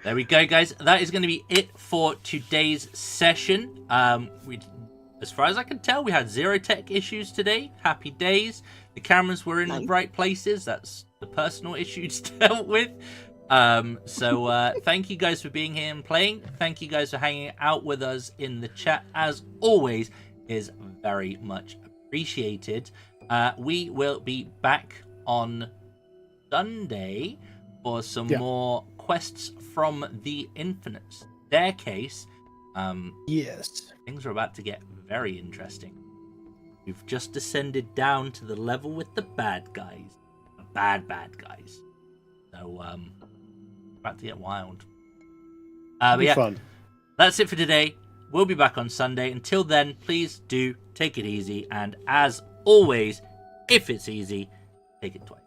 There we go, guys. That is going to be it for today's session. As far as I can tell, we had 0 tech issues today. Happy days. The cameras were in the right places. That's the personal issues dealt with. So thank you guys for being here and playing. Thank you guys for hanging out with us in the chat. As always, is very much appreciated. We will be back on Sunday for some more quests from the Infinite Staircase. Yes. Things are about to get very interesting. We've just descended down to the level with the bad guys. The bad guys. So, about to get wild. But yeah, Fun. that's it for today. We'll be back on Sunday. Until then, please do take it easy. And as always, if it's easy, take it twice.